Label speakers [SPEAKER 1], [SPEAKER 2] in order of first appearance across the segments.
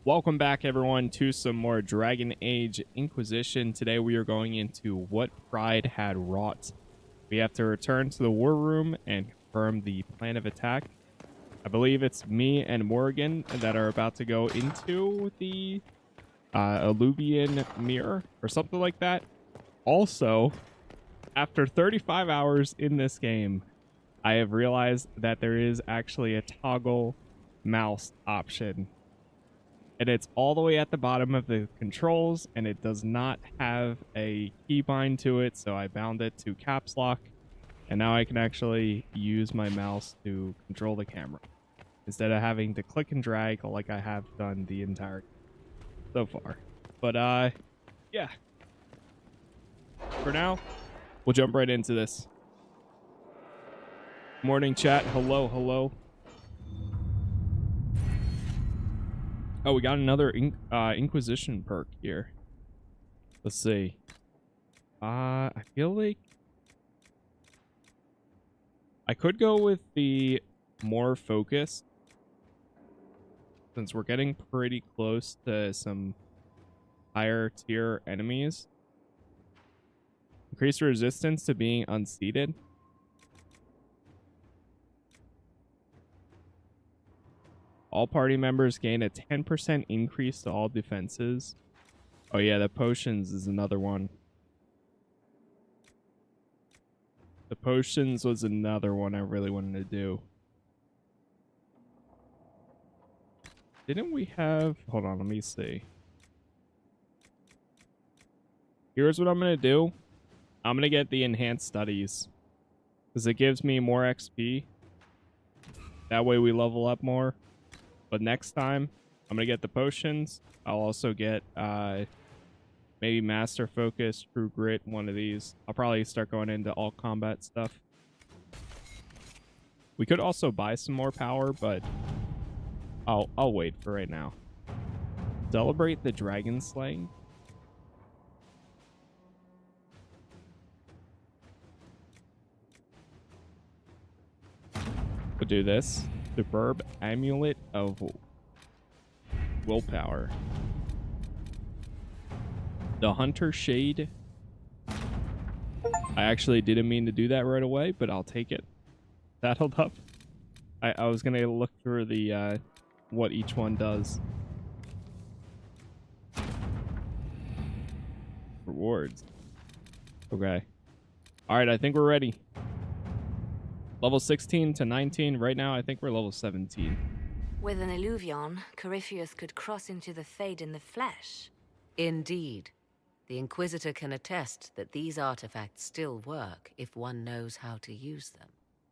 [SPEAKER 1] Welcome back, everyone, to some more Dragon Age Inquisition. Today we are going into what Pride had wrought. We have to return to the war room and confirm the plan of attack. I believe it's me and Morgan that are about to go into the Alluvian Mirror or something like that. Also, after 35 hours in this game, I have realized that there is actually a toggle mouse option. And it's all the way at the bottom of the controls, and it does not have a keybind to it, so I bound it to caps lock, and now I can actually use my mouse to control the camera instead of having to click and drag like I have done the entire so far. But yeah, for now we'll jump right into this. Morning chat. Hello. Oh, we got another Inquisition perk here. Let's see. I feel like I could go with the more focus, since we're getting pretty close to some higher tier enemies. Increase resistance to being unseated. All party members gain a 10% increase to all defenses. Oh yeah, the potions is another one. The potions was another one I really wanted to do. Didn't we have... Hold on, let me see. Here's what I'm going to do. I'm going to get the enhanced studies, because it gives me more XP. That way we level up more. But next time, I'm going to get the potions. I'll also get maybe Master Focus, True Grit, one of these. I'll probably start going into all combat stuff. We could also buy some more power, but I'll wait for right now. Celebrate the dragon slaying. We'll do this. Superb Amulet of Willpower. The Hunter Shade. I actually didn't mean to do that right away, but I'll take it. Saddled up. I was gonna look through the what each one does. Rewards. Okay. Alright, I think we're ready. Level 16 to 19. Right now, I think we're level 17.
[SPEAKER 2] With an Illuvion, Corypheus could cross into the Fade in the flesh.
[SPEAKER 3] Indeed. The Inquisitor can attest that these artifacts still work if one knows how to use them.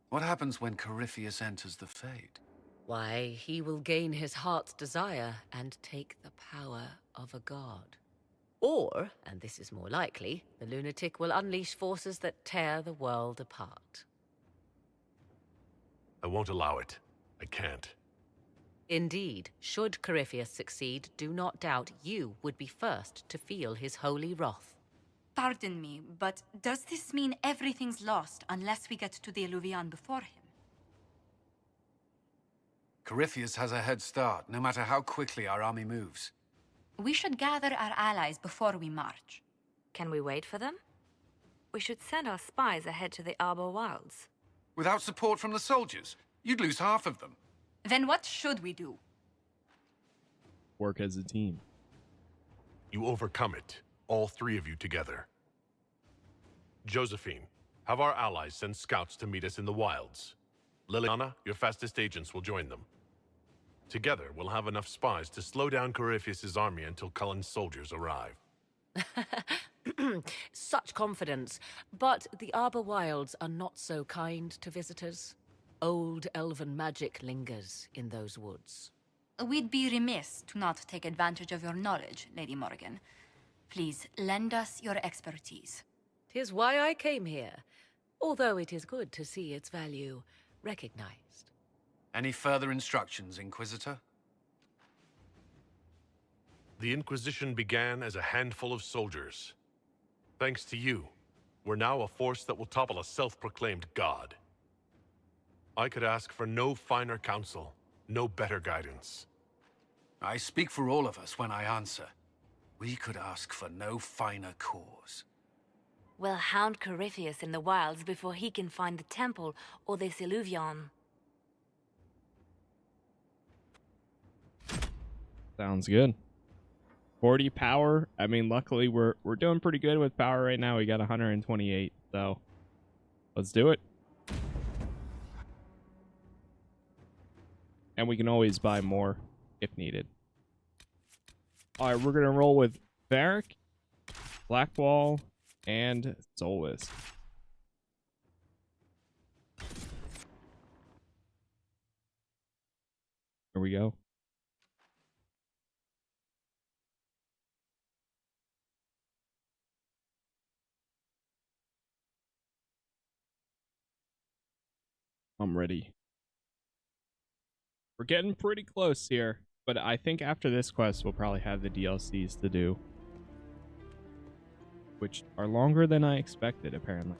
[SPEAKER 4] What happens when Corypheus enters the Fade?
[SPEAKER 3] Why, he will gain his heart's desire and take the power of a god. Or, and this is more likely, the lunatic will unleash forces that tear the world apart.
[SPEAKER 5] I won't allow it. I can't.
[SPEAKER 3] Indeed, should Corypheus succeed, do not doubt you would be first to feel his holy wrath.
[SPEAKER 6] Pardon me, but does this mean everything's lost unless we get to the Alluvion before him?
[SPEAKER 4] Corypheus has a head start, no matter how quickly our army moves.
[SPEAKER 6] We should gather our allies before we march.
[SPEAKER 2] Can we wait for them? We should send our spies ahead to the Arbor Wilds.
[SPEAKER 4] Without support from the soldiers, you'd lose half of them.
[SPEAKER 6] Then what should we do?
[SPEAKER 1] Work as a team.
[SPEAKER 5] You overcome it, all three of you together. Josephine, have our allies send scouts to meet us in the wilds. Liliana, your fastest agents will join them. Together, we'll have enough spies to slow down Corypheus' army until Cullen's soldiers arrive.
[SPEAKER 3] Such confidence, but the Arbor Wilds are not so kind to visitors. Old elven magic lingers in those woods.
[SPEAKER 6] We'd be remiss to not take advantage of your knowledge, Lady Morgan. Please, lend us your expertise.
[SPEAKER 3] 'Tis why I came here, although it is good to see its value recognized.
[SPEAKER 4] Any further instructions, Inquisitor?
[SPEAKER 5] The Inquisition began as a handful of soldiers. Thanks to you, we're now a force that will topple a self-proclaimed god. I could ask for no finer counsel, no better guidance.
[SPEAKER 4] I speak for all of us when I answer. We could ask for no finer cause.
[SPEAKER 2] We'll hound Corypheus in the wilds before he can find the temple or this illuvion.
[SPEAKER 1] Sounds good. 40 power. I mean, luckily we're doing pretty good with power right now. We got 128, so let's do it. And we can always buy more if needed. All right, we're gonna roll with Varric, Blackwall, and Solus. Here we go. I'm ready. We're getting pretty close here, but I think after this quest, we'll probably have the DLCs to do, which are longer than I expected, apparently.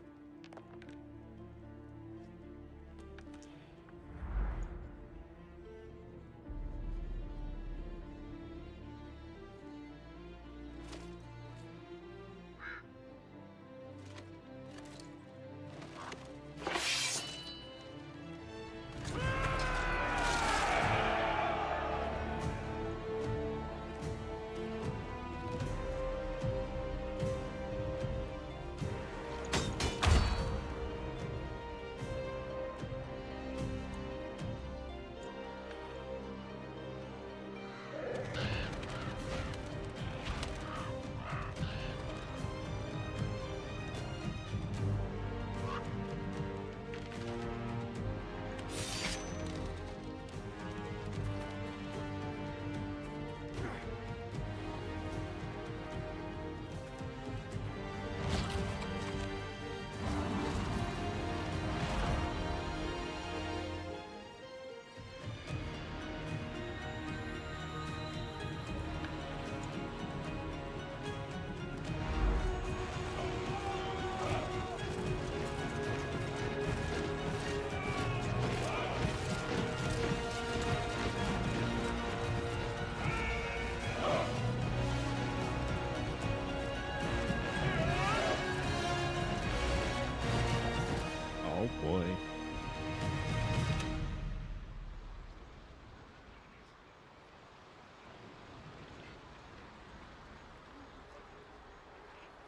[SPEAKER 1] Oh boy.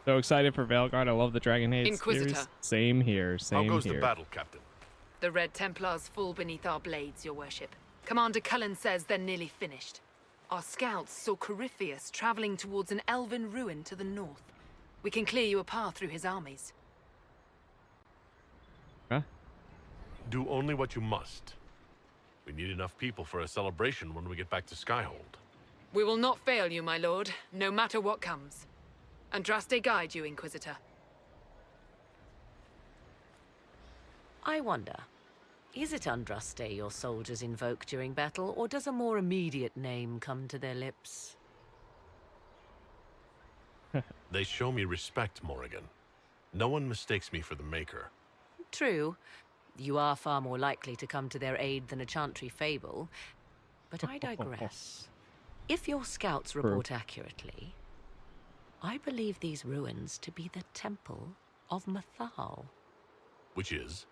[SPEAKER 1] So excited for Veilguard. I love the Dragon Age
[SPEAKER 7] Inquisitor.
[SPEAKER 1] series. Same here.
[SPEAKER 5] How
[SPEAKER 1] Same
[SPEAKER 5] goes
[SPEAKER 1] here.
[SPEAKER 5] the battle, Captain?
[SPEAKER 7] The Red Templars fall beneath our blades, your worship. Commander Cullen says they're nearly finished. Our scouts saw Corypheus traveling towards an elven ruin to the north. We can clear you a path through his armies.
[SPEAKER 1] Huh?
[SPEAKER 5] Do only what you must. We need enough people for a celebration when we get back to Skyhold.
[SPEAKER 7] We will not fail you, my lord, no matter what comes. Andraste guide you, Inquisitor.
[SPEAKER 3] I wonder, is it Andraste your soldiers invoke during battle, or does a more immediate name come to their lips?
[SPEAKER 5] They show me respect, Morrigan. No one mistakes me for the Maker.
[SPEAKER 3] True. You are far more likely to come to their aid than a Chantry fable. But I digress. If your scouts report accurately, I believe these ruins to be the Temple of Mathal.
[SPEAKER 5] Which is?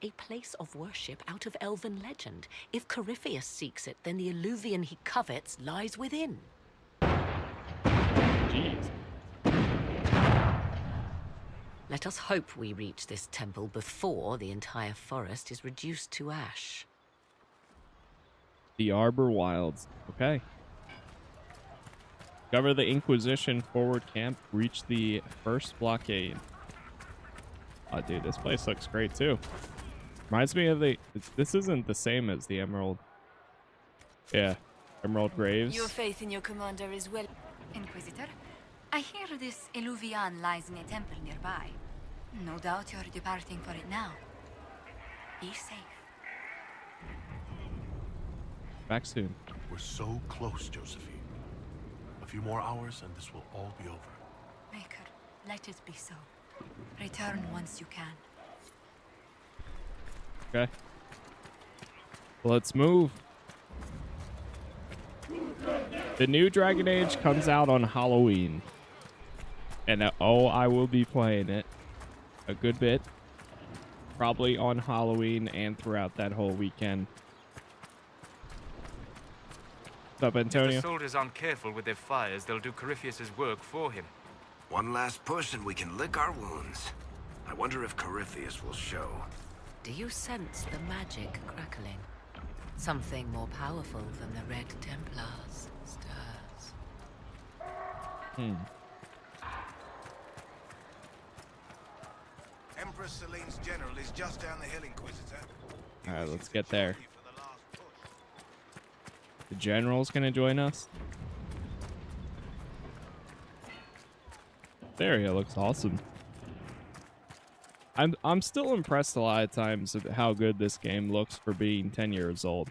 [SPEAKER 3] A place of worship out of elven legend. If Corypheus seeks it, then the illuvion he covets lies within.
[SPEAKER 1] Jeez.
[SPEAKER 3] Let us hope we reach this temple before the entire forest is reduced to ash.
[SPEAKER 1] The Arbor Wilds. Okay. Cover the Inquisition forward camp. Reach the first blockade. Oh, dude, this place looks great too. Reminds me of the... This isn't the same as the Emerald. Yeah. Emerald Graves.
[SPEAKER 6] Your faith in your commander is well... Inquisitor, I hear this illuvion lies in a temple nearby. No doubt you're departing for it now. Be safe.
[SPEAKER 1] Back soon.
[SPEAKER 5] We're so close, Josephine. A few more hours and this will all be over.
[SPEAKER 6] Maker, let it be so. Return once you can.
[SPEAKER 1] Okay. Let's move. The new Dragon Age comes out on Halloween. And oh, I will be playing it a good bit. Probably on Halloween and throughout that whole weekend. What's up, Antonio?
[SPEAKER 8] If the soldiers aren't careful with their fires, they'll do Corypheus's work for him.
[SPEAKER 9] One last push and we can lick our wounds. I wonder if Corypheus will show.
[SPEAKER 3] Do you sense the magic crackling? Something more powerful than the Red Templars stirs.
[SPEAKER 9] Empress Celine's general is just down the hill, Inquisitor.
[SPEAKER 1] All right, let's get there. The general's gonna join us. There he looks awesome. I'm still impressed a lot of times of how good this game looks for being 10 years old.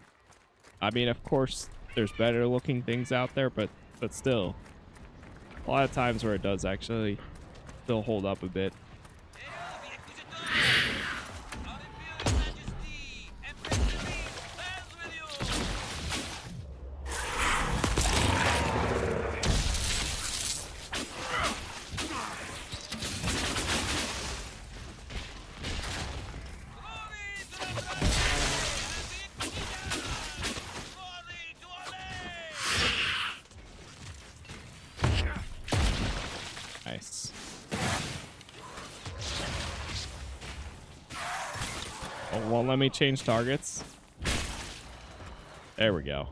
[SPEAKER 1] I mean, of course, there's better looking things out there, but still, a lot of times where it does actually still hold up a bit. Nice. Oh, won't let me change targets. There we go.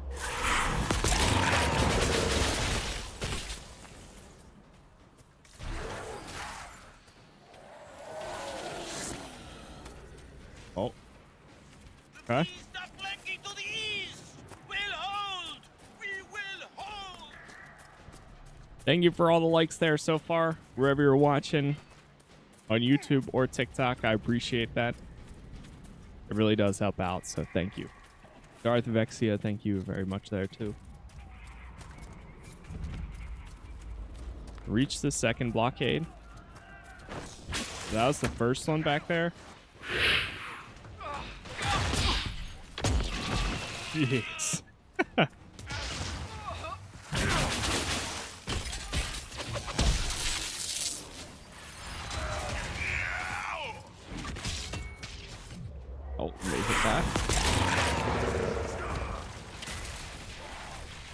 [SPEAKER 1] Oh. Okay. Thank you for all the likes there so far, wherever you're watching, on YouTube or TikTok. I appreciate that. It really does help out, so thank you. Darth Vexia, thank you very much there too. Reach the second blockade. That was the first one back there. Jeez. Oh, let me hit that.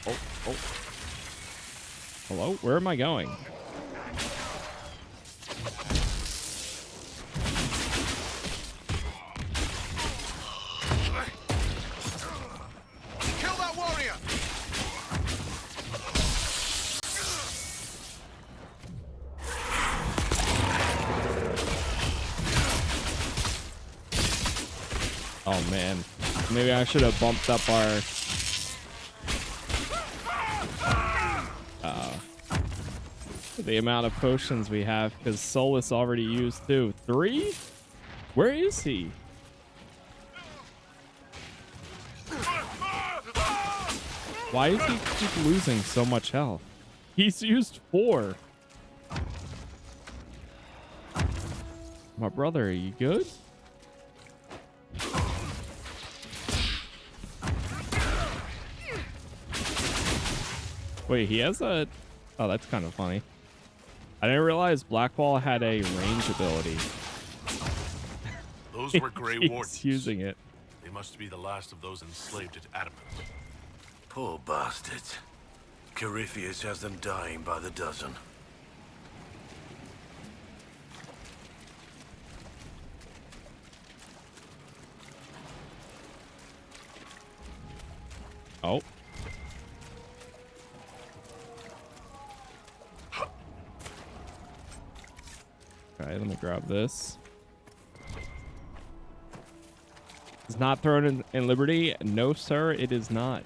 [SPEAKER 1] Oh, oh. Hello? Where am I going?
[SPEAKER 9] Kill that warrior!
[SPEAKER 1] Oh man, maybe I should have bumped up our the amount of potions we have, because Solus already used 2. 3? Where is he? Why does he keep losing so much health? He's used 4. My brother, are you good? Wait, he has a... Oh, that's kind of funny. I didn't realize Blackwall had a range ability.
[SPEAKER 5] Those were Grey
[SPEAKER 1] He's
[SPEAKER 5] Wardens.
[SPEAKER 1] using it.
[SPEAKER 5] They must be the last of those enslaved at Adamant.
[SPEAKER 9] Poor bastards. Corypheus has them dying by the dozen.
[SPEAKER 1] Oh. Okay, let me grab this. It's not thrown in Liberty. No, sir, it is not.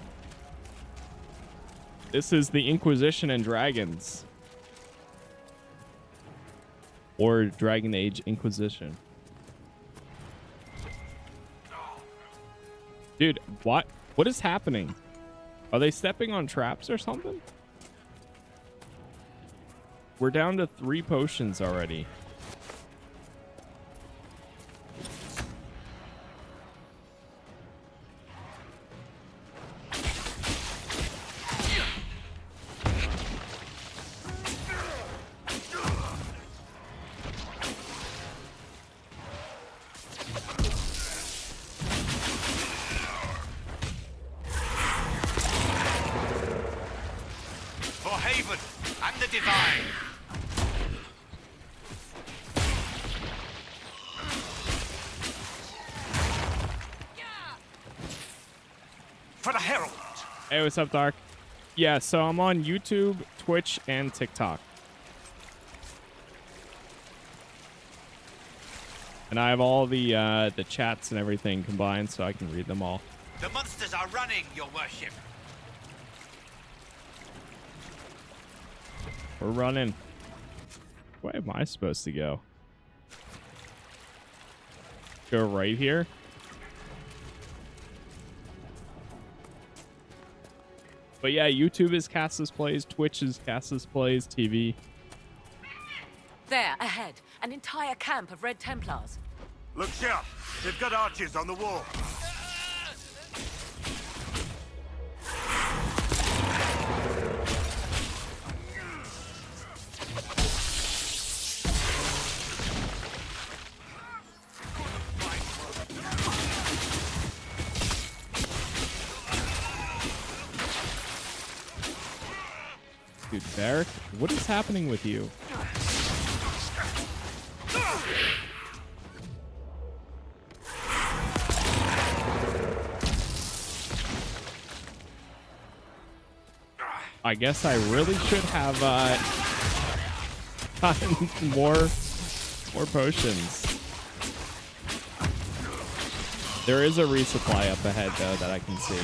[SPEAKER 1] This is the Inquisition and Dragons. Or Dragon Age Inquisition. Dude, what is happening? Are they stepping on traps or something? We're down to 3 potions already.
[SPEAKER 9] haven and the divine. For the herald.
[SPEAKER 1] Hey, what's up, Dark? Yeah, so I'm on YouTube, Twitch, and TikTok. And I have all the chats and everything combined, so I can read them all.
[SPEAKER 9] The monsters are running, your worship.
[SPEAKER 1] We're running. Where am I supposed to go? Go right here? But yeah, YouTube is Casas Plays, Twitch is Casas Plays TV.
[SPEAKER 3] There, ahead, an entire camp of Red Templars.
[SPEAKER 9] Look sharp. They've got archers on the wall.
[SPEAKER 1] Dude, Barrick, what is happening with you? I guess I really should have gotten more potions. There is a resupply up ahead though that I can see.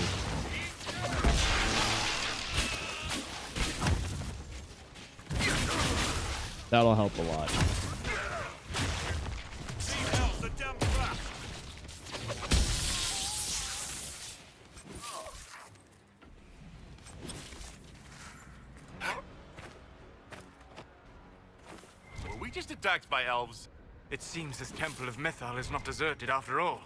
[SPEAKER 1] That'll help a lot.
[SPEAKER 5] Were we just attacked by elves?
[SPEAKER 8] It seems this temple of Mythal is not deserted after all.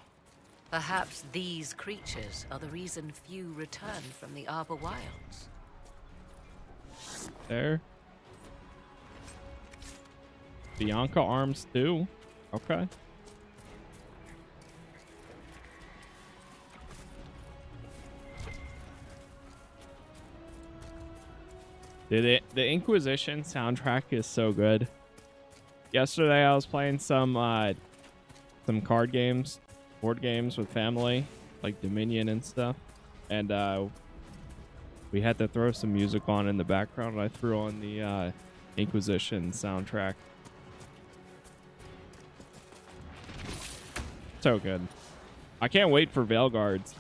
[SPEAKER 3] Perhaps these creatures are the reason few return from the Arbor Wilds.
[SPEAKER 1] There. Bianca arms too. Okay. The Inquisition soundtrack is so good. Yesterday I was playing some card games, board games with family, like Dominion and stuff, and we had to throw some music on in the background, and I threw on the Inquisition soundtrack. So good. I can't wait for Veil Guards.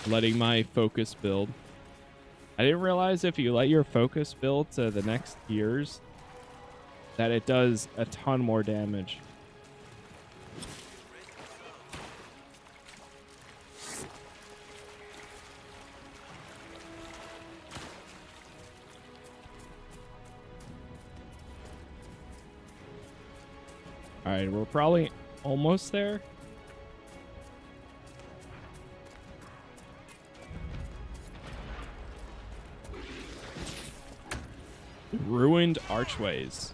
[SPEAKER 1] Letting my focus build. I didn't realize if you let your focus build to the next tiers that it does a ton more damage. All right, we're probably almost there. Ruined archways.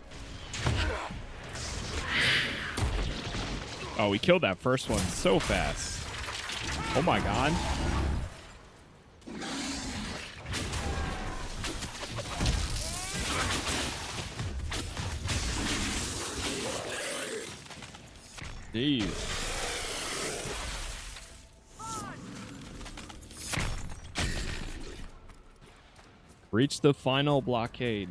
[SPEAKER 1] Oh, we killed that first one so fast. Oh my god. Jeez. Reach the final blockade.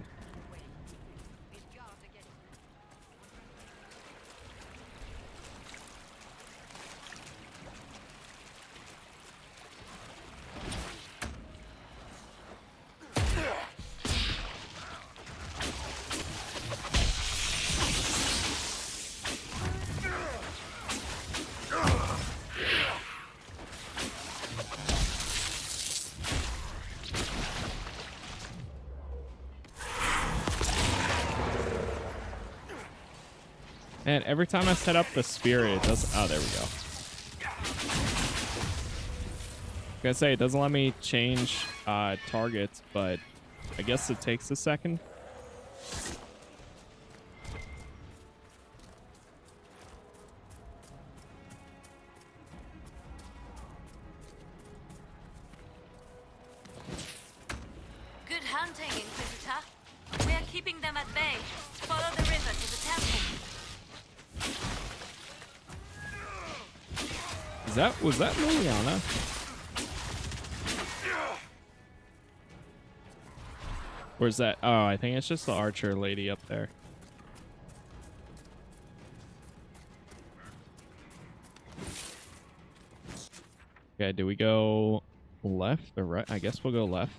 [SPEAKER 1] And every time I set up the spirit, it does. Oh, there we go. I was gonna say it doesn't let me change targets, but I guess it takes a second.
[SPEAKER 2] Good hunting, Inquisitor. We are keeping them at bay. Follow the river to the temple.
[SPEAKER 1] Was that Liliana? Or is that? Oh, I think it's just the archer lady up there. Okay, do we go left or right? I guess we'll go left.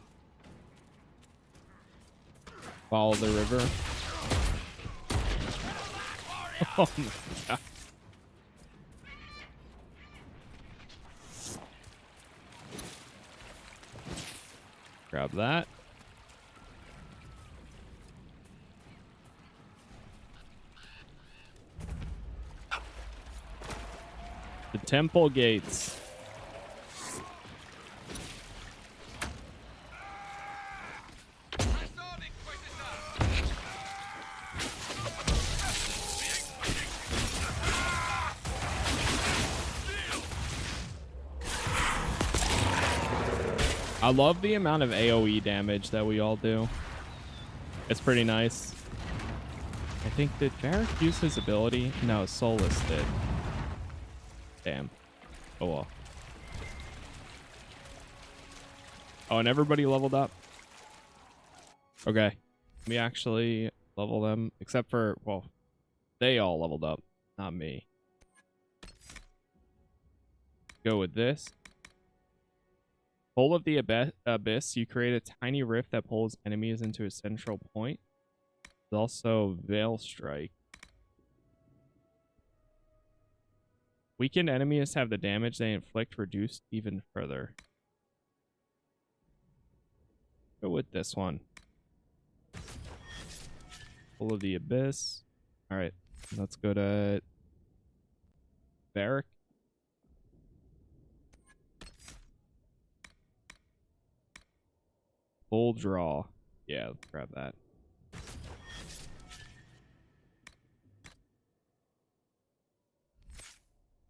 [SPEAKER 1] Follow the river. Oh my god. Grab that. The temple gates. I love the amount of AoE damage that we all do. It's pretty nice. I think, did Varric use his ability? No, Solus did. Damn. Oh well. Oh, and everybody leveled up. Okay. Let me actually level them. Except for, well, they all leveled up. Not me. Go with this. Hole of the Abyss. You create a tiny rift that pulls enemies into a central point. There's also Veil Strike. Weakened enemies have the damage they inflict reduced even further. Go with this one. Hole of the Abyss. Alright, let's go to Varric. Full draw. Yeah, let's grab that.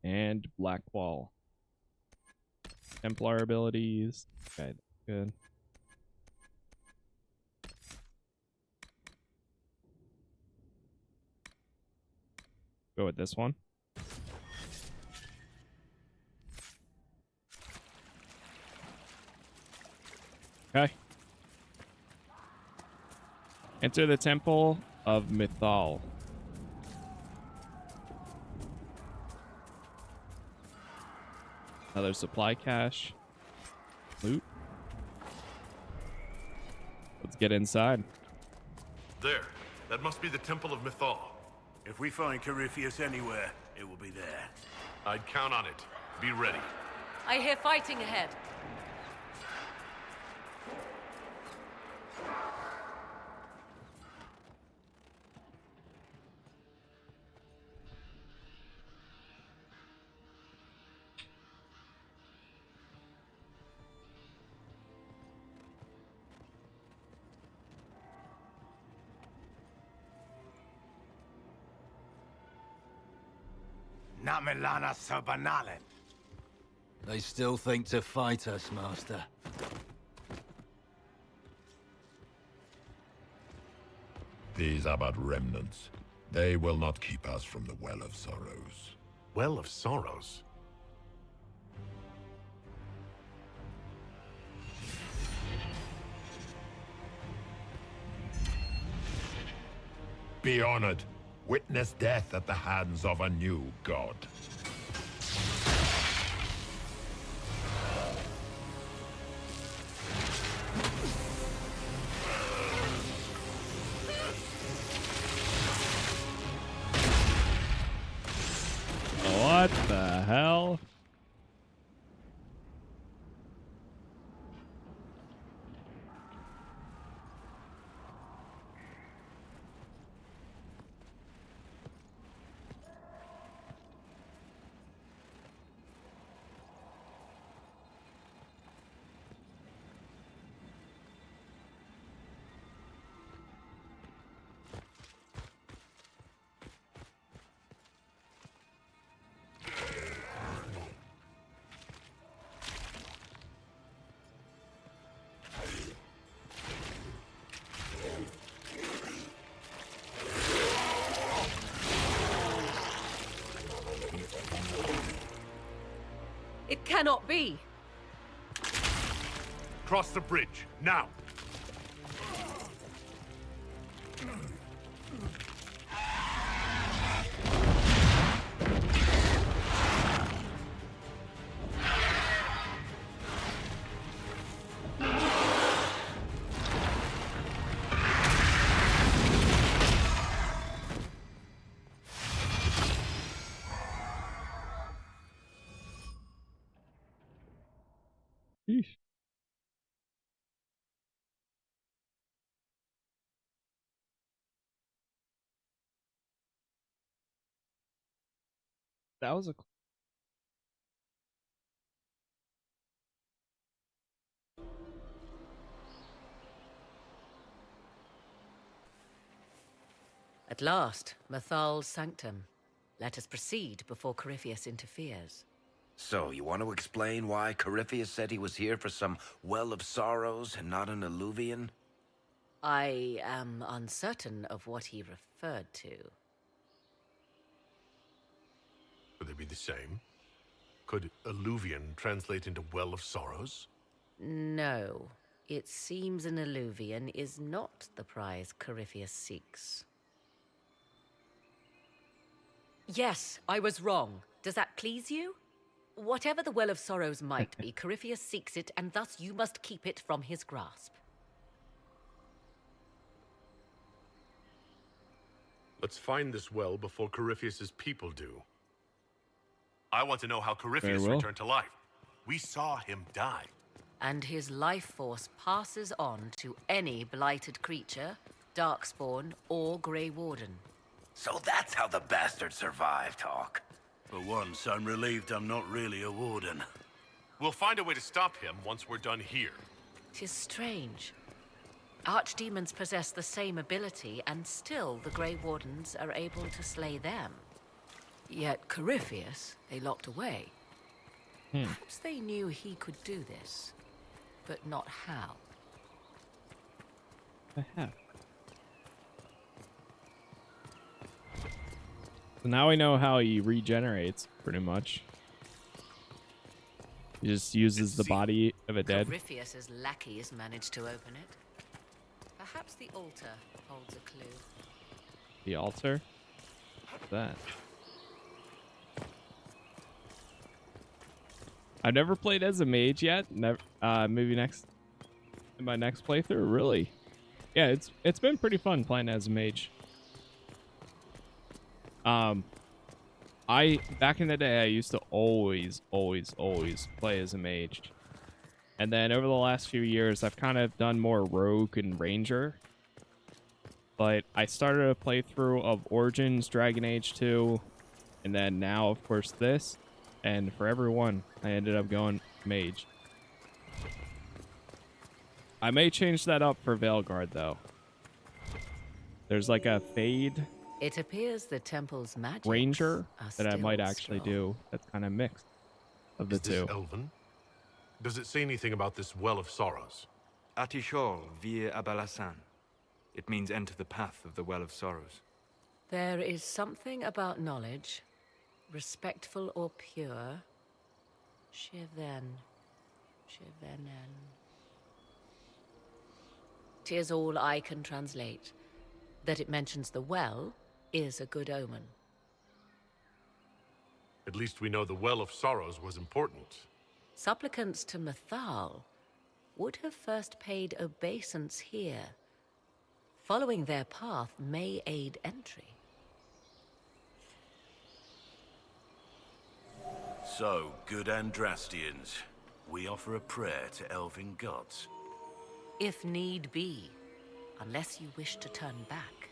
[SPEAKER 1] And Black Wall. Templar abilities. Okay, good. Go with this one. Okay. Enter the Temple of Mythal. Another supply cache. Loot. Let's get inside.
[SPEAKER 5] There. That must be the Temple of Mythal.
[SPEAKER 9] If we find Corypheus anywhere, it will be there.
[SPEAKER 5] I'd count on it. Be ready.
[SPEAKER 3] I hear fighting ahead.
[SPEAKER 9] Namelana Sabanalen.
[SPEAKER 10] They still think to fight us, Master.
[SPEAKER 11] These are but remnants. They will not keep us from the Well of Sorrows.
[SPEAKER 5] Well of Sorrows?
[SPEAKER 11] Be honored. Witness death at the hands of a new god.
[SPEAKER 1] What the hell?
[SPEAKER 3] cannot be.
[SPEAKER 5] Cross the bridge, now!
[SPEAKER 1] Sheesh. That was a
[SPEAKER 3] At last, Mathal's sanctum. Let us proceed before Corypheus interferes.
[SPEAKER 9] So, you want to explain why Corypheus said he was here for some Well of Sorrows and not an alluvian?
[SPEAKER 3] I am uncertain of what he referred to.
[SPEAKER 5] Could they be the same? Could alluvian translate into Well of Sorrows?
[SPEAKER 3] No. It seems an alluvian is not the prize Corypheus seeks. Yes, I was wrong. Does that please you? Whatever the Well of Sorrows might be, Corypheus seeks it, and thus you must keep it from his grasp.
[SPEAKER 5] Let's find this well before Corypheus's people do. I want to know how Corypheus returned to life. We saw him die.
[SPEAKER 3] And his life force passes on to any blighted creature, darkspawn, or Grey Warden.
[SPEAKER 9] So that's how the bastard survived, Hawk. For once, I'm relieved I'm not really a warden.
[SPEAKER 5] We'll find a way to stop him once we're done here.
[SPEAKER 3] 'Tis strange. Archdemons possess the same ability, and still the Grey Wardens are able to slay them. Yet Corypheus, they locked away. Perhaps they knew he could do this, but not how.
[SPEAKER 1] the heck. So now we know how he regenerates, pretty much. He just uses the body of a dead.
[SPEAKER 3] Corypheus's lackeys managed to open it. Perhaps the altar holds a clue.
[SPEAKER 1] The altar? What's that? I've never played as a mage yet. Never. Maybe in my next playthrough. Really? Yeah, it's been pretty fun playing as a mage. Back in the day, I used to always play as a mage. And then over the last few years, I've kind of done more rogue and ranger. But I started a playthrough of Origins, Dragon Age 2, and then now, of course, this. And for everyone, I ended up going mage. I may change that up for Veilguard, though. There's like a fade
[SPEAKER 3] It appears the temple's magic
[SPEAKER 1] ranger that I might actually do. That's kind of mixed of the two.
[SPEAKER 5] Is this Elven? Does it say anything about this Well of Sorrows?
[SPEAKER 8] Atishol vir Abalasan. It means enter the path of the Well of Sorrows.
[SPEAKER 3] There is something about knowledge, respectful or pure. Shivenen. 'Tis all I can translate. That it mentions the well is a good omen.
[SPEAKER 5] At least we know the Well of Sorrows was important.
[SPEAKER 3] Supplicants to Mathal would have first paid obeisance here. Following their path may aid entry.
[SPEAKER 9] So, good Andrastians, we offer a prayer to elven gods.
[SPEAKER 3] If need be, unless you wish to turn back.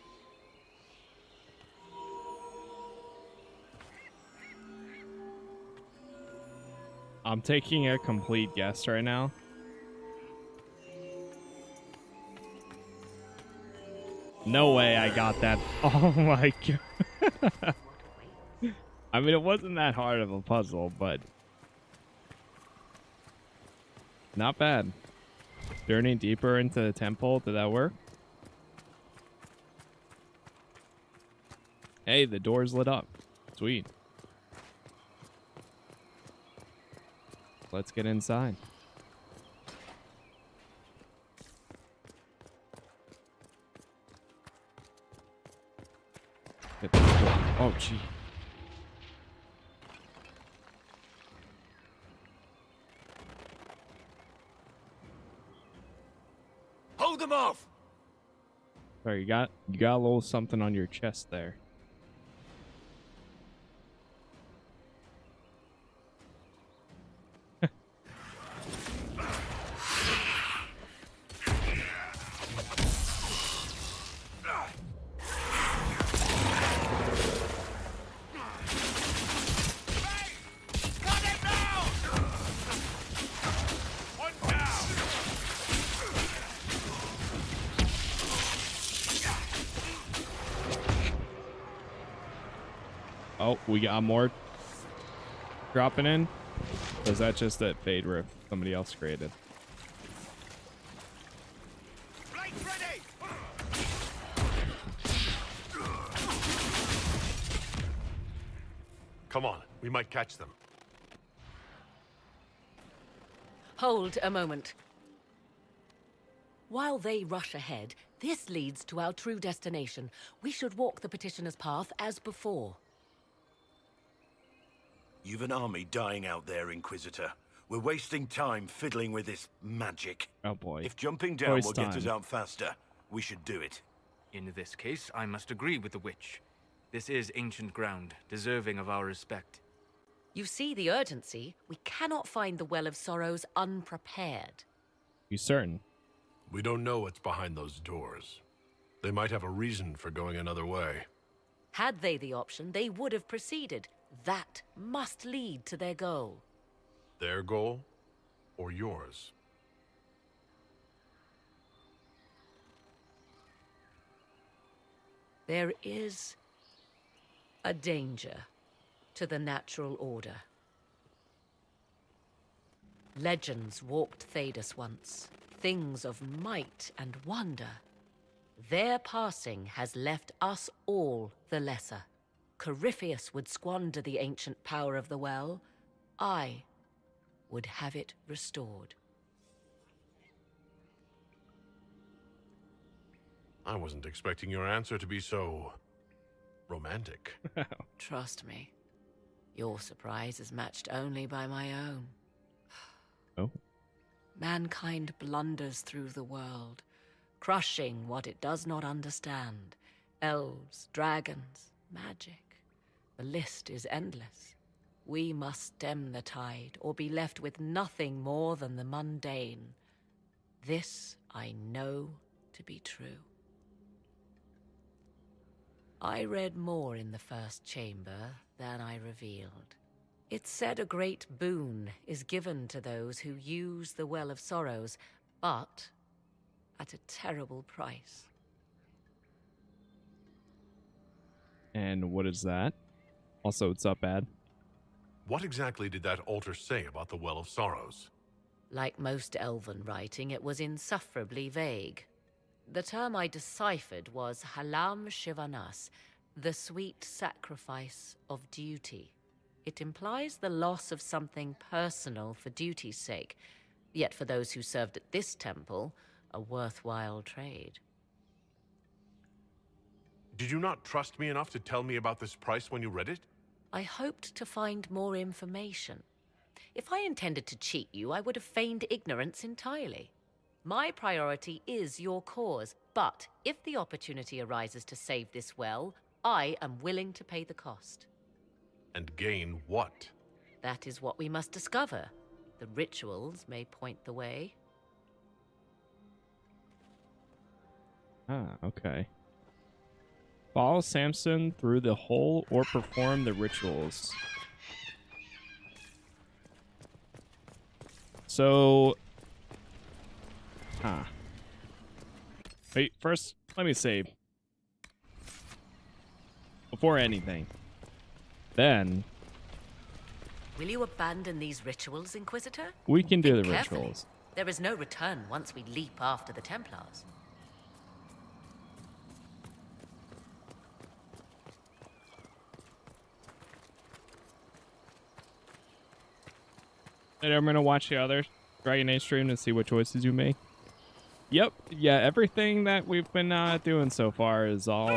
[SPEAKER 1] I'm taking a complete guess right now. No way I got that. Oh my god. I mean, it wasn't that hard of a puzzle, but not bad. Journey deeper into the temple. Did that work? Hey, the door's lit up. Sweet. Let's get inside. Hit this door. Oh, gee.
[SPEAKER 9] Hold them off!
[SPEAKER 1] Sorry, you got a little something on your chest there. Oh, we got more dropping in. Or is that just that fade rift somebody else created?
[SPEAKER 5] Come on, we might catch them.
[SPEAKER 3] Hold a moment. While they rush ahead, this leads to our true destination. We should walk the petitioner's path as before.
[SPEAKER 12] You've an army dying out there, Inquisitor. We're wasting time fiddling with this magic.
[SPEAKER 1] Oh boy.
[SPEAKER 12] If jumping down will get us out faster, we should do it.
[SPEAKER 8] In this case, I must agree with the witch. This is ancient ground, deserving of our respect.
[SPEAKER 3] You see the urgency? We cannot find the Well of Sorrows unprepared.
[SPEAKER 1] You certain?
[SPEAKER 5] We don't know what's behind those doors. They might have a reason for going another way.
[SPEAKER 3] Had they the option, they would have proceeded. That must lead to their goal.
[SPEAKER 5] Their goal or yours?
[SPEAKER 3] There is a danger to the natural order. Legends walked Thedas once, things of might and wonder. Their passing has left us all the lesser. Corypheus would squander the ancient power of the well. I would have it restored.
[SPEAKER 5] I wasn't expecting your answer to be so romantic.
[SPEAKER 3] Trust me, your surprise is matched only by my own.
[SPEAKER 1] Oh.
[SPEAKER 3] Mankind blunders through the world, crushing what it does not understand. Elves, dragons, magic. The list is endless. We must stem the tide, or be left with nothing more than the mundane. This I know to be true. I read more in the first chamber than I revealed. It said a great boon is given to those who use the Well of Sorrows, but at a terrible price.
[SPEAKER 1] And what is that? Also, it's up, Ad.
[SPEAKER 5] What exactly did that altar say about the Well of Sorrows?
[SPEAKER 3] Like most elven writing, it was insufferably vague. The term I deciphered was Halam Shivanas, the sweet sacrifice of duty. It implies the loss of something personal for duty's sake, yet for those who served at this temple, a worthwhile trade.
[SPEAKER 5] Did you not trust me enough to tell me about this price when you read it?
[SPEAKER 3] I hoped to find more information. If I intended to cheat you, I would have feigned ignorance entirely. My priority is your cause, but if the opportunity arises to save this well, I am willing to pay the cost.
[SPEAKER 5] And gain what?
[SPEAKER 3] That is what we must discover. The rituals may point the way.
[SPEAKER 1] Ah, okay. Follow Samson through the hole or perform the rituals. So... Wait, first, let me say... Before anything. Then...
[SPEAKER 3] Will you abandon these rituals, Inquisitor?
[SPEAKER 1] We can do
[SPEAKER 3] Think
[SPEAKER 1] the
[SPEAKER 3] carefully.
[SPEAKER 1] rituals.
[SPEAKER 3] There is no return once we leap after the Templars.
[SPEAKER 1] And I'm gonna watch the other Dragon Age stream to see what choices you make. Yep, yeah, everything that we've been doing so far is all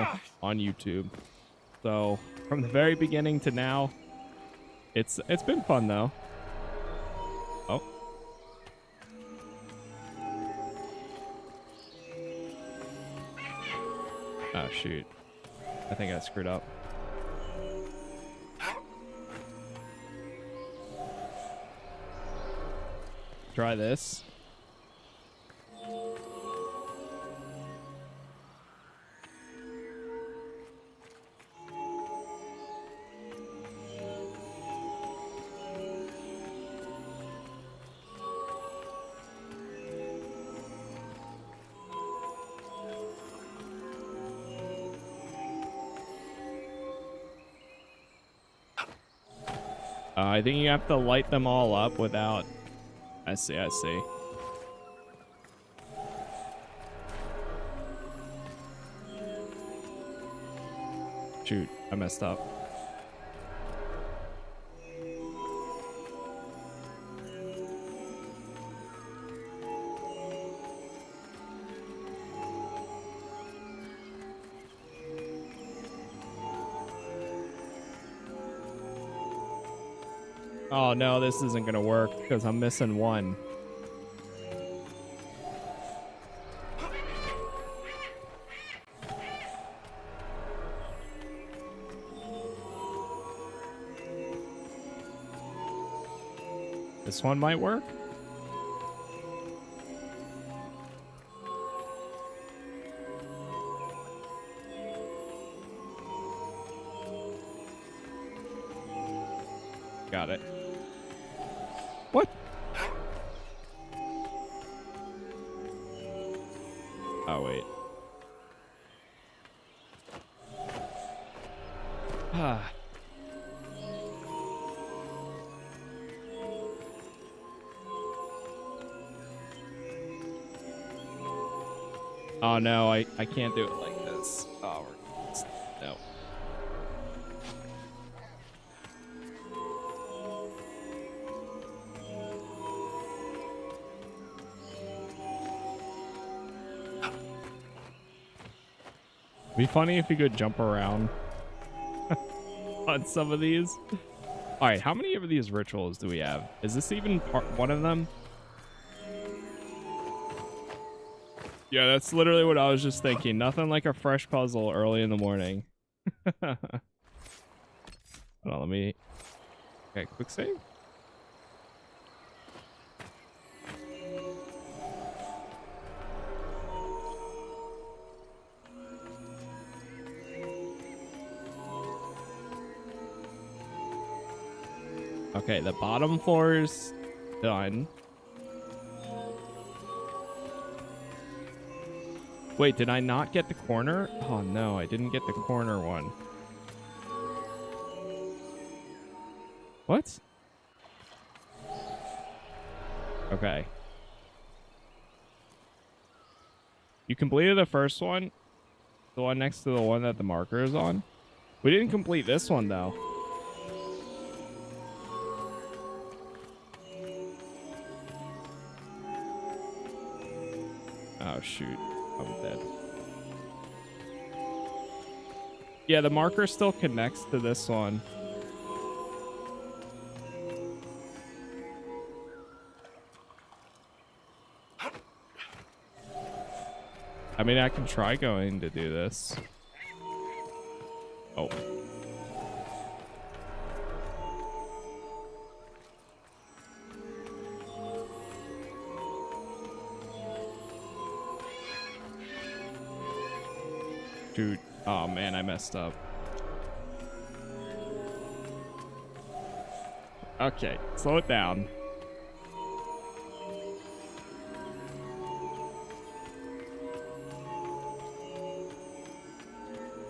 [SPEAKER 1] on YouTube. So from the very beginning to now, it's been fun though. Oh. Oh shoot. I think I screwed up. Try this. I think you have to light them all up without... I see, I see. Shoot, I messed up. Oh no, this isn't gonna work because I'm missing one. This one might work. Got it. What? Oh, wait. Ah. Oh, no, I can't do it like this. Oh, no. It'd be funny if you could jump around on some of these. All right, how many of these rituals do we have? Is this even one of them? Yeah, that's literally what I was just thinking. Nothing like a fresh puzzle early in the morning. Hold on, let me... Okay, quick save. Okay, the bottom floor is done. Wait, did I not get the corner? Oh no, I didn't get the corner one. What? Okay. You completed the first one? The one next to the one that the marker is on? We didn't complete this one though. Oh shoot, I'm dead. Yeah, the marker still connects to this one. I mean, I can try going to do this. Oh. Dude, oh man, I messed up. Okay, slow it down.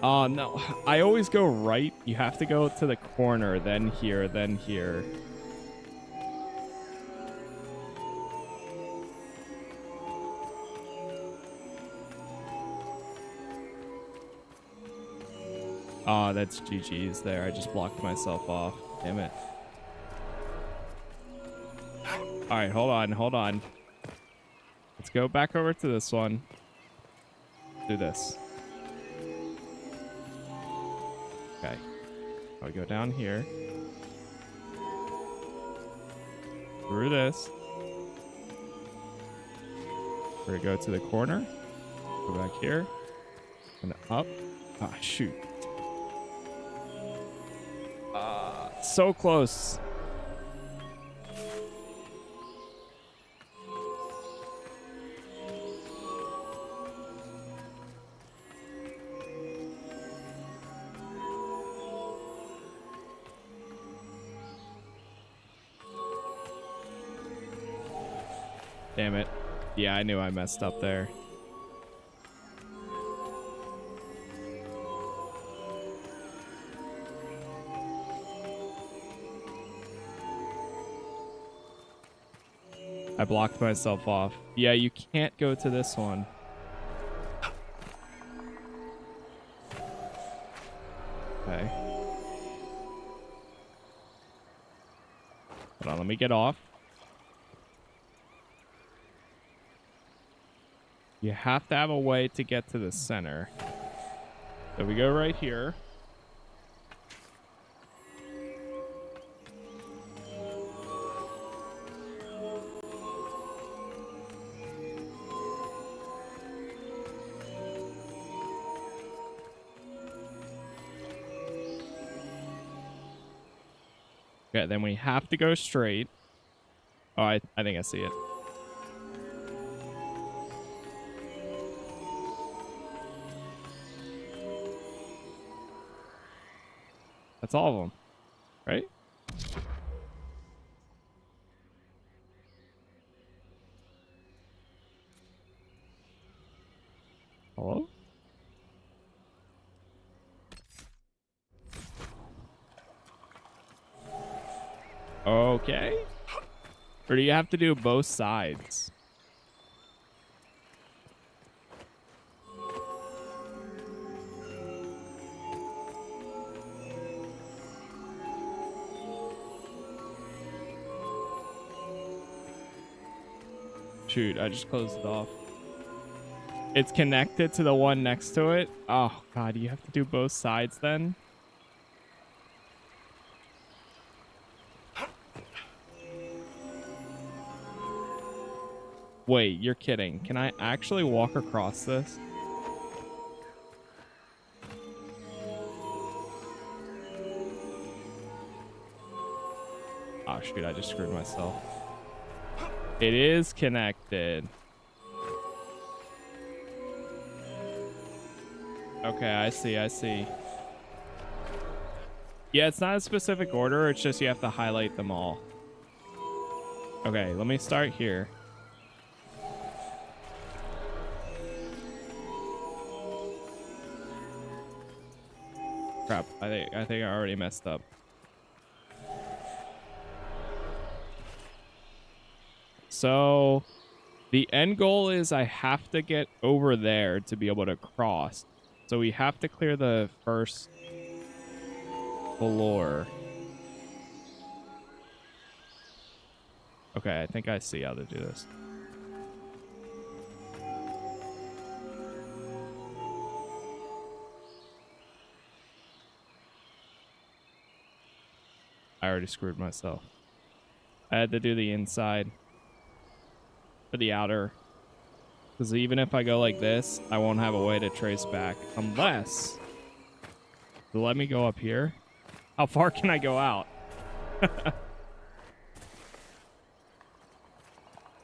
[SPEAKER 1] Oh no, I always go right. You have to go to the corner, then here, then here. Oh, that's GG's there. I just blocked myself off. Damn it. All right, hold on. Let's go back over to this one. Do this. Okay. I'll go down here. Through this. We're gonna go to the corner. Go back here. And up. Ah, shoot. So close. Damn it. Yeah, I knew I messed up there. I blocked myself off. Yeah, you can't go to this one. Okay. Hold on, let me get off. You have to have a way to get to the center. So we go right here. Okay, then we have to go straight. Oh, I think I see it. That's all of them, right? Hello? Okay. Or do you have to do both sides? Shoot, I just closed it off. It's connected to the one next to it. Oh, God, you have to do both sides then? Wait, you're kidding. Can I actually walk across this? Oh, shoot, I just screwed myself. It is connected. Okay, I see. Yeah, it's not a specific order. It's just you have to highlight them all. Okay, let me start here. Crap, I think I already messed up. So the end goal is I have to get over there to be able to cross. So we have to clear the first floor. Okay, I think I see how to do this. I already screwed myself. I had to do the inside. For the outer. Because even if I go like this, I won't have a way to trace back. Unless... let me go up here. How far can I go out?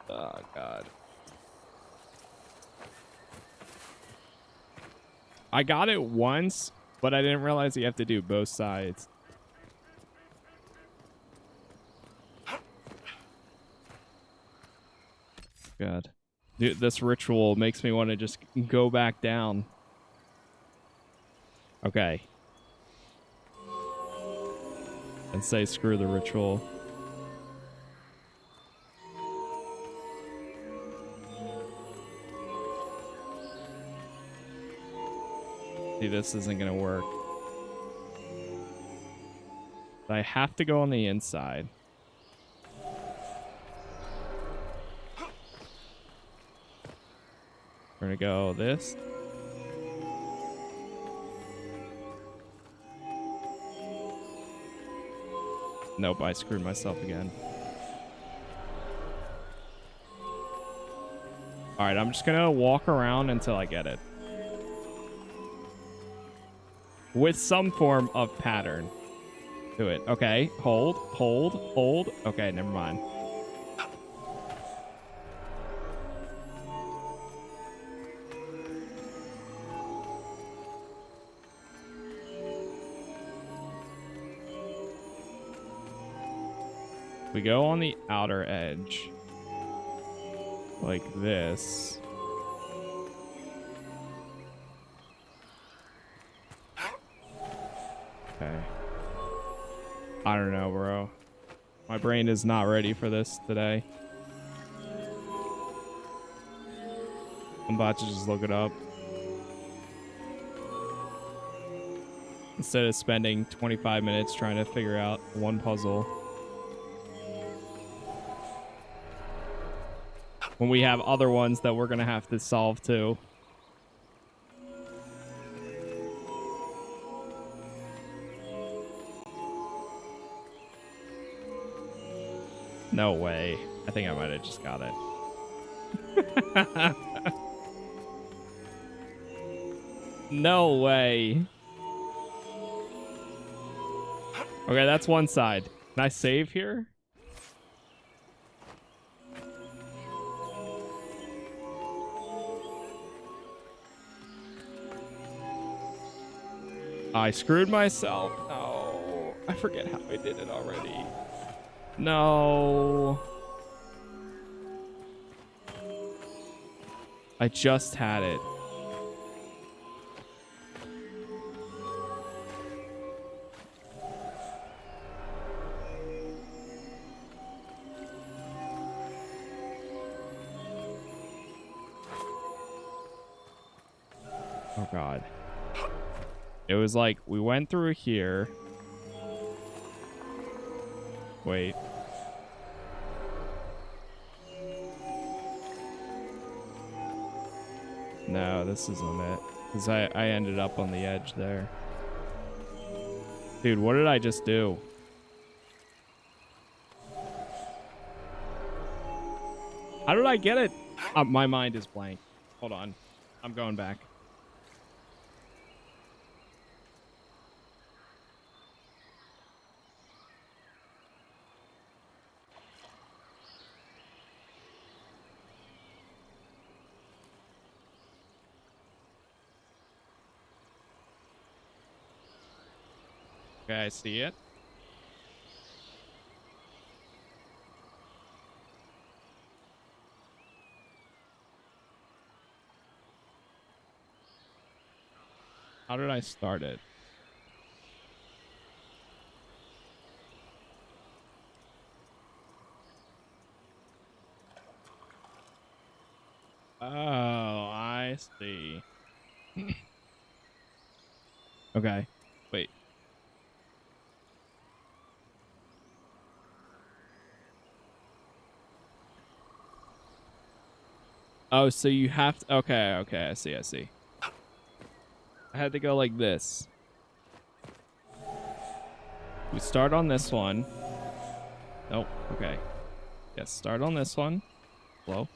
[SPEAKER 1] Oh, God. I got it once, but I didn't realize you have to do both sides. God. Dude, this ritual makes me want to just go back down. Okay. And say screw the ritual. See, this isn't gonna work. But I have to go on the inside. We're gonna go this. Nope, I screwed myself again. Alright, I'm just gonna walk around until I get it. With some form of pattern to it. Okay, hold, hold, hold. Okay, never mind. We go on the outer edge. Like this. Okay. I don't know, bro. My brain is not ready for this today. I'm about to just look it up. Instead of spending 25 minutes trying to figure out one puzzle. When we have other ones that we're going to have to solve too. No way. I think I might have just got it. No way. Okay, that's one side. Can I save here? I screwed myself. No. I forget how I did it already. No. I just had it. Oh, God. It was like we went through here. Wait. No, this isn't it. Because I ended up on the edge there. Dude, what did I just do? How did I get it? My mind is blank. Hold on. I'm going back. Okay, I see it. How did I start it? Oh, I see. Okay, wait. Oh, so you have to... Okay, okay, I see, I see. I had to go like this. We start on this one. Nope, okay. Yes, start on this one. Slow.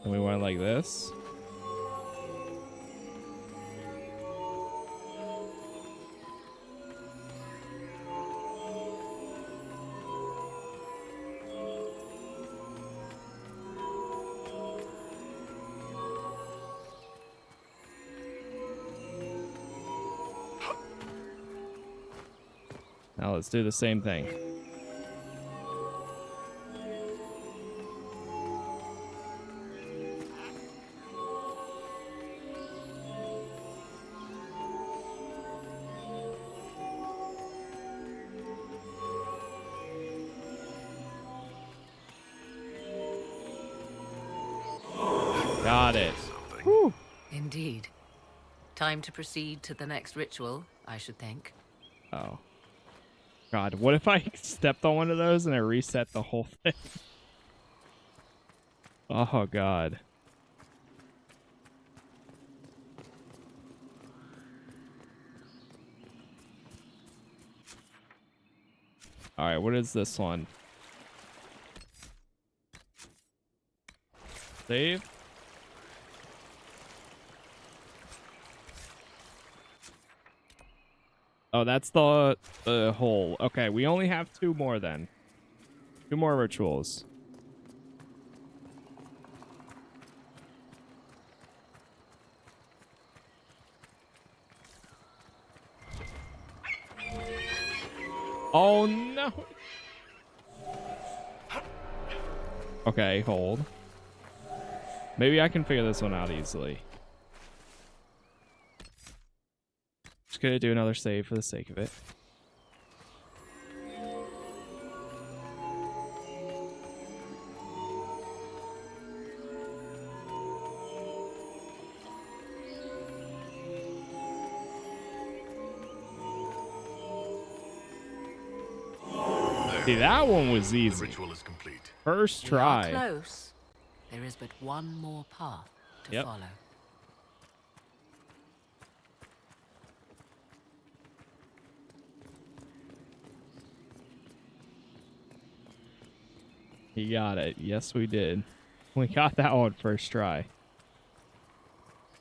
[SPEAKER 1] And we went like this. Now let's do the same thing. Got it. Whew.
[SPEAKER 3] Indeed. Time to proceed to the next ritual, I should think.
[SPEAKER 1] Oh. God, what if I stepped on one of those and I reset the whole thing? Oh, God. All right, what is this one? Save. Oh, that's the hole. Okay, we only have 2 more then. 2 more rituals. Oh, no. Okay, hold. Maybe I can figure this one out easily. Just gonna do another save for the sake of it. See, that one was easy.
[SPEAKER 5] The ritual is complete.
[SPEAKER 1] First
[SPEAKER 3] We are
[SPEAKER 1] try.
[SPEAKER 3] close. There is but one more path to follow.
[SPEAKER 1] He got it. Yes, we did. We got that one first try.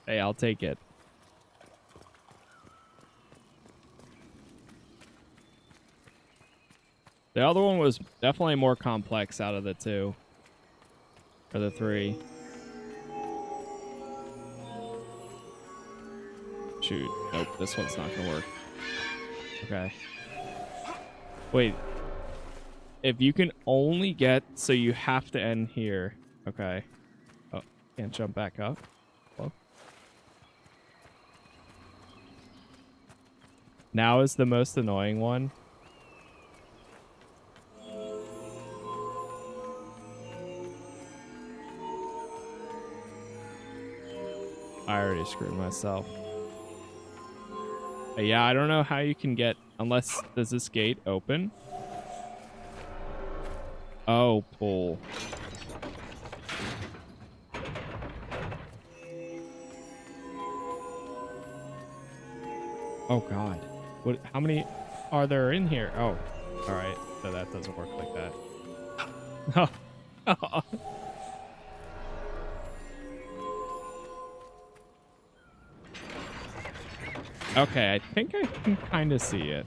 [SPEAKER 1] Hey, I'll take it. The other one was definitely more complex out of the 2. Or the 3. Shoot. Nope, this one's not gonna work. Okay. Wait. If you can only get... So you have to end here. Okay. Oh, can't jump back up. Well. Now is the most annoying one. I already screwed myself. Yeah, I don't know how you can get... Unless... Does this gate open? Oh, pull. Oh, God. What? How many are there in here? Oh, all right. So that doesn't work like that. Oh. Okay, I think I can kind of see it.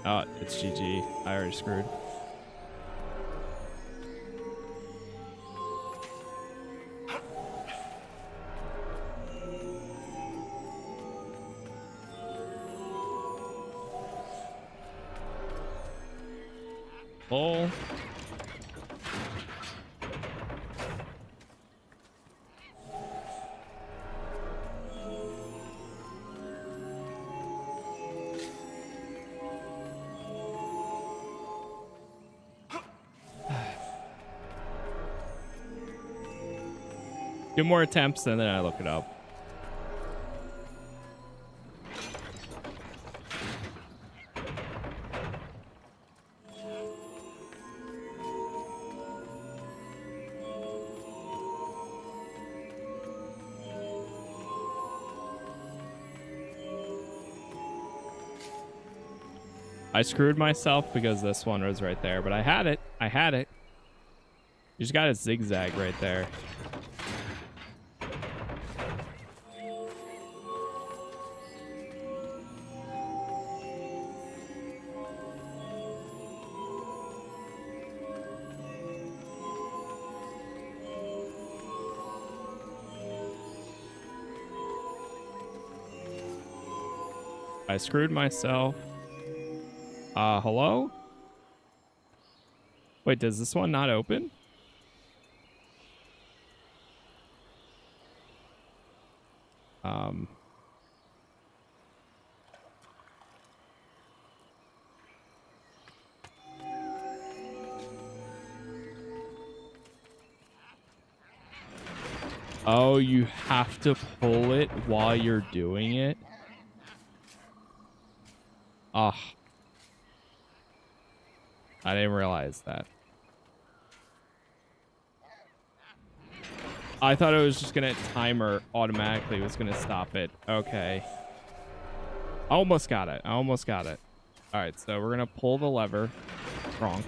[SPEAKER 1] Oh, it's GG. I already screwed. Pull. Two more attempts and then I look it up. I screwed myself because this one was right there, but I had it. I had it. You just got to zigzag right there. I screwed myself. Hello? Wait, does this one not open? Oh, you have to pull it while you're doing it? Oh. I didn't realize that. I thought it was just gonna timer automatically. It was gonna stop it. Okay. I almost got it. All right, so we're gonna pull the lever. Wrong.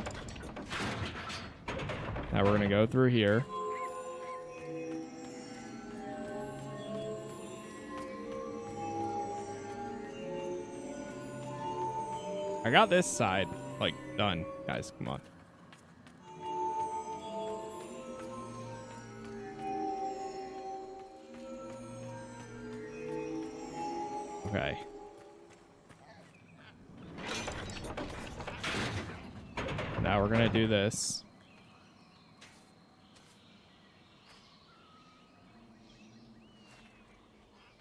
[SPEAKER 1] Now we're gonna go through here. I got this side, like, done. Guys, come on. Okay. Now we're gonna do this.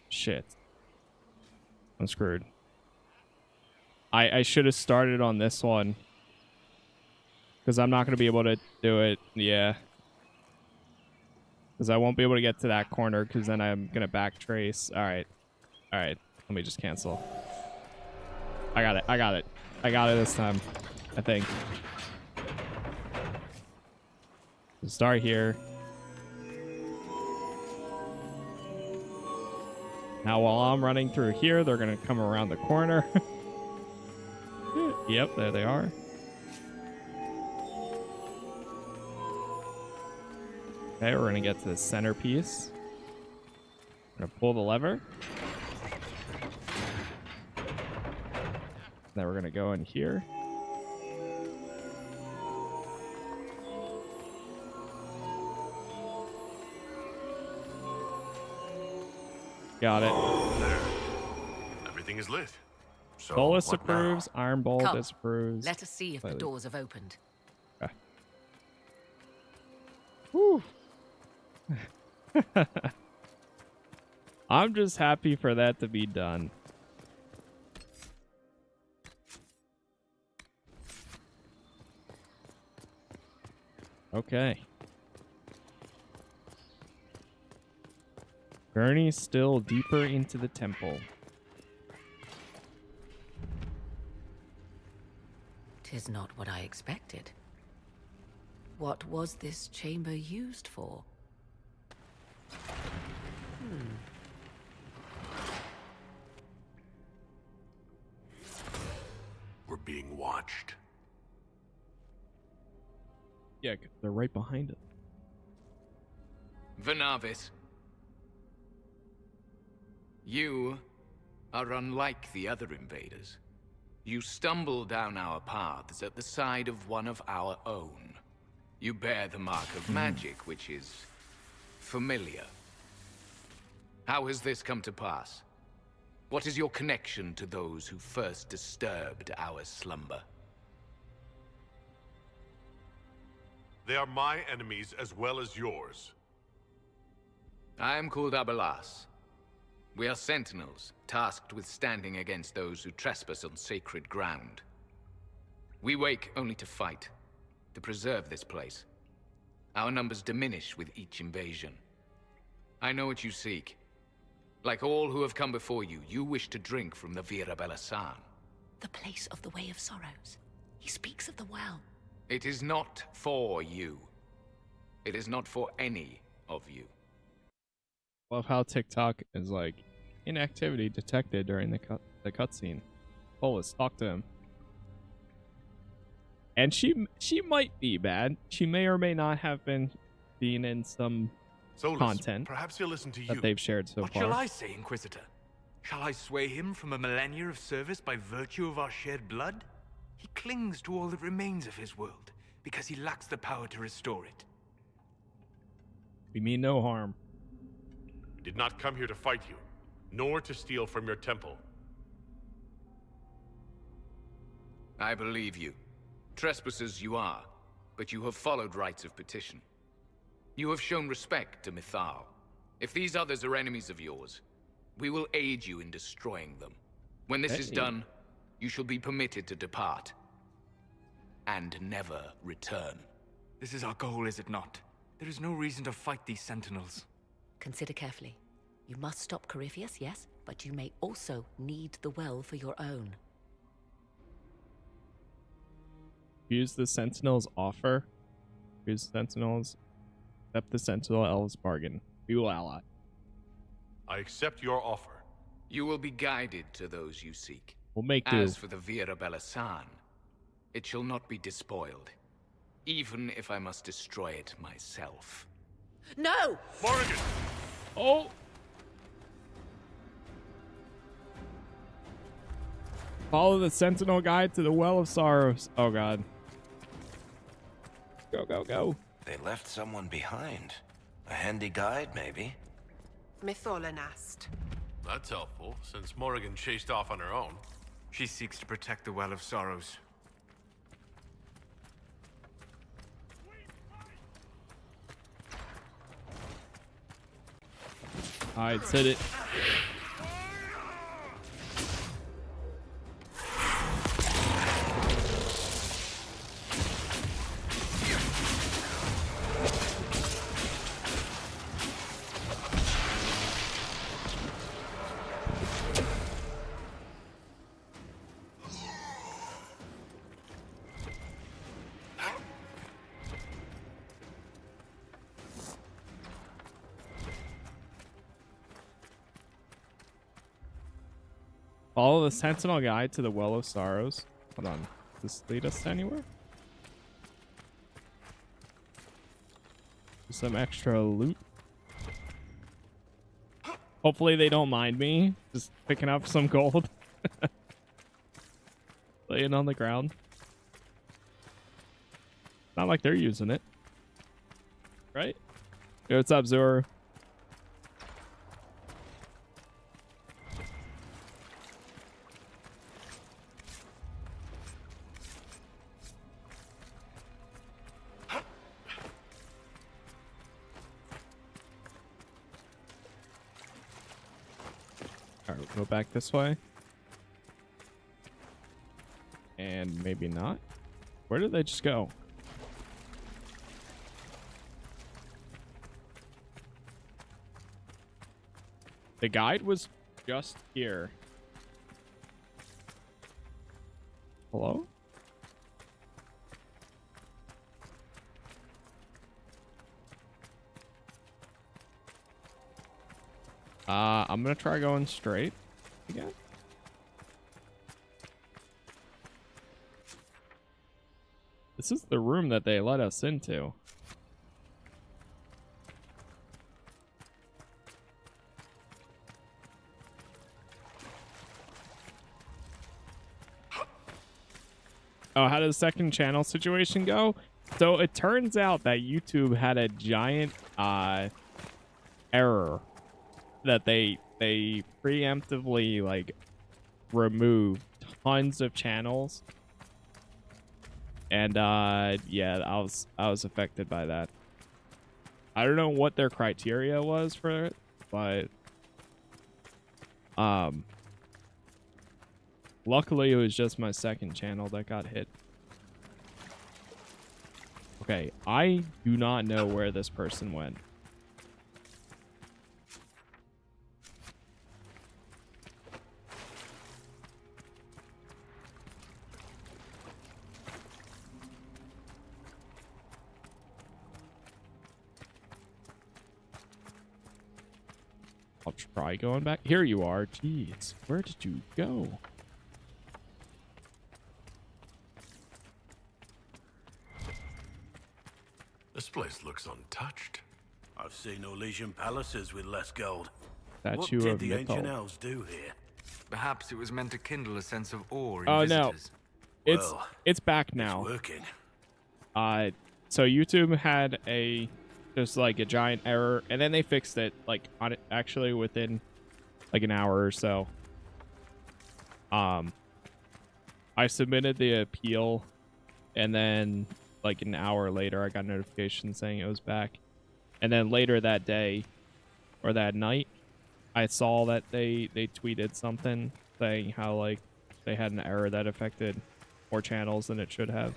[SPEAKER 1] Shit. I'm screwed. I should have started on this one. Because I'm not going to be able to do it. Yeah. Because I won't be able to get to that corner because then I'm going to backtrace. Alright. Alright. Let me just cancel. I got it. I got it this time. I think. Start here. Now while I'm running through here, they're going to come around the corner. Yep, there they are. Okay, we're going to get to the centerpiece. We're going to pull the lever. Then we're going to go in here. Got it.
[SPEAKER 5] There. Everything is lit. So
[SPEAKER 1] Solus
[SPEAKER 5] what
[SPEAKER 1] approves.
[SPEAKER 5] now?
[SPEAKER 1] Iron Bolt
[SPEAKER 3] Come,
[SPEAKER 1] disapproves.
[SPEAKER 3] let us see if the doors have opened.
[SPEAKER 1] Okay. Whew. I'm just happy for that to be done. Okay. Journey still deeper into the temple.
[SPEAKER 3] 'Tis not what I expected. What was this chamber used for?
[SPEAKER 5] We're being watched.
[SPEAKER 1] Yeah, they're right behind it.
[SPEAKER 13] Venavis, you are unlike the other invaders. You stumble down our paths at the side of one of our own. You bear the mark of magic, which is familiar. How has this come to pass? What is your connection to those who first disturbed our slumber?
[SPEAKER 5] They are my enemies as well as yours.
[SPEAKER 13] I am called Abelas. We are sentinels, tasked with standing against those who trespass on sacred ground. We wake only to fight, to preserve this place. Our numbers diminish with each invasion. I know what you seek. Like all who have come before you, you wish to drink from the Vira Belasan.
[SPEAKER 3] The place of the Way of Sorrows. He speaks of the well.
[SPEAKER 13] It is not for you. It is not for any of you.
[SPEAKER 1] Love how TikTok is like inactivity detected during the cutscene. Solus, talk to him. And she might be bad. She may or may not have been seen in some
[SPEAKER 5] Solus,
[SPEAKER 1] content
[SPEAKER 5] perhaps he'll listen to you.
[SPEAKER 1] that they've shared so
[SPEAKER 8] What
[SPEAKER 1] far.
[SPEAKER 8] shall I say, Inquisitor? Shall I sway him from a millennia of service by virtue of our shared blood? He clings to all that remains of his world, because he lacks the power to restore it.
[SPEAKER 1] We mean no harm.
[SPEAKER 5] We did not come here to fight you, nor to steal from your temple.
[SPEAKER 13] I believe you. Trespassers you are, but you have followed rites of petition. You have shown respect to Mythal. If these others are enemies of yours, we will aid you in destroying them. When this is done, you shall be permitted to depart. And never return.
[SPEAKER 8] This is our goal, is it not? There is no reason to fight these sentinels.
[SPEAKER 3] Consider carefully. You must stop Corypheus, yes, but you may also need the well for your own.
[SPEAKER 1] Use the Sentinel's offer. Use Sentinels. Accept the Sentinel Elves bargain. We will ally.
[SPEAKER 5] I accept your offer.
[SPEAKER 13] You will be guided to those you seek.
[SPEAKER 1] We'll make do.
[SPEAKER 13] As for the Vera Bellasan, it shall not be despoiled, even if I must destroy it myself.
[SPEAKER 3] No!
[SPEAKER 5] Morrigan!
[SPEAKER 1] Oh! Follow the Sentinel guide to the Well of Sorrows. Oh, God. Go, go, go.
[SPEAKER 9] They left someone behind. A handy guide, maybe?
[SPEAKER 14] Mytholanast.
[SPEAKER 5] That's helpful, since Morrigan chased off on her own.
[SPEAKER 8] She seeks to protect the Well of Sorrows.
[SPEAKER 1] Alright, set it. Follow the Sentinel guide to the Well of Sorrows. Hold on. Does this lead us anywhere? Some extra loot. Hopefully they don't mind me just picking up some gold. Laying on the ground. Not like they're using it. Right? Yo, what's up, Zora? Alright, we'll go back this way. And maybe not. Where did they just go? The guide was just here. Hello? I'm gonna try going straight again. This is the room that they let us into. Oh, how did the second channel situation go? So it turns out that YouTube had a giant error that they preemptively like removed tons of channels, and yeah, I was affected by that. I don't know what their criteria was for it, but luckily it was just my second channel that got hit. Okay, I do not know where this person went. I'll try going back. Here you are. Jeez, where did you go?
[SPEAKER 5] This place looks untouched.
[SPEAKER 12] I've seen Elysian palaces with less gold.
[SPEAKER 1] Statue
[SPEAKER 12] What did
[SPEAKER 1] of
[SPEAKER 12] the
[SPEAKER 1] Mythal.
[SPEAKER 12] ancient elves do here?
[SPEAKER 8] Perhaps it was meant to kindle a sense of awe in
[SPEAKER 1] Oh no,
[SPEAKER 8] visitors.
[SPEAKER 1] it's back now.
[SPEAKER 12] It's working.
[SPEAKER 1] So YouTube had just like a giant error, and then they fixed it like on it actually within like an hour or so. I submitted the appeal, and then like an hour later I got a notification saying it was back. And then later that day or that night I saw that they tweeted something saying how like they had an error that affected more channels than it should have.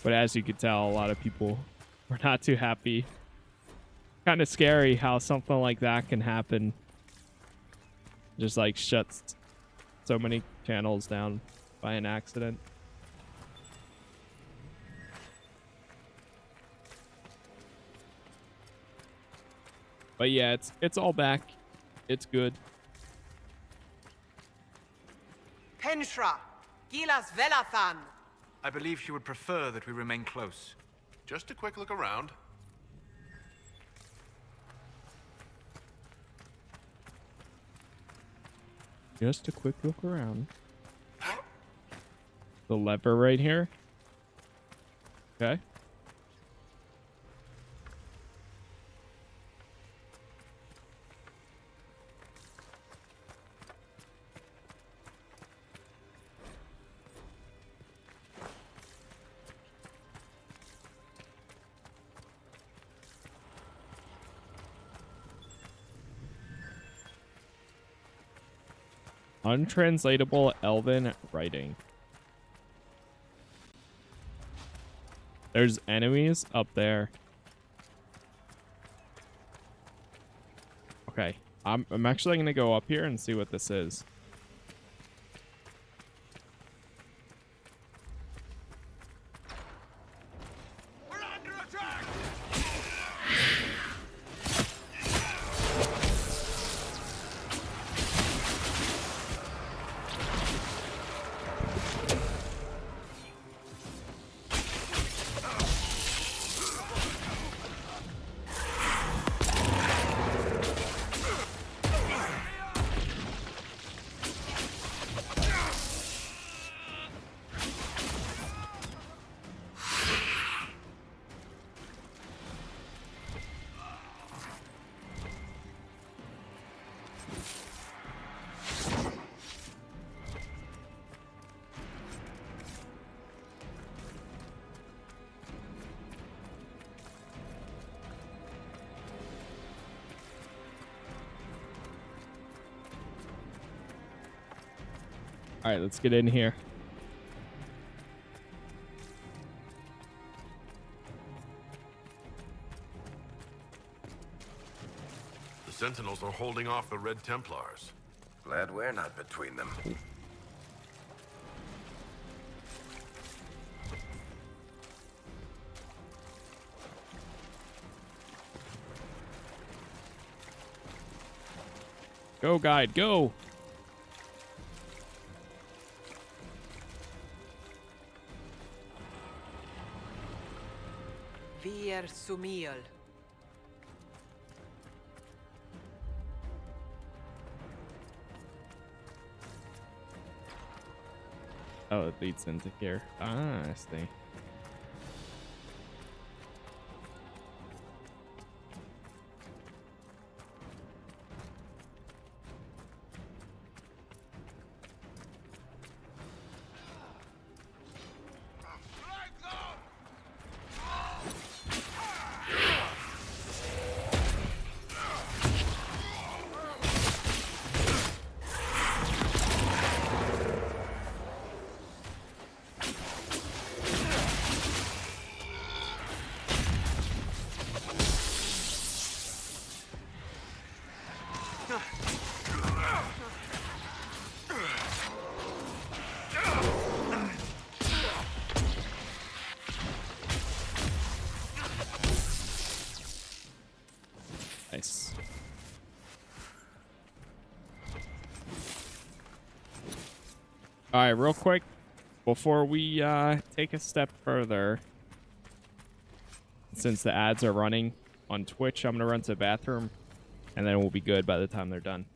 [SPEAKER 1] But as you could tell, a lot of people were not too happy. Kind of scary how something like that can happen. Just like shuts so many channels down by an accident. But yeah, it's all back. It's good.
[SPEAKER 14] Penshra, Gilas Velathan.
[SPEAKER 8] I believe she would prefer that we remain close.
[SPEAKER 5] Just a quick look around.
[SPEAKER 1] Just a quick look around. The lever right here. Okay. Untranslatable Elven writing. There's enemies up there. Okay. I'm actually going to go up here and see what this is. All right, let's get in here.
[SPEAKER 5] The sentinels are holding off the Red Templars.
[SPEAKER 9] Glad we're not between them.
[SPEAKER 1] Go, guide, go.
[SPEAKER 14] Vir Sumiel.
[SPEAKER 1] Oh, it leads into here. Ah, I see. Nice. All right, real quick, before we take a step further, since the ads are running on Twitch, I'm going to run to the bathroom, and then we'll be good by the time they're done.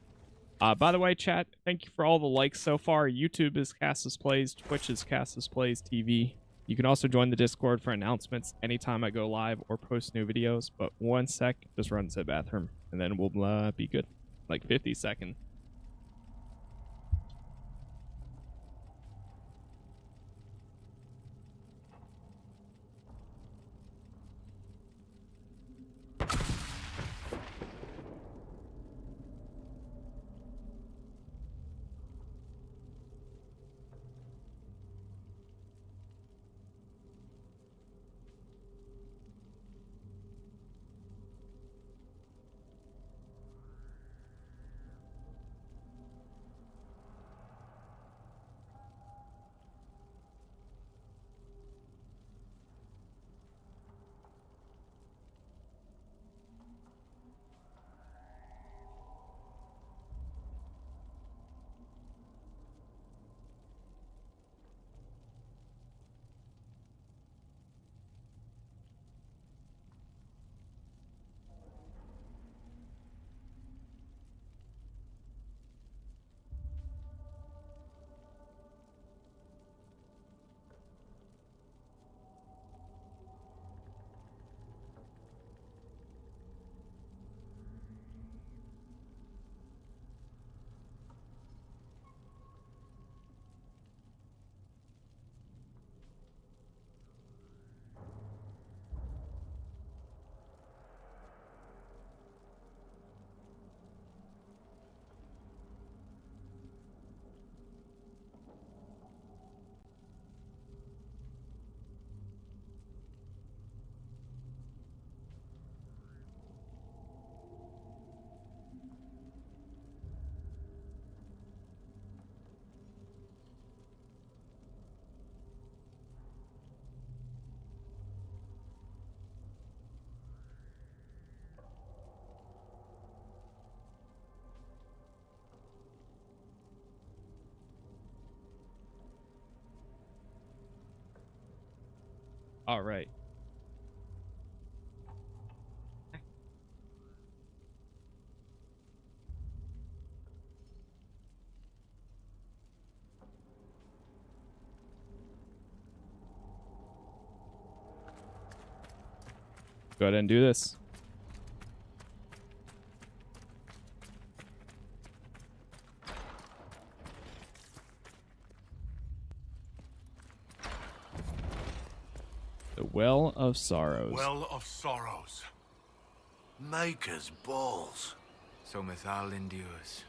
[SPEAKER 1] By the way, chat, thank you for all the likes so far. YouTube is Casas Plays, Twitch is Casas Plays TV. You can also join the Discord for announcements anytime I go live or post new videos. But one sec, just run to the bathroom, and then we'll be good. Like 50 seconds. All right. Go ahead and do this. The Well of Sorrows.
[SPEAKER 12] Well of Sorrows. Maker's balls.
[SPEAKER 8] So Mithal endures.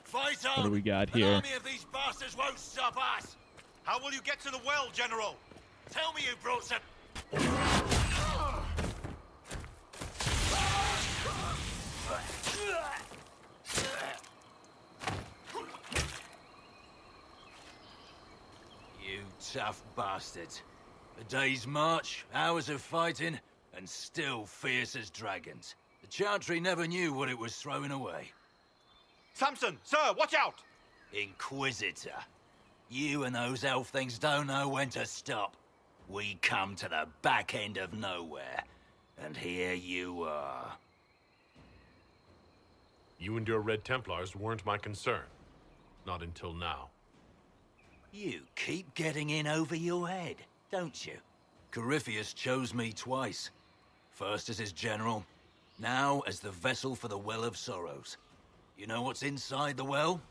[SPEAKER 12] Fight on!
[SPEAKER 1] What do we got
[SPEAKER 12] An
[SPEAKER 1] here?
[SPEAKER 12] army of these bastards won't stop us! How will you get to the well, General? Tell me you brought some...
[SPEAKER 10] You tough bastards. A day's march, hours of fighting, and still fierce as dragons. The Chantry never knew what it was throwing away.
[SPEAKER 12] Samson, sir, watch out!
[SPEAKER 10] Inquisitor. You and those elf things don't know when to stop. We come to the back end of nowhere, and here you are.
[SPEAKER 5] You and your Red Templars weren't my concern. Not until now.
[SPEAKER 10] You keep getting in over your head, don't you? Corypheus chose me twice. First as his general, now as the vessel for the Well of Sorrows. You know what's inside the well?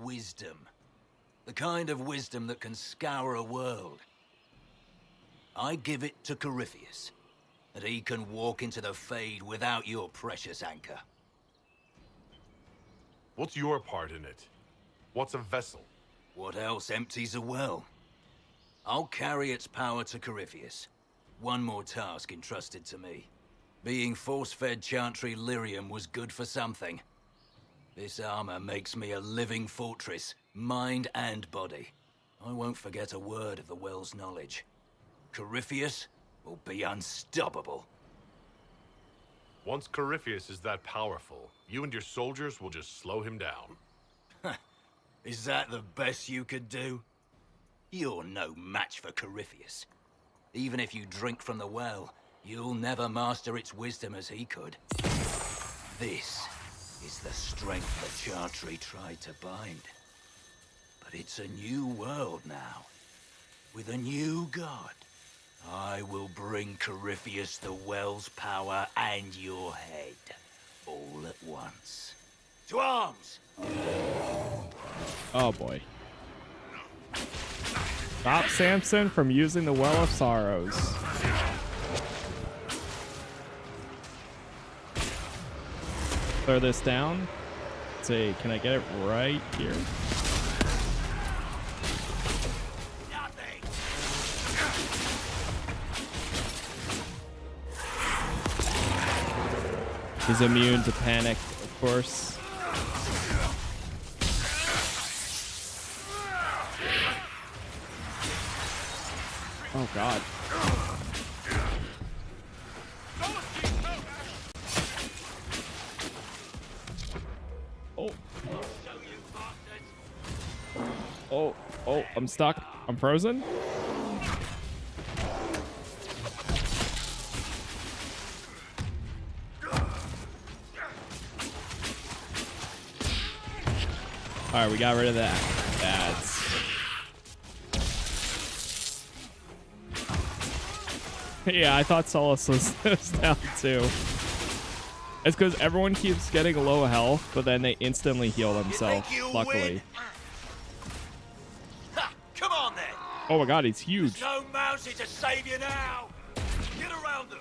[SPEAKER 10] Wisdom. The kind of wisdom that can scour a world. I give it to Corypheus, that he can walk into the Fade without your precious anchor.
[SPEAKER 5] What's your part in it? What's a vessel?
[SPEAKER 10] What else empties a well? I'll carry its power to Corypheus. One more task entrusted to me. Being force-fed Chantry lyrium was good for something. This armor makes me a living fortress, mind and body. I won't forget a word of the well's knowledge. Corypheus will be unstoppable.
[SPEAKER 5] Once Corypheus is that powerful, you and your soldiers will just slow him down.
[SPEAKER 10] Is that the best you could do? You're no match for Corypheus. Even if you drink from the well, you'll never master its wisdom as he could. This is the strength the Chantry tried to bind. But it's a new world now, with a new god. I will bring Corypheus the well's power and your head, all at once. To arms!
[SPEAKER 1] Oh boy. Stop Samson from using the Well of Sorrows. Throw this down. Let's see, can I get it right here? He's immune to panic, of course. Oh god. Oh. Oh, I'm stuck. I'm frozen. Alright, we got rid of that. That's... Yeah, I thought Solus was down too. It's because everyone keeps getting low health, but then they instantly heal themselves, luckily.
[SPEAKER 12] Ha, come on then!
[SPEAKER 1] Oh my god, he's huge.
[SPEAKER 12] There's no mousey to save you now! Get around them!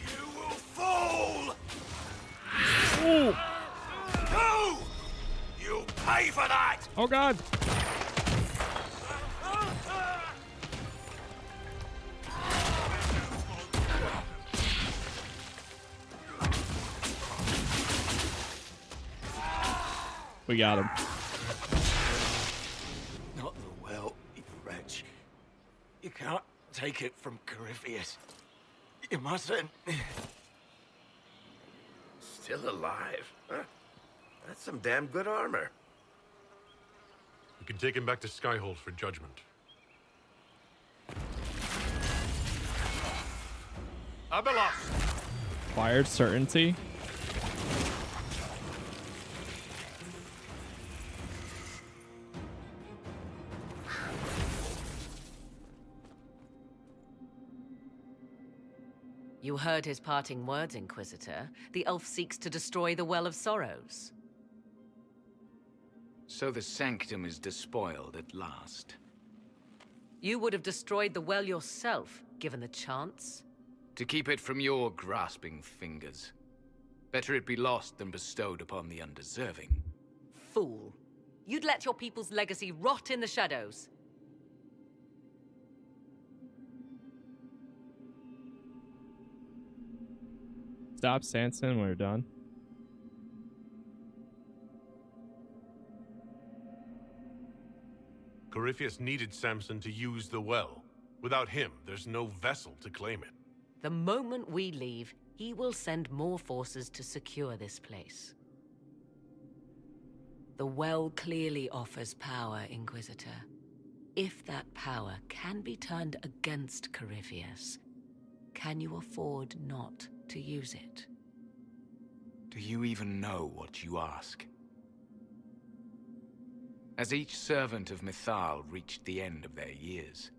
[SPEAKER 12] You will fall!
[SPEAKER 1] Ooh.
[SPEAKER 12] pay for that!
[SPEAKER 1] Oh god! We got him.
[SPEAKER 12] Not the well, you wretch. You can't take it from Corypheus. You mustn't.
[SPEAKER 9] Still alive? Huh? That's some damn good armor.
[SPEAKER 5] You can take him back to Skyhold for judgment.
[SPEAKER 8] Abelos!
[SPEAKER 1] Acquired certainty.
[SPEAKER 3] You heard his parting words, Inquisitor. The elf seeks to destroy the Well of Sorrows.
[SPEAKER 13] So the sanctum is despoiled at last.
[SPEAKER 3] You would have destroyed the well yourself, given the chance.
[SPEAKER 13] To keep it from your grasping fingers. Better it be lost than bestowed upon the undeserving.
[SPEAKER 3] Fool. You'd let your people's legacy rot in the shadows.
[SPEAKER 1] Stop, Sanson, when we're done.
[SPEAKER 5] Corypheus needed Samson to use the well. Without him, there's no vessel to claim it.
[SPEAKER 3] The moment we leave, he will send more forces to secure this place. The well clearly offers power, Inquisitor. If that power can be turned against Corypheus, can you afford not to use it?
[SPEAKER 13] Do you even know what you ask? As each servant of Mythal reached the end of their years,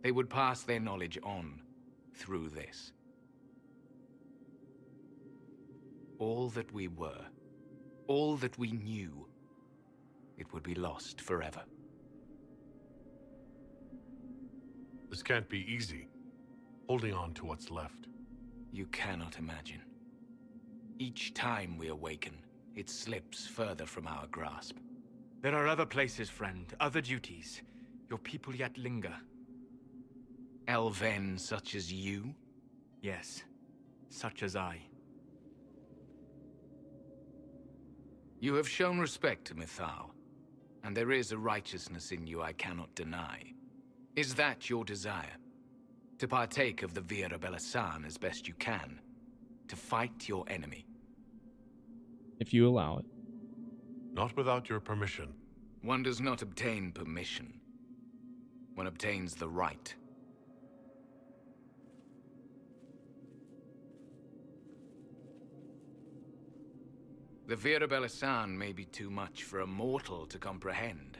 [SPEAKER 13] they would pass their knowledge on through this. All that we were, all that we knew, it would be lost forever.
[SPEAKER 5] This can't be easy, holding on to what's left.
[SPEAKER 13] You cannot imagine. Each time we awaken, it slips further from our grasp.
[SPEAKER 8] There are other places, friend, other duties. Your people yet linger.
[SPEAKER 13] Elven such as you?
[SPEAKER 8] Yes, such as I.
[SPEAKER 13] You have shown respect to Mythal, and there is a righteousness in you I cannot deny. Is that your desire? To partake of the Vira Belasan as best you can? To fight your enemy?
[SPEAKER 1] If you allow it.
[SPEAKER 5] Not without your permission.
[SPEAKER 13] One does not obtain permission. One obtains the right. The Vira Belasan may be too much for a mortal to comprehend.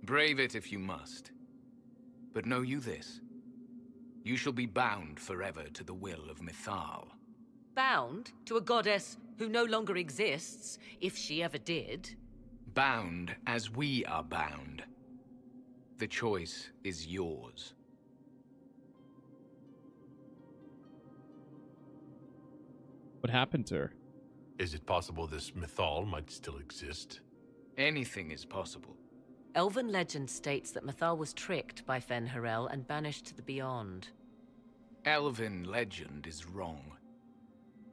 [SPEAKER 13] Brave it if you must. But know you this. You shall be bound forever to the will of Mythal.
[SPEAKER 3] Bound to a goddess who no longer exists, if she ever did.
[SPEAKER 13] Bound as we are bound. The choice is yours.
[SPEAKER 1] What happened to her?
[SPEAKER 5] Is it possible this Mythal might still exist?
[SPEAKER 13] Anything is possible.
[SPEAKER 3] Elven legend states that Mythal was tricked by Fen-Harel and banished to the Beyond.
[SPEAKER 13] Elven legend is wrong.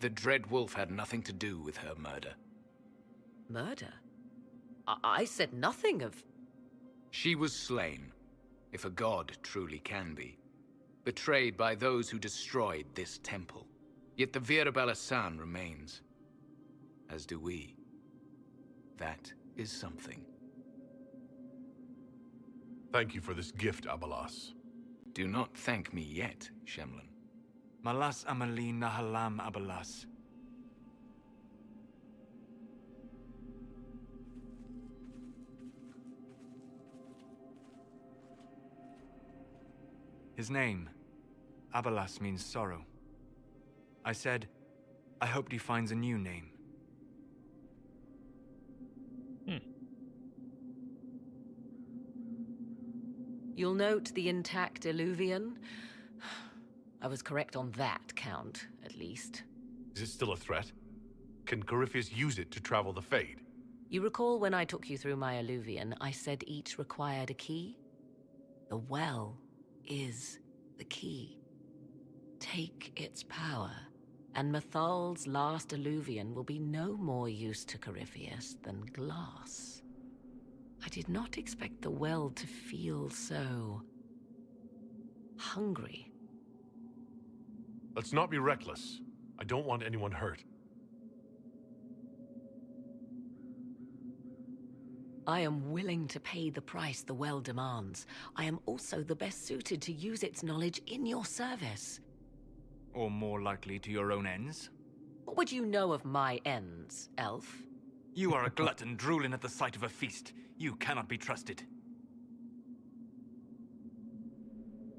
[SPEAKER 13] The Dread Wolf had nothing to do with her murder.
[SPEAKER 3] Murder? I said nothing of...
[SPEAKER 13] She was slain, if a god truly can be. Betrayed by those who destroyed this temple. Yet the Vira Belasan remains. As do we. That is something.
[SPEAKER 5] Thank you for this gift, Abelas.
[SPEAKER 13] Do not thank me yet, Shemlin.
[SPEAKER 8] Malas Amali Nahalam Abelas. His name, Abelas, means sorrow. I said, I hoped he finds a new name.
[SPEAKER 3] You'll note the intact Illuvian. I was correct on that count, at least.
[SPEAKER 5] Is it still a threat? Can Corypheus use it to travel the Fade?
[SPEAKER 3] You recall when I took you through my alluvion, I said each required a key? The well is the key. Take its power, and Mathal's last alluvion will be no more use to Corypheus than glass. I did not expect the well to feel so hungry.
[SPEAKER 5] Let's not be reckless. I don't want anyone hurt.
[SPEAKER 3] I am willing to pay the price the well demands. I am also the best suited to use its knowledge in your service.
[SPEAKER 8] Or more likely to your own ends?
[SPEAKER 3] What would you know of my ends, elf?
[SPEAKER 8] You are a glutton drooling at the sight of a feast. You cannot be trusted.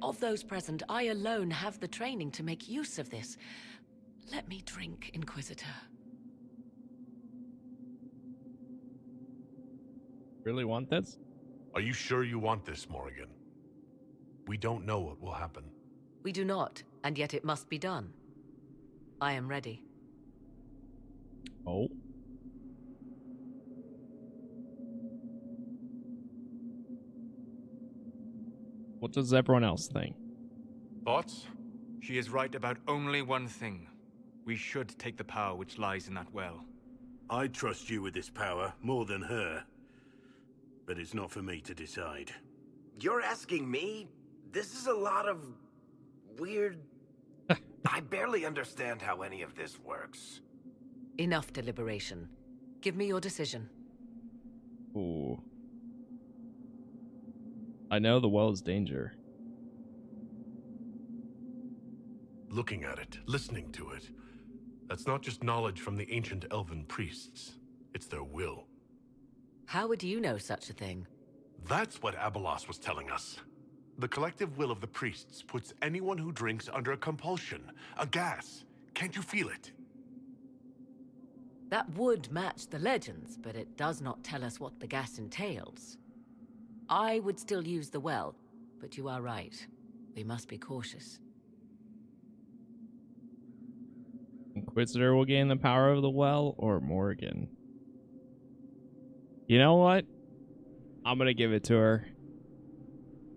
[SPEAKER 3] Of those present, I alone have the training to make use of this. Let me drink, Inquisitor.
[SPEAKER 1] Really want this?
[SPEAKER 5] Are you sure you want this, Morrigan? We don't know what will happen.
[SPEAKER 3] We do not, and yet it must be done. I am ready.
[SPEAKER 1] Oh. What does everyone else think?
[SPEAKER 5] Thoughts?
[SPEAKER 8] She is right about only one thing. We should take the power which lies in that well.
[SPEAKER 15] I trust you with this power more than her. But it's not for me to decide.
[SPEAKER 9] You're asking me? This is a lot of weird... I barely understand how any of this works.
[SPEAKER 3] Enough deliberation. Give me your decision.
[SPEAKER 1] Ooh. I know the well is danger.
[SPEAKER 5] Looking at it, listening to it. That's not just knowledge from the ancient elven priests. It's their will.
[SPEAKER 3] How would you know such a thing?
[SPEAKER 5] That's what Abelas was telling us. The collective will of the priests puts anyone who drinks under a compulsion, a gas. Can't you feel it?
[SPEAKER 3] That would match the legends, but it does not tell us what the gas entails. I would still use the well, but you are right. We must be cautious.
[SPEAKER 1] Inquisitor will gain the power of the well, or Morrigan? You know what? I'm gonna give it to her.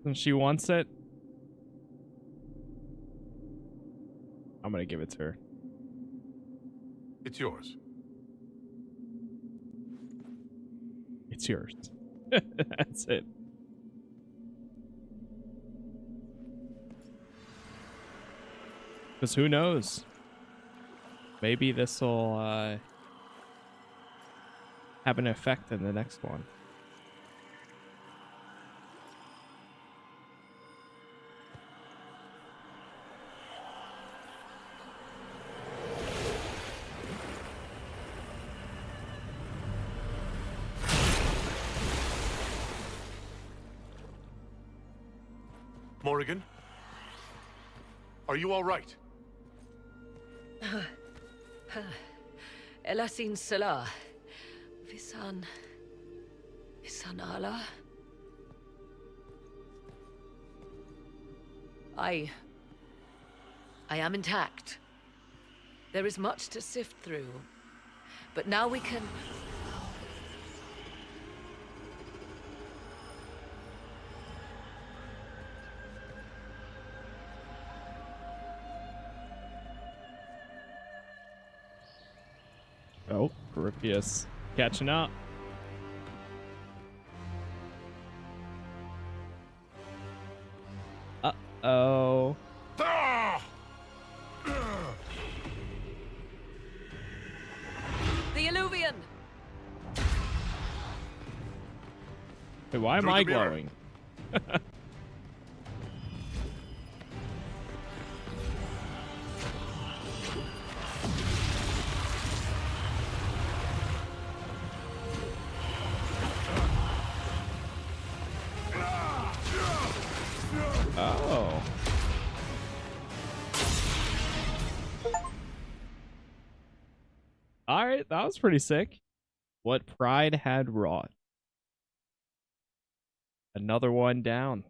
[SPEAKER 1] Since she wants it, I'm gonna give it to her.
[SPEAKER 5] It's yours.
[SPEAKER 1] It's yours. That's it. Because who knows? Maybe this will have an effect in the next one.
[SPEAKER 5] Morrigan? Are you all right?
[SPEAKER 3] Elasin Salah. Visan Allah. I am intact. There is much to sift through, but now we can...
[SPEAKER 1] Oh, Corypheus catching up. Uh-oh.
[SPEAKER 3] The Illuvian!
[SPEAKER 1] Hey, why am I glowing? Oh. All right, that was pretty sick. What pride had wrought. Another one down.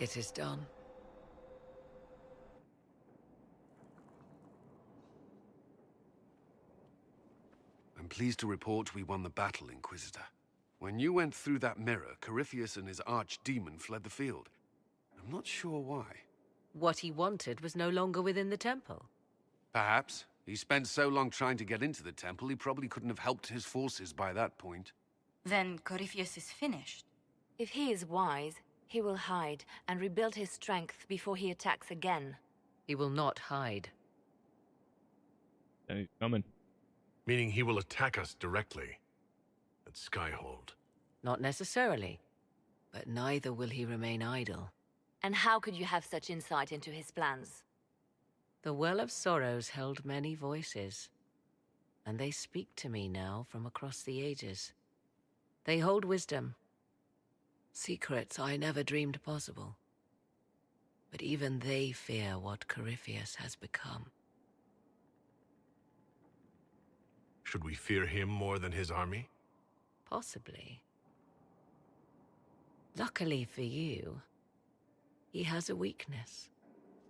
[SPEAKER 3] It is done.
[SPEAKER 4] I'm pleased to report we won the battle, Inquisitor. When you went through that mirror, Corypheus and his archdemon fled the field. I'm not sure why.
[SPEAKER 3] What he wanted was no longer within the temple.
[SPEAKER 4] Perhaps. He spent so long trying to get into the temple, he probably couldn't have helped his forces by that point.
[SPEAKER 6] Then Corypheus is finished.
[SPEAKER 2] If he is wise, he will hide and rebuild his strength before he attacks again.
[SPEAKER 3] He will not hide.
[SPEAKER 1] And he's coming.
[SPEAKER 5] Meaning he will attack us directly at Skyhold.
[SPEAKER 3] Not necessarily, but neither will he remain idle.
[SPEAKER 2] And how could you have such insight into his plans?
[SPEAKER 3] The Well of Sorrows held many voices, and they speak to me now from across the ages. They hold wisdom, secrets I never dreamed possible. But even they fear what Corypheus has become.
[SPEAKER 5] Should we fear him more than his army?
[SPEAKER 3] Possibly. Luckily for you, he has a weakness.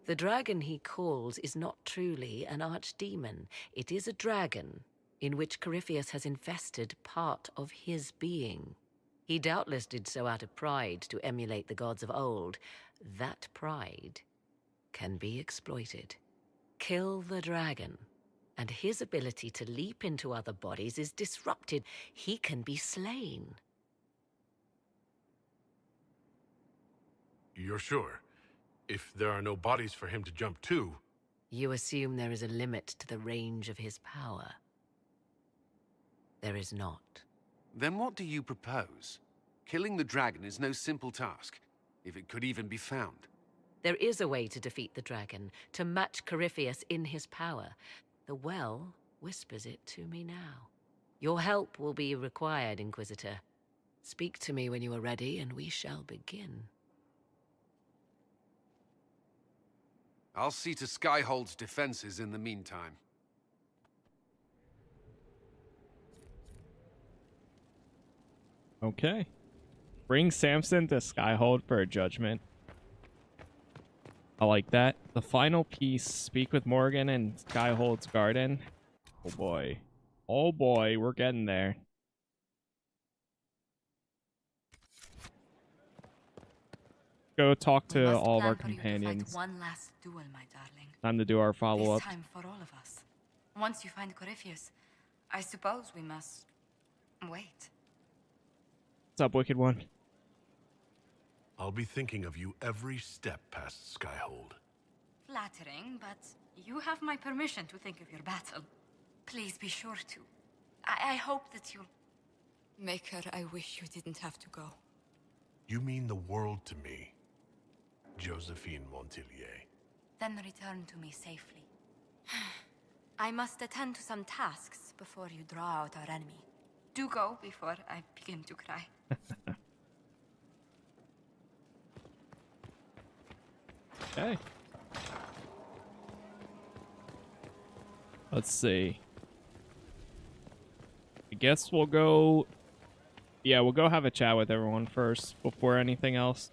[SPEAKER 3] The dragon he calls is not truly an archdemon. It is a dragon in which Corypheus has infested part of his being. He doubtless did so out of pride to emulate the gods of old. That pride can be exploited. Kill the dragon, and his ability to leap into other bodies is disrupted. He can be slain.
[SPEAKER 5] You're sure? If there are no bodies for him to jump to...
[SPEAKER 3] You assume there is a limit to the range of his power. There is not.
[SPEAKER 4] Then what do you propose? Killing the dragon is no simple task, if it could even be found.
[SPEAKER 3] There is a way to defeat the dragon, to match Corypheus in his power. The well whispers it to me now. Your help will be required, Inquisitor. Speak to me when you are ready, and we shall begin.
[SPEAKER 4] I'll see to Skyhold's defenses in the meantime.
[SPEAKER 1] Okay. Bring Samson to Skyhold for a judgment. I like that. The final piece, speak with Morgan in Skyhold's garden. Oh boy. Oh boy, we're getting there. Go talk to all of our companions.
[SPEAKER 6] One last duel, my darling.
[SPEAKER 1] Time to do our follow-up.
[SPEAKER 6] This time for all of us. Once you find Corypheus, I suppose we must wait.
[SPEAKER 1] What's up, Wicked One?
[SPEAKER 5] I'll be thinking of you every step past Skyhold.
[SPEAKER 6] Flattering, but you have my permission to think of your battle. Please be sure to. I hope that you'll... Maker, I wish you didn't have to go.
[SPEAKER 5] You mean the world to me, Josephine Montillier.
[SPEAKER 6] Then return to me safely. I must attend to some tasks before you draw out our enemy. Do go before I begin to cry.
[SPEAKER 1] Okay. Let's see. I guess we'll go... Yeah, we'll go have a chat with everyone first before anything else.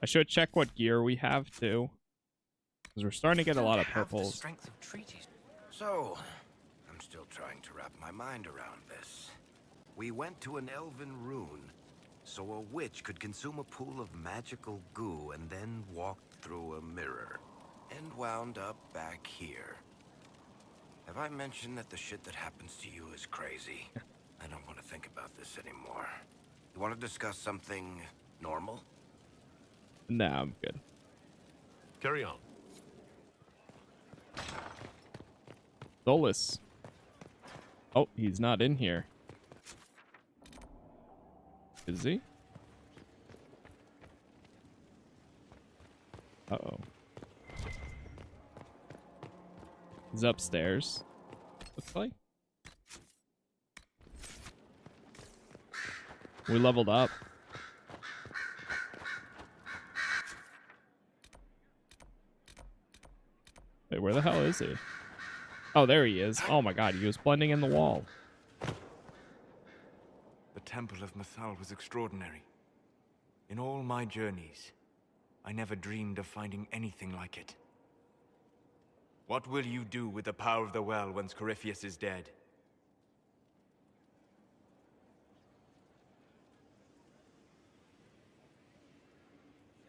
[SPEAKER 1] I should check what gear we have too, because we're starting to get a lot of purples.
[SPEAKER 9] So, I'm still trying to wrap my mind around this. We went to an elven rune, so a witch could consume a pool of magical goo and then walk through a mirror, and wound up back here. Have I mentioned that the shit that happens to you is crazy? I don't want to think about this anymore. You want to discuss something normal?
[SPEAKER 1] Nah, I'm good.
[SPEAKER 5] Carry on.
[SPEAKER 1] Solus. Oh, he's not in here. Is he? Uh-oh. He's upstairs. Looks like. We leveled up. Wait, where the hell is he? Oh, there he is. Oh my god, he was blending in the wall.
[SPEAKER 8] The Temple of Mathal was extraordinary. In all my journeys, I never dreamed of finding anything like it. What will you do with the power of the well once Corypheus is dead?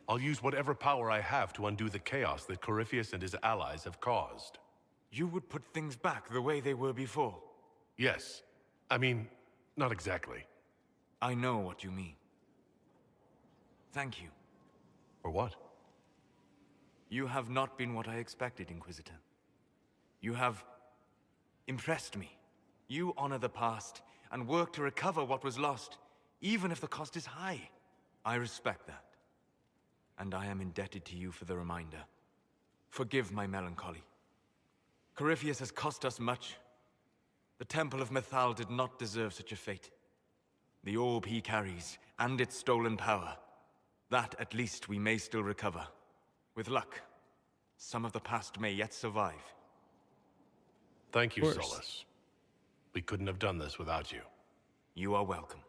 [SPEAKER 5] I'll use whatever power I have to undo the chaos that Corypheus and his allies have caused.
[SPEAKER 8] You would put things back the way they were before?
[SPEAKER 5] Yes. I mean, not exactly.
[SPEAKER 8] I know what you mean. Thank you.
[SPEAKER 5] For what?
[SPEAKER 8] You have not been what I expected, Inquisitor. You have impressed me. You honor the past and work to recover what was lost, even if the cost is high. I respect that. And I am indebted to you for the reminder. Forgive my melancholy. Corypheus has cost us much. The Temple of Mythal did not deserve such a fate. The orb he carries, and its stolen power, that at least we may still recover. With luck, some of the past may yet survive.
[SPEAKER 5] Thank you, Solus. We couldn't have done this without you.
[SPEAKER 8] You are welcome.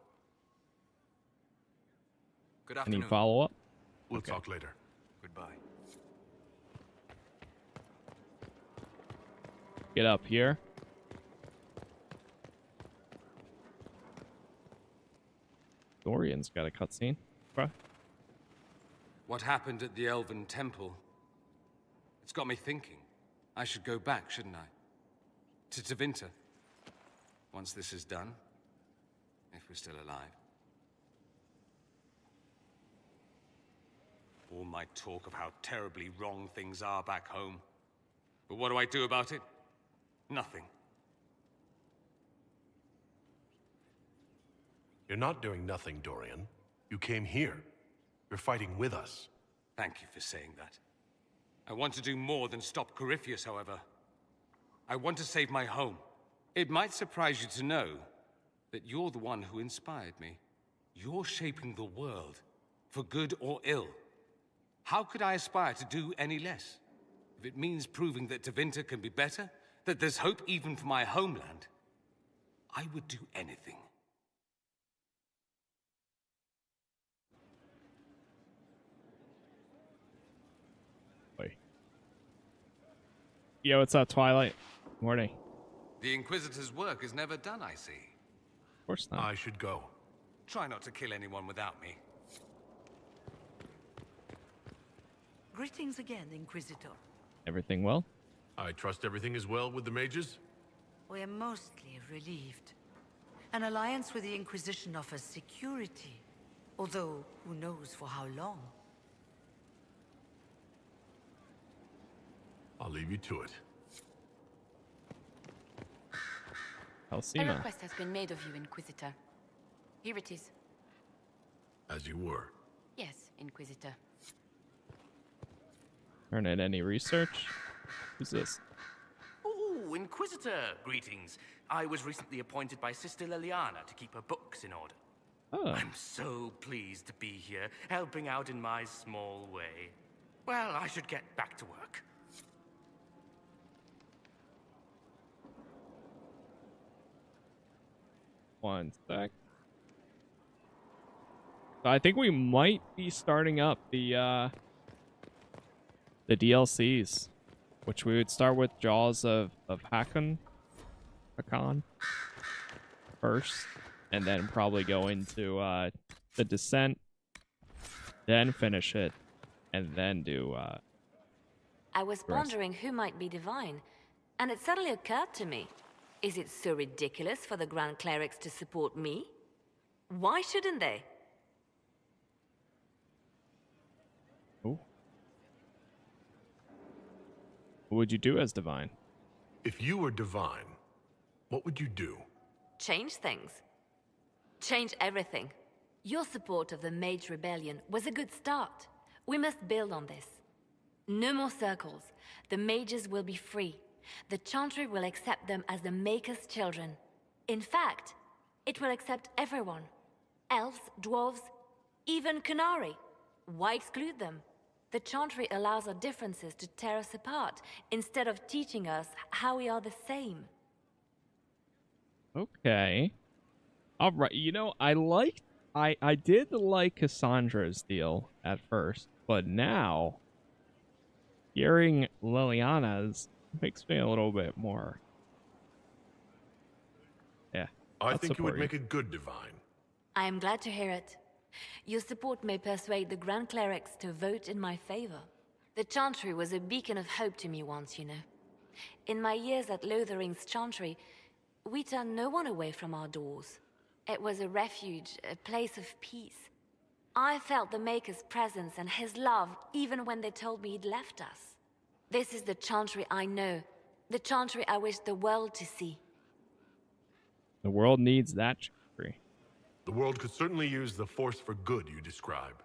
[SPEAKER 8] Good afternoon.
[SPEAKER 1] Any follow-up?
[SPEAKER 5] We'll talk later.
[SPEAKER 8] Goodbye.
[SPEAKER 1] Get up here. Dorian's got a cutscene. Bruh.
[SPEAKER 16] What happened at the Elven Temple? It's got me thinking. I should go back, shouldn't I? To Tevinter. Once this is done. If we're still alive. All my talk of how terribly wrong things are back home. But what do I do about it? Nothing.
[SPEAKER 5] You're not doing nothing, Dorian. You came here. You're fighting with us.
[SPEAKER 16] Thank you for saying that. I want to do more than stop Corypheus, however. I want to save my home. It might surprise you to know that you're the one who inspired me. You're shaping the world, for good or ill. How could I aspire to do any less? If it means proving that Tevinter can be better, that there's hope even for my homeland, I would do anything.
[SPEAKER 1] Yo, what's up, Twilight? Morning.
[SPEAKER 16] The Inquisitor's work is never done, I see.
[SPEAKER 1] Of course not.
[SPEAKER 5] I should go.
[SPEAKER 16] Try not to kill anyone without me.
[SPEAKER 17] Greetings again, Inquisitor.
[SPEAKER 1] Everything well?
[SPEAKER 5] I trust everything is well with the mages?
[SPEAKER 17] We are mostly relieved. An alliance with the Inquisition offers security, although who knows for how long.
[SPEAKER 5] I'll leave you to it.
[SPEAKER 18] A
[SPEAKER 1] Alcina.
[SPEAKER 18] request has been made of you, Inquisitor. Here it is.
[SPEAKER 5] As you were.
[SPEAKER 18] Yes, Inquisitor.
[SPEAKER 1] Earn in any research? Who's this?
[SPEAKER 19] Oh, Inquisitor, greetings. I was recently appointed by Sister Liliana to keep her books in order.
[SPEAKER 1] Oh.
[SPEAKER 19] I'm so pleased to be here, helping out in my small way. Well, I should get back to work.
[SPEAKER 1] One sec. So I think we might be starting up the DLCs, which we would start with Jaws of Hakan first, and then probably go into the Descent, then finish it, and then do
[SPEAKER 2] I was
[SPEAKER 1] the rest.
[SPEAKER 2] wondering who might be divine, and it suddenly occurred to me. Is it so ridiculous for the Grand Clerics to support me? Why shouldn't they?
[SPEAKER 1] Ooh. What would you do as divine?
[SPEAKER 5] If you were divine, what would you do?
[SPEAKER 2] Change things. Change everything. Your support of the Mage Rebellion was a good start. We must build on this. No more circles. The mages will be free. The Chantry will accept them as the Maker's children. In fact, it will accept everyone. Elves, dwarves, even Canary. Why exclude them? The Chantry allows our differences to tear us apart, instead of teaching us how we are the same.
[SPEAKER 1] Okay. Alright, you know, I did like Cassandra's deal at first. But now, hearing Liliana's makes me a little bit more. Yeah.
[SPEAKER 5] I think you would make a good divine.
[SPEAKER 2] I am glad to hear it. Your support may persuade the Grand Clerics to vote in my favor. The Chantry was a beacon of hope to me once, you know. In my years at Lothering's Chantry, we turned no one away from our doors. It was a refuge, a place of peace. I felt the Maker's presence and his love even when they told me he'd left us. This is the Chantry I know, the Chantry I wish the world to see.
[SPEAKER 1] The world needs that Chantry.
[SPEAKER 5] The world could certainly use the force for good you describe.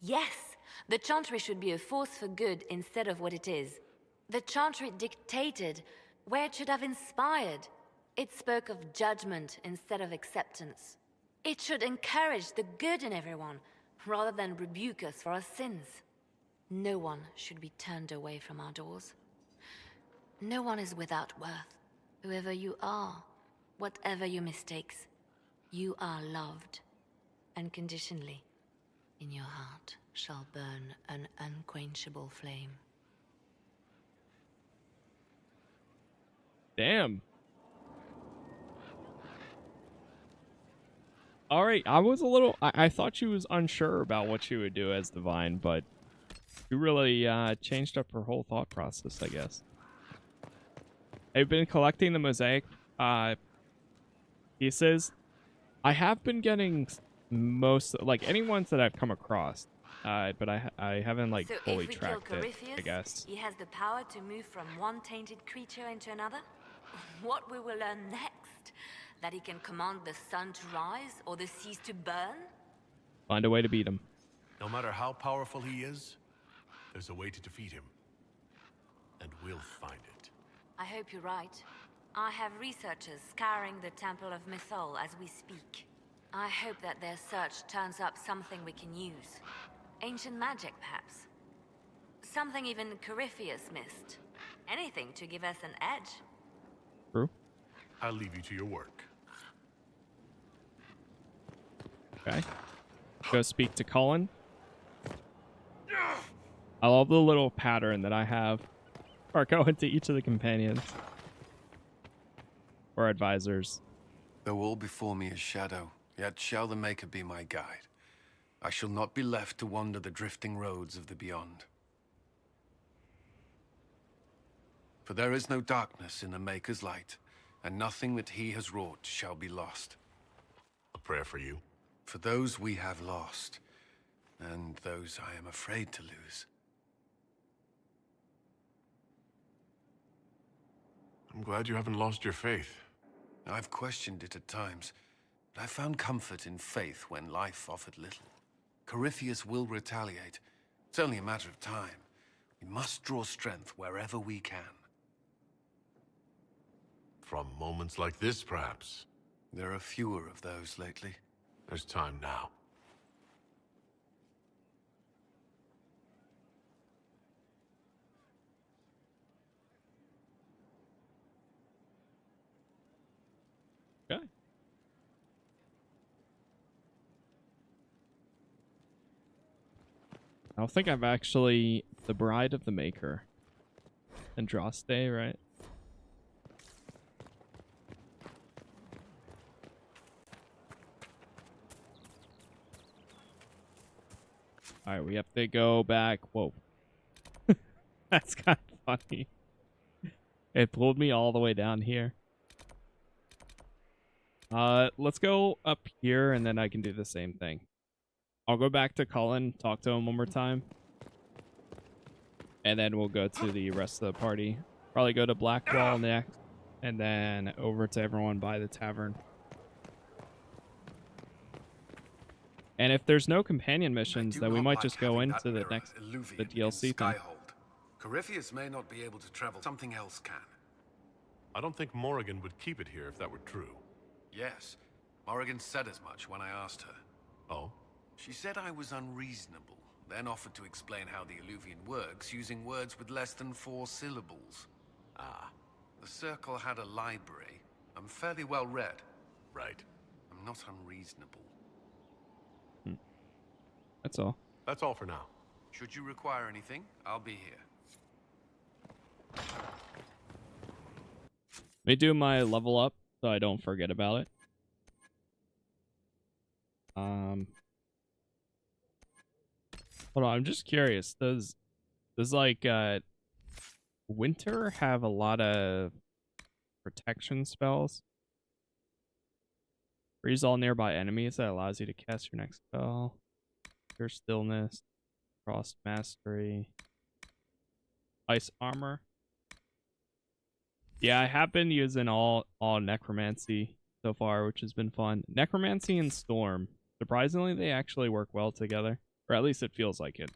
[SPEAKER 2] Yes, the Chantry should be a force for good instead of what it is. The Chantry dictated where it should have inspired. It spoke of judgment instead of acceptance. It should encourage the good in everyone, rather than rebuke us for our sins. No one should be turned away from our doors. No one is without worth. Whoever you are, whatever your mistakes, you are loved. Unconditionally, in your heart shall burn an unquenchable flame.
[SPEAKER 1] Damn. All right, I was a little... I thought she was unsure about what she would do as Divine, but she really changed up her whole thought process, I guess. I've been collecting the mosaic pieces. I have been getting most... like, any ones that I've come across, but I haven't, like, fully tracked it, I guess.
[SPEAKER 2] He has the power to move from one tainted creature into another? What we will learn next? That he can command the sun to rise or the seas to burn?
[SPEAKER 1] Find a way to beat him.
[SPEAKER 5] No matter how powerful he is, there's a way to defeat him. And we'll find it.
[SPEAKER 2] I hope you're right. I have researchers scouring the Temple of Mythol as we speak. I hope that their search turns up something we can use. Ancient magic, perhaps. Something even Corypheus missed. Anything to give us an edge.
[SPEAKER 1] True.
[SPEAKER 5] I'll leave you to your work.
[SPEAKER 1] Okay. Go speak to Cullen. I love the little pattern that I have for going to each of the companions. Or advisors.
[SPEAKER 4] Though all before me is shadow, yet shall the Maker be my guide. I shall not be left to wander the drifting roads of the beyond. For there is no darkness in the Maker's light, and nothing that he has wrought shall be lost.
[SPEAKER 5] A prayer for you.
[SPEAKER 4] For those we have lost, and those I am afraid to lose.
[SPEAKER 5] I'm glad you haven't lost your faith.
[SPEAKER 4] I've questioned it at times, but I found comfort in faith when life offered little. Corypheus will retaliate. It's only a matter of time. We must draw strength wherever we can.
[SPEAKER 5] From moments like this, perhaps.
[SPEAKER 4] There are fewer of those lately.
[SPEAKER 5] There's time now.
[SPEAKER 1] Okay. I don't think I've actually... the Bride of the Maker. Andraste, right? Alright, we have to go back. Whoa. That's kind of funny. It pulled me all the way down here. Let's go up here and then I can do the same thing. I'll go back to Cullen, talk to him one more time. And then we'll go to the rest of the party. Probably go to Blackwall next. And then over to everyone by the tavern. And if there's no companion missions, then we might just go into the next the DLC thing.
[SPEAKER 4] Corypheus may not be able to travel. Something else can.
[SPEAKER 5] I don't think Morrigan would keep it here if that were true.
[SPEAKER 4] Yes. Morrigan said as much when I asked her.
[SPEAKER 5] Oh?
[SPEAKER 4] She said I was unreasonable, then offered to explain how the Illuvian works using words with less than 4 syllables.
[SPEAKER 5] Ah.
[SPEAKER 4] The Circle had a library. I'm fairly well read.
[SPEAKER 5] Right.
[SPEAKER 4] I'm not unreasonable.
[SPEAKER 1] That's all.
[SPEAKER 5] That's all for now.
[SPEAKER 4] Should you require anything, I'll be here.
[SPEAKER 1] Let me do my level up so I don't forget about it. Hold on, I'm just curious. Does like winter have a lot of protection spells? Freeze all nearby enemies. That allows you to cast your next spell. Pure stillness. Frost mastery. Ice armor. Yeah, I have been using all necromancy so far, which has been fun. Necromancy and storm. Surprisingly, they actually work well together. Or at least it feels like it.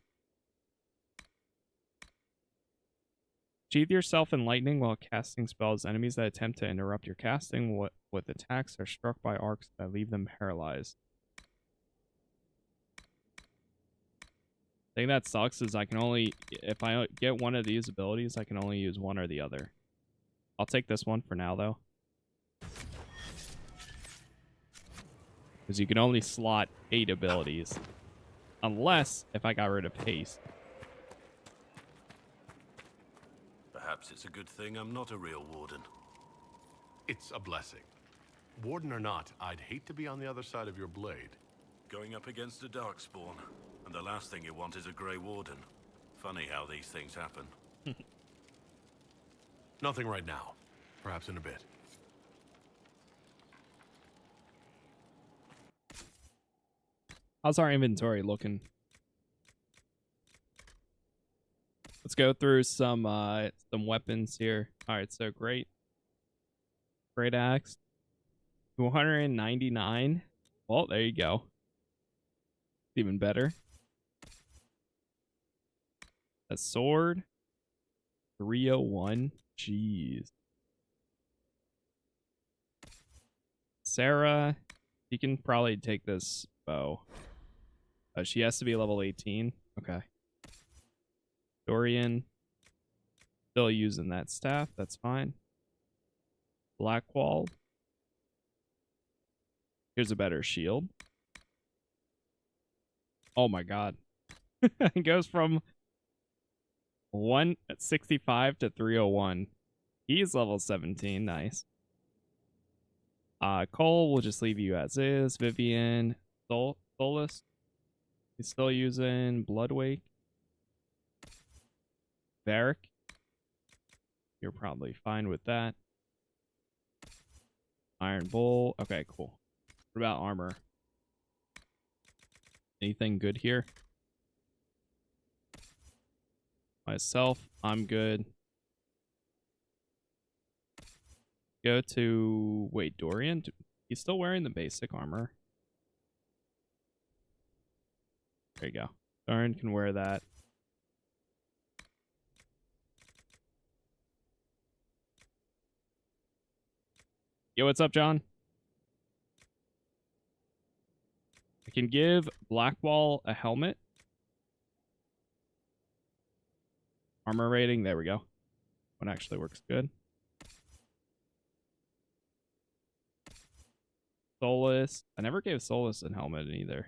[SPEAKER 1] Sheathe yourself in lightning while casting spells. Enemies that attempt to interrupt your casting with attacks are struck by arcs that leave them paralyzed. The thing that sucks is I can only, if I get one of these abilities, I can only use one or the other. I'll take this one for now, though. Because you can only slot 8 abilities. Unless if I got rid of haste.
[SPEAKER 15] Perhaps it's a good thing I'm not a real warden.
[SPEAKER 5] It's a blessing. Warden or not, I'd hate to be on the other side of your blade.
[SPEAKER 15] Going up against a darkspawn, and the last thing you want is a Grey Warden. Funny how these things happen.
[SPEAKER 5] Nothing right now. Perhaps in a bit.
[SPEAKER 1] How's our inventory looking? Let's go through some weapons here. All right, so great axe, 299. Well, there you go. Even better. A sword, 301. Jeez. Sarah, you can probably take this bow. She has to be level 18. Okay. Dorian, still using that staff. That's fine. Blackwall. Here's a better shield. Oh my god. It goes from 165 to 301. He's level 17. Nice. Cole, we'll just leave you as is. Vivian, Solus. He's still using Bloodwake. Varric. You're probably fine with that. Iron Bull. Okay, cool. What about armor? Anything good here? Myself, I'm good. Go to... Wait, Dorian? He's still wearing the basic armor. There you go. Dorian can wear that. Yo, what's up, John? I can give Blackwall a helmet. Armor rating, there we go. One actually works good. Solus. I never gave Solus a helmet either.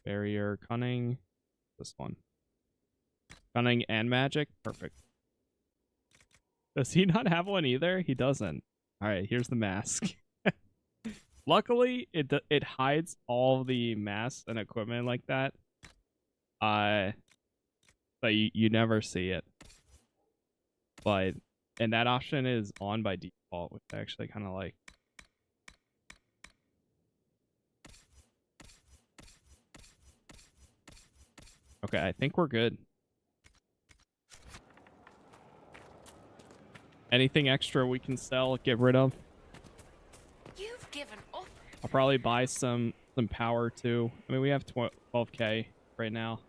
[SPEAKER 1] Barrier, Cunning. This one. Cunning and Magic. Perfect. Does he not have one either? He doesn't. Alright, here's the mask. Luckily, it hides all the masks and equipment like that. So you never see it. And that option is on by default, which I actually kind of like. Okay, I think we're good. Anything extra we can sell, get rid of?
[SPEAKER 2] You've given up.
[SPEAKER 1] I'll probably buy some power too. I mean, we have 12k right now.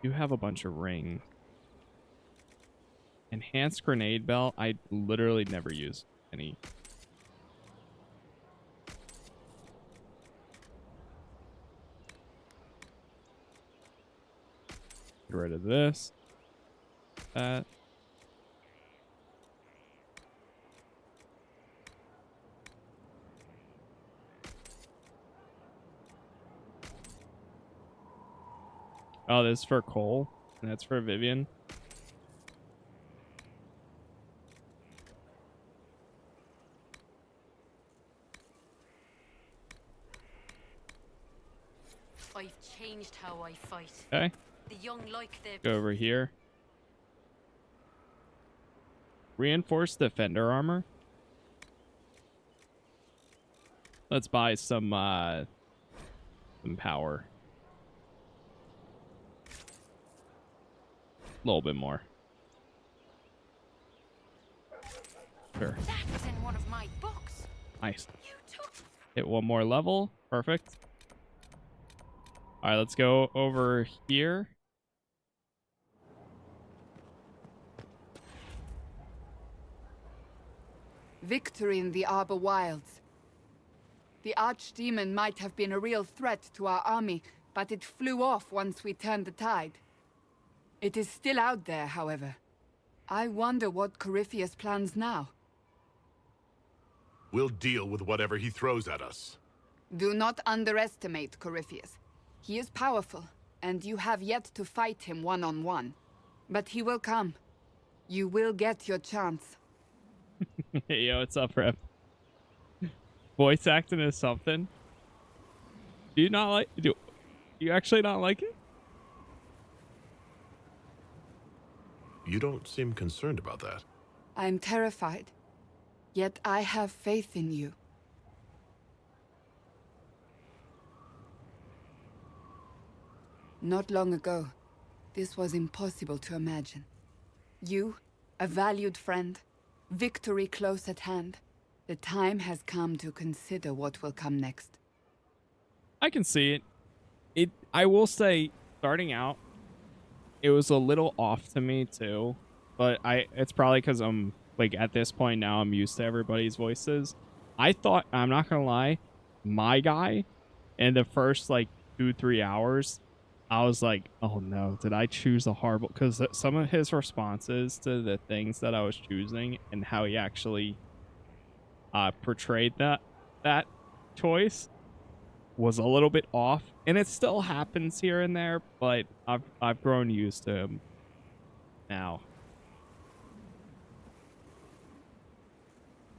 [SPEAKER 1] You have a bunch of rings. Enhanced grenade belt. I literally never use any. Get rid of this. That. Oh, this is for Cole. And that's for Vivian.
[SPEAKER 20] I've changed how I fight.
[SPEAKER 1] Okay.
[SPEAKER 20] The young like their
[SPEAKER 1] Go over here. Reinforced defender armor. Let's buy some power. A little bit more. Sure.
[SPEAKER 20] That's in one of my books.
[SPEAKER 1] Nice. Hit one more level. Perfect. All right, let's go over here.
[SPEAKER 21] Victory in the Arbor Wilds. The archdemon might have been a real threat to our army, but it flew off once we turned the tide. It is still out there, however. I wonder what Corypheus plans now.
[SPEAKER 5] We'll deal with whatever he throws at us.
[SPEAKER 21] Do not underestimate Corypheus. He is powerful, and you have yet to fight him one-on-one. But he will come. You will get your chance.
[SPEAKER 1] Hey, yo, what's up, Rep? Voice acting is something. Do you not like? Do you actually not like it?
[SPEAKER 5] You don't seem concerned about that.
[SPEAKER 21] I'm terrified. Yet I have faith in you. Not long ago, this was impossible to imagine. You, a valued friend, victory close at hand. The time has come to consider what will come next.
[SPEAKER 1] I can see it. I will say, starting out, it was a little off to me too. But it's probably because I'm like at this point now I'm used to everybody's voices. I thought, I'm not gonna lie, my guy in the first like 2-3 hours, I was like, oh no, did I choose a horrible? Because some of his responses to the things that I was choosing and how he actually portrayed that choice was a little bit off, and it still happens here and there, but I've grown used to him now.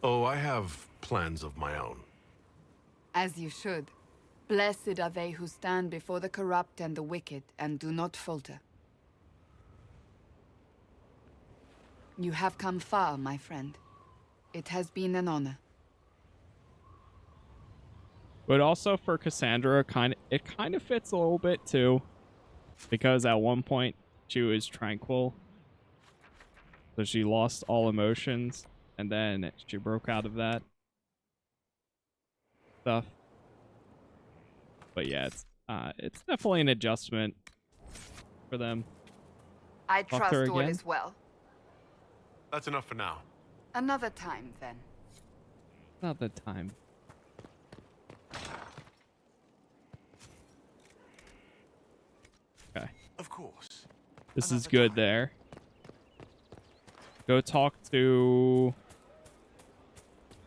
[SPEAKER 5] Oh, I have plans of my own.
[SPEAKER 21] As you should. Blessed are they who stand before the corrupt and the wicked and do not falter. You have come far, my friend. It has been an honor.
[SPEAKER 1] But also for Cassandra, it kind of fits a little bit too, because at one point she was tranquil, so she lost all emotions, and then she broke out of that stuff. But yeah, it's definitely an adjustment for them.
[SPEAKER 21] I
[SPEAKER 1] Talk to
[SPEAKER 21] trust
[SPEAKER 1] her
[SPEAKER 21] all
[SPEAKER 1] again?
[SPEAKER 21] is well.
[SPEAKER 5] That's enough for now.
[SPEAKER 21] Another time, then.
[SPEAKER 1] Not the time. Okay.
[SPEAKER 5] Of course.
[SPEAKER 1] This is good there. Go talk to...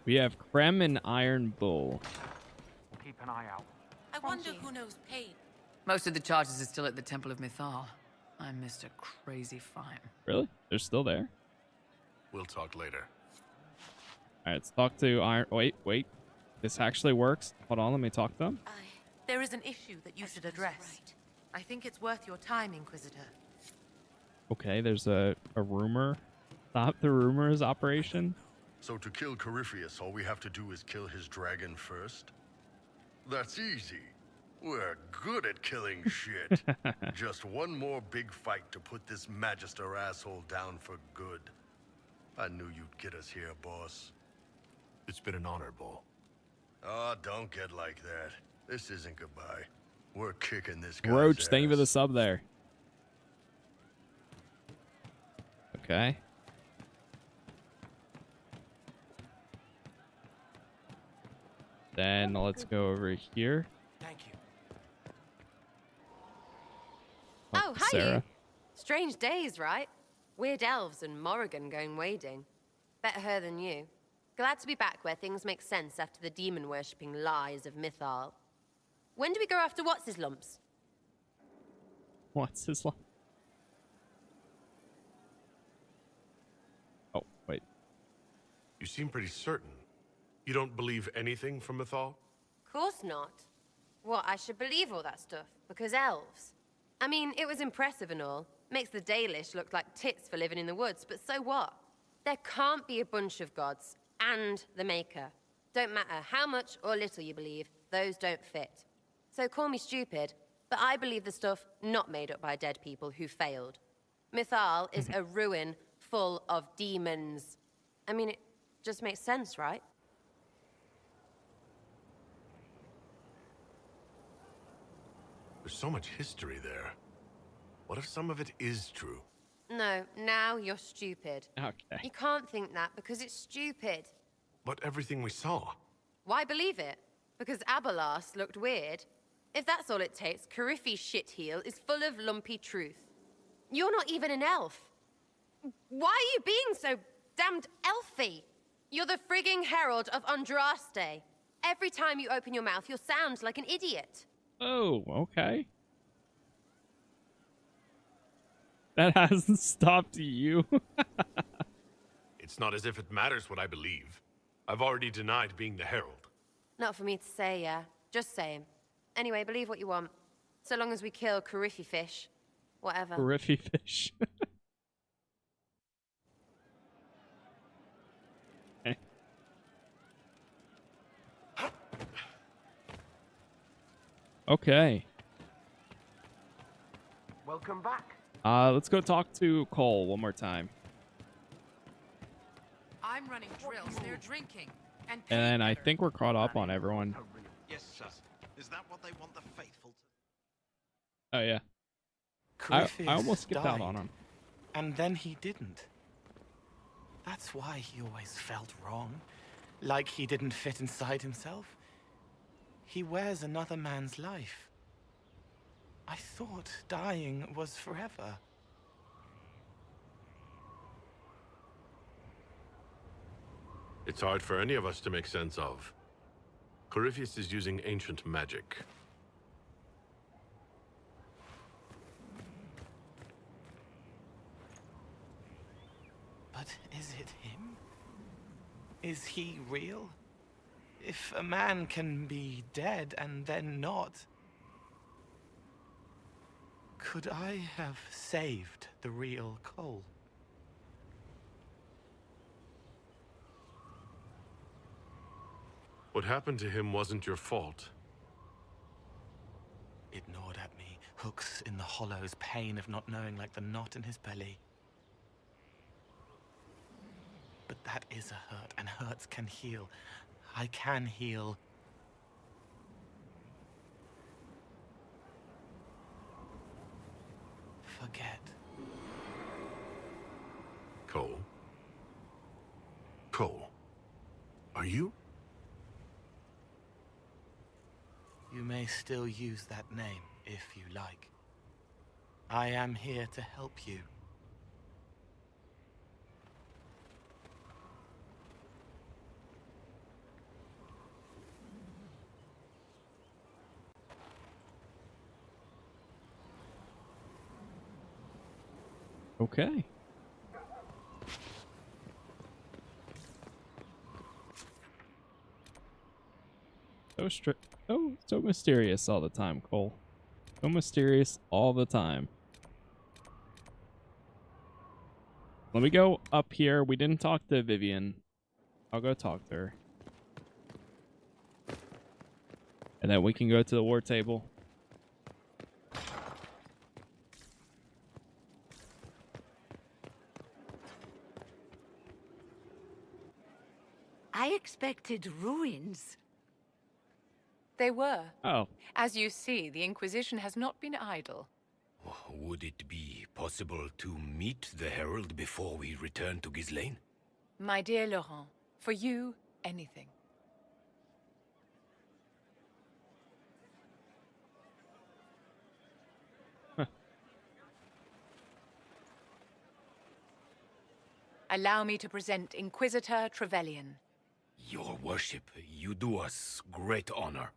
[SPEAKER 1] We have Krem and Iron Bull.
[SPEAKER 22] Keep an eye out.
[SPEAKER 20] I wonder who knows pain.
[SPEAKER 23] Most of the charges are still at the Temple of Mythal. I'm Mr. Crazy Fine.
[SPEAKER 1] Really? They're still there?
[SPEAKER 5] We'll talk later.
[SPEAKER 1] Alright, let's talk to Iron... Wait. This actually works. Hold on, let me talk to them.
[SPEAKER 20] There is an issue that you should address. I think it's worth your time, Inquisitor.
[SPEAKER 1] Okay, there's a rumor. Stop the rumors operation.
[SPEAKER 11] So to kill Corypheus, all we have to do is kill his dragon first? That's easy. We're good at killing shit. Just one more big fight to put this Magister asshole down for good. I knew you'd get us here, boss.
[SPEAKER 5] It's been an honor, Bull.
[SPEAKER 11] Oh, don't get like that. This isn't goodbye. We're kicking this guy's
[SPEAKER 1] Roach,
[SPEAKER 11] ass.
[SPEAKER 1] thank you for the sub there. Okay. Then let's go over here.
[SPEAKER 22] Thank you.
[SPEAKER 24] Oh, hi.
[SPEAKER 1] Sarah.
[SPEAKER 24] You. Strange days, right? Weird elves and Morrigan going wading. Better her than you. Glad to be back where things make sense after the demon-worshipping lies of Mythal. When do we go after what's-his-lumps?
[SPEAKER 1] What's his line? Oh, wait.
[SPEAKER 5] You seem pretty certain. You don't believe anything from Mythal?
[SPEAKER 24] Course not. What, I should believe all that stuff? Because elves? I mean, it was impressive and all. Makes the Dalish look like tits for living in the woods, but so what? There can't be a bunch of gods and the Maker. Don't matter how much or little you believe, those don't fit. So call me stupid, but I believe the stuff not made up by dead people who failed. Mythal is a ruin full of demons. I mean, it just makes sense, right?
[SPEAKER 5] There's so much history there. What if some of it is true?
[SPEAKER 24] No, now you're stupid.
[SPEAKER 1] Okay.
[SPEAKER 24] You can't think that because it's stupid.
[SPEAKER 5] But everything we saw.
[SPEAKER 24] Why believe it? Because Abelas looked weird? If that's all it takes, Cariffi's shitheel is full of lumpy truth. You're not even an elf. Why are you being so damned elfy? You're the frigging herald of Andraste. Every time you open your mouth, you'll sound like an idiot.
[SPEAKER 1] Oh, okay. That hasn't stopped you.
[SPEAKER 5] It's not as if it matters what I believe. I've already denied being the herald.
[SPEAKER 24] Not for me to say, yeah. Just saying. Anyway, believe what you want. So long as we kill Cariffi fish. Whatever.
[SPEAKER 1] Cariffi fish. Okay. Okay.
[SPEAKER 22] Welcome back.
[SPEAKER 1] Let's go talk to Cole one more time.
[SPEAKER 20] I'm running drills. They're drinking. And
[SPEAKER 1] And I think we're caught up on everyone.
[SPEAKER 7] Yes, sir. Is that what they want the faithful to...
[SPEAKER 1] Oh, yeah. I almost skipped out on him.
[SPEAKER 10] And then he didn't. That's why he always felt wrong. Like he didn't fit inside himself. He wears another man's life. I thought dying was forever.
[SPEAKER 5] It's hard for any of us to make sense of. Corypheus is using ancient magic.
[SPEAKER 10] But is it him? Is he real? If a man can be dead and then not... Could I have saved the real Cole?
[SPEAKER 5] What happened to him wasn't your fault.
[SPEAKER 10] It gnawed at me, hooks in the hollows, pain of not knowing like the knot in his belly. But that is a hurt, and hurts can heal. I can heal. Forget.
[SPEAKER 5] Cole? Cole? Are you?
[SPEAKER 10] You may still use that name, if you like. I am here to help you.
[SPEAKER 1] Okay. So mysterious all the time, Cole. So mysterious all the time. Let me go up here. We didn't talk to Vivian. I'll go talk to her. And then we can go to the war table.
[SPEAKER 17] I expected ruins.
[SPEAKER 18] They were.
[SPEAKER 1] Oh.
[SPEAKER 18] As you see, the Inquisition has not been idle.
[SPEAKER 9] Would it be possible to meet the Herald before we return to Ghislaine?
[SPEAKER 18] My dear Laurent, for you, anything. Allow me to present Inquisitor Trevelyan.
[SPEAKER 9] Your worship, you do us great honor.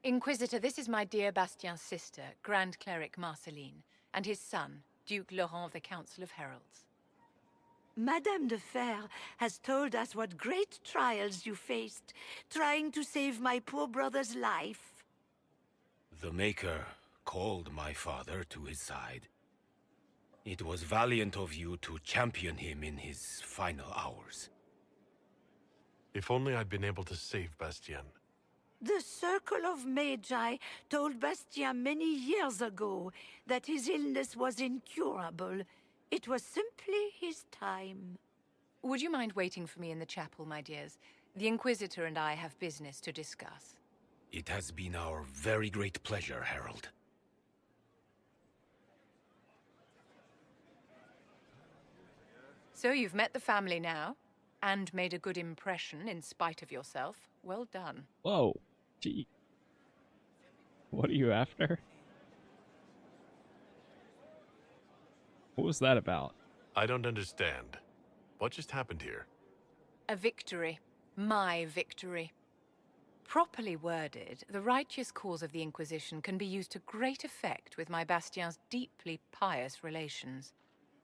[SPEAKER 18] Inquisitor, this is my dear Bastien's sister, Grand Cleric Marceline.
[SPEAKER 20] and his son, Duke Laurent of the Council of Heralds.
[SPEAKER 17] Madame de Fer has told us what great trials you faced, trying to save my poor brother's life.
[SPEAKER 9] The Maker called my father to his side. It was valiant of you to champion him in his final hours.
[SPEAKER 5] If only I'd been able to save Bastien.
[SPEAKER 17] The Circle of Magi told Bastien many years ago that his illness was incurable. It was simply his time.
[SPEAKER 20] Would you mind waiting for me in the chapel, my dears? The Inquisitor and I have business to discuss.
[SPEAKER 9] It has been our very great pleasure, Herald.
[SPEAKER 20] So you've met the family now, and made a good impression in spite of yourself. Well done.
[SPEAKER 1] Whoa. Gee. What are you after? What was that about?
[SPEAKER 5] I don't understand. What just happened here?
[SPEAKER 20] A victory. My victory. Properly worded, the righteous cause of the Inquisition can be used to great effect with my Bastien's deeply pious relations.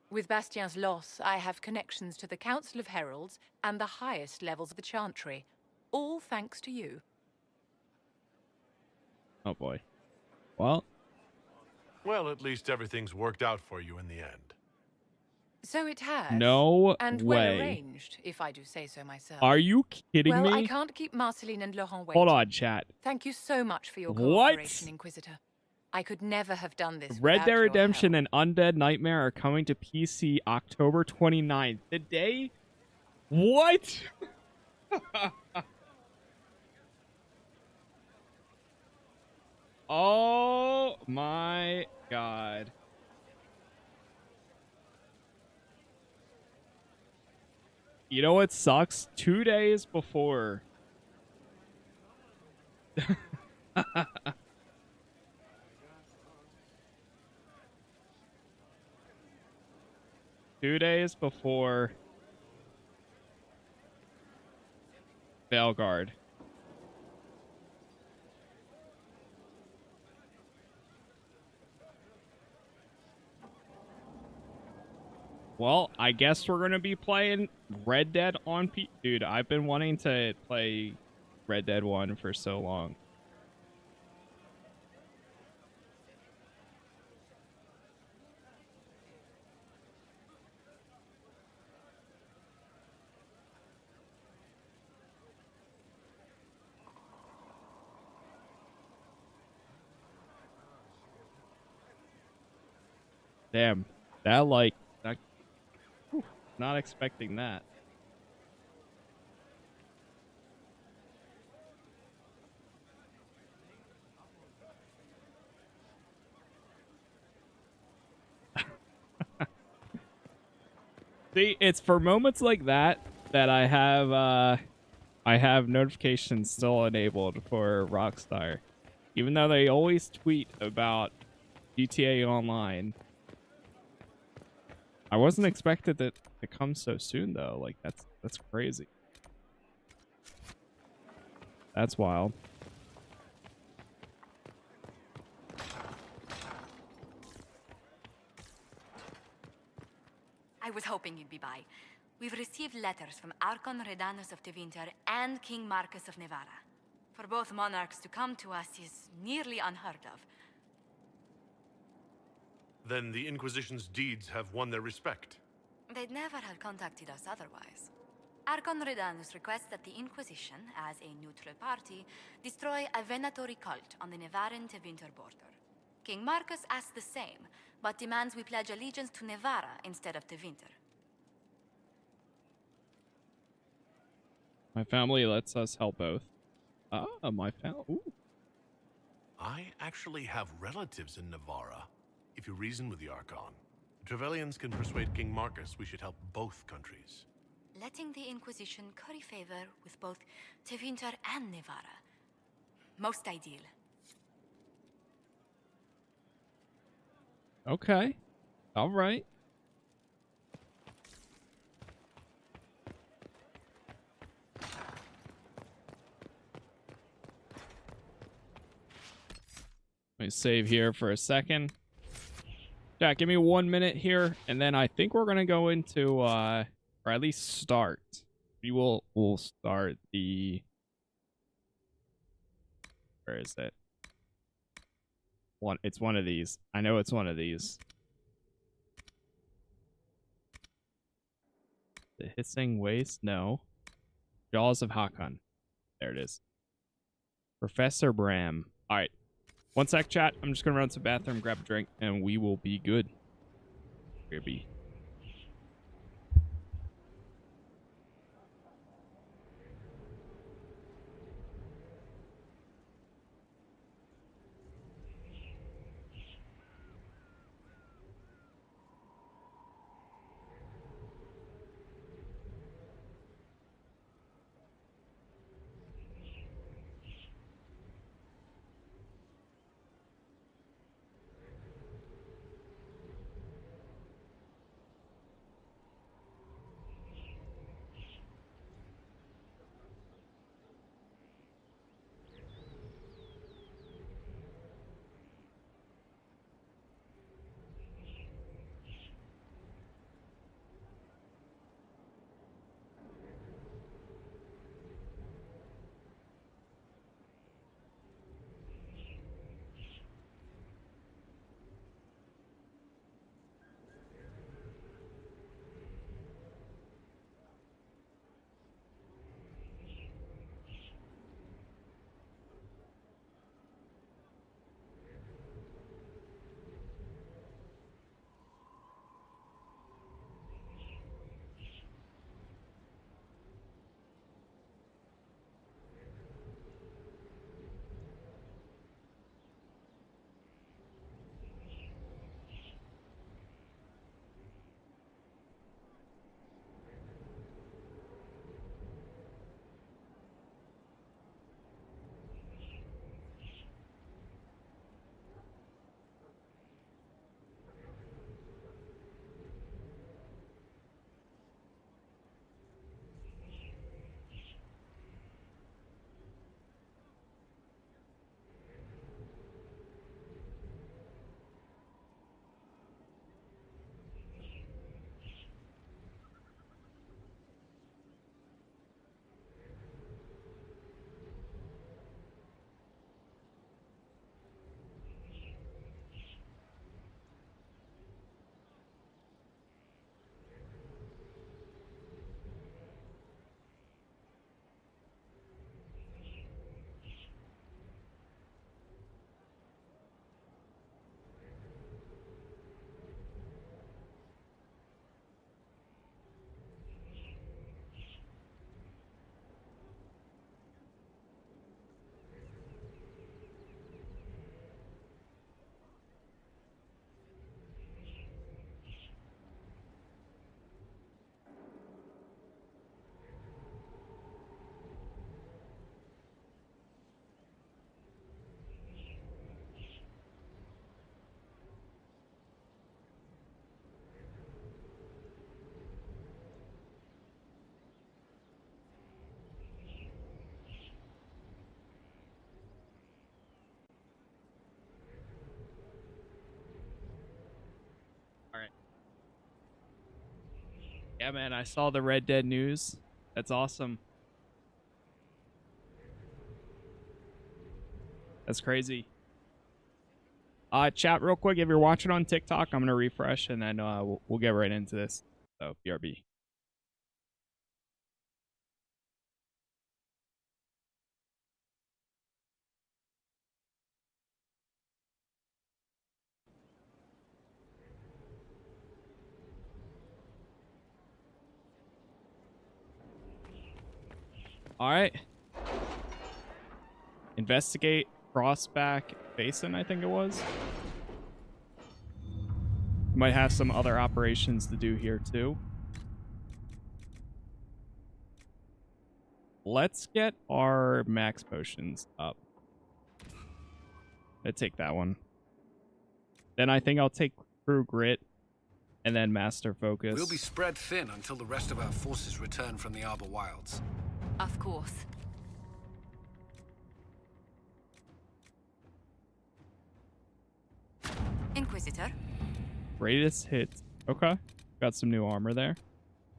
[SPEAKER 20] With Bastien's loss, I have connections to the Council of Heralds and the highest levels of the Chantry. All thanks to you.
[SPEAKER 1] Oh boy. Well,
[SPEAKER 5] Well, at least everything's worked out for you in the end.
[SPEAKER 20] So it has.
[SPEAKER 1] no
[SPEAKER 20] And well
[SPEAKER 1] way.
[SPEAKER 20] arranged, if I do say so myself.
[SPEAKER 1] Are you kidding
[SPEAKER 20] well,
[SPEAKER 1] me?
[SPEAKER 20] I can't keep Marceline and Laurent waiting.
[SPEAKER 1] Hold on, chat.
[SPEAKER 20] Thank you so much for your
[SPEAKER 1] What?
[SPEAKER 20] cooperation, Inquisitor. I could never have done this
[SPEAKER 1] Red
[SPEAKER 20] without
[SPEAKER 1] Dead
[SPEAKER 20] your
[SPEAKER 1] Redemption
[SPEAKER 20] help.
[SPEAKER 1] and Undead Nightmare are coming to PC October 29th. The day? What? Oh my god. You know what sucks? 2 days before. 2 days before Veilguard. Well, I guess we're gonna be playing Red Dead on Dude, I've been wanting to play Red Dead 1 for so long. Damn, that like, that, whew, not expecting that. See, it's for moments like that that I have notifications still enabled for Rockstar, even though they always tweet about GTA Online. I wasn't expected it to come so soon though. Like that's crazy. That's wild.
[SPEAKER 6] I was hoping you'd be by. We've received letters from Archon Redanus of Tevinter and King Marcus of Nevada. For both monarchs to come to us is nearly unheard of.
[SPEAKER 5] Then the Inquisition's deeds have won their respect.
[SPEAKER 6] They'd never have contacted us otherwise. Archon Redanus requests that the Inquisition, as a neutral party, destroy a venatory cult on the Nevaran-Tevinter border. King Marcus asks the same, but demands we pledge allegiance to Nevada instead of Tevinter.
[SPEAKER 1] My family lets us help both. Ah, my family. Ooh.
[SPEAKER 5] I actually have relatives in Navarra. If you reason with the Archon, the Trevelyan's can persuade King Marcus we should help both countries.
[SPEAKER 6] Letting the Inquisition curry favor with both Tevinter and Nevada. Most ideal.
[SPEAKER 1] Okay. All right. Let me save here for a second. Jack, give me 1 minute here, and then I think we're gonna go into or at least start. We'll start the, where is it? It's one of these. I know it's one of these. The Hissing Waste? No. Jaws of Hakan. There it is. Professor Bram. Alright. 1 sec, chat. I'm just gonna run to the bathroom, grab a drink, and we will be good. We'll be. Yeah, man, I saw the Red Dead news. That's awesome. That's crazy. Chat real quick. If you're watching on TikTok, I'm going to refresh, and then we'll get right into this. So, BRB. All right. Investigate Crossback Basin, I think it was. Might have some other operations to do here too. Let's get our max potions up. I'll take that one. Then I think I'll take True Grit and then Master Focus.
[SPEAKER 4] We'll be spread thin until the rest of our forces return from the Arbor Wilds.
[SPEAKER 2] Of course.
[SPEAKER 6] Inquisitor,
[SPEAKER 1] Greatest hits. Okay. Got some new armor there.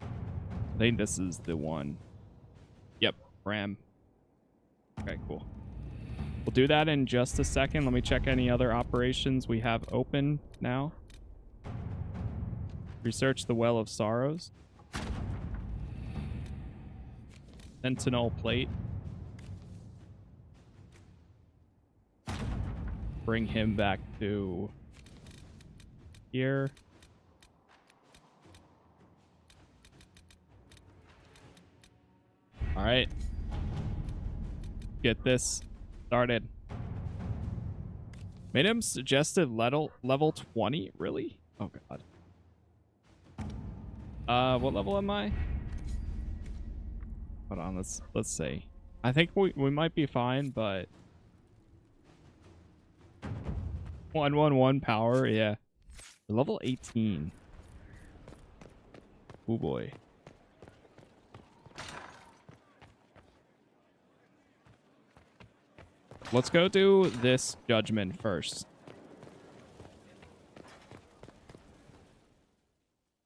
[SPEAKER 1] I think this is the one. Yep. Ram. Okay, cool. We'll do that in just a second. Let me check any other operations we have open now. Research the Well of Sorrows. Sentinel plate. Bring him back to here. All right. Get this started. Made him suggested level 20? Really? Oh god. What level am I? Hold on, let's see. I think we might be fine, but 111 power, yeah. Level 18. Oh boy. Let's go do this judgment first.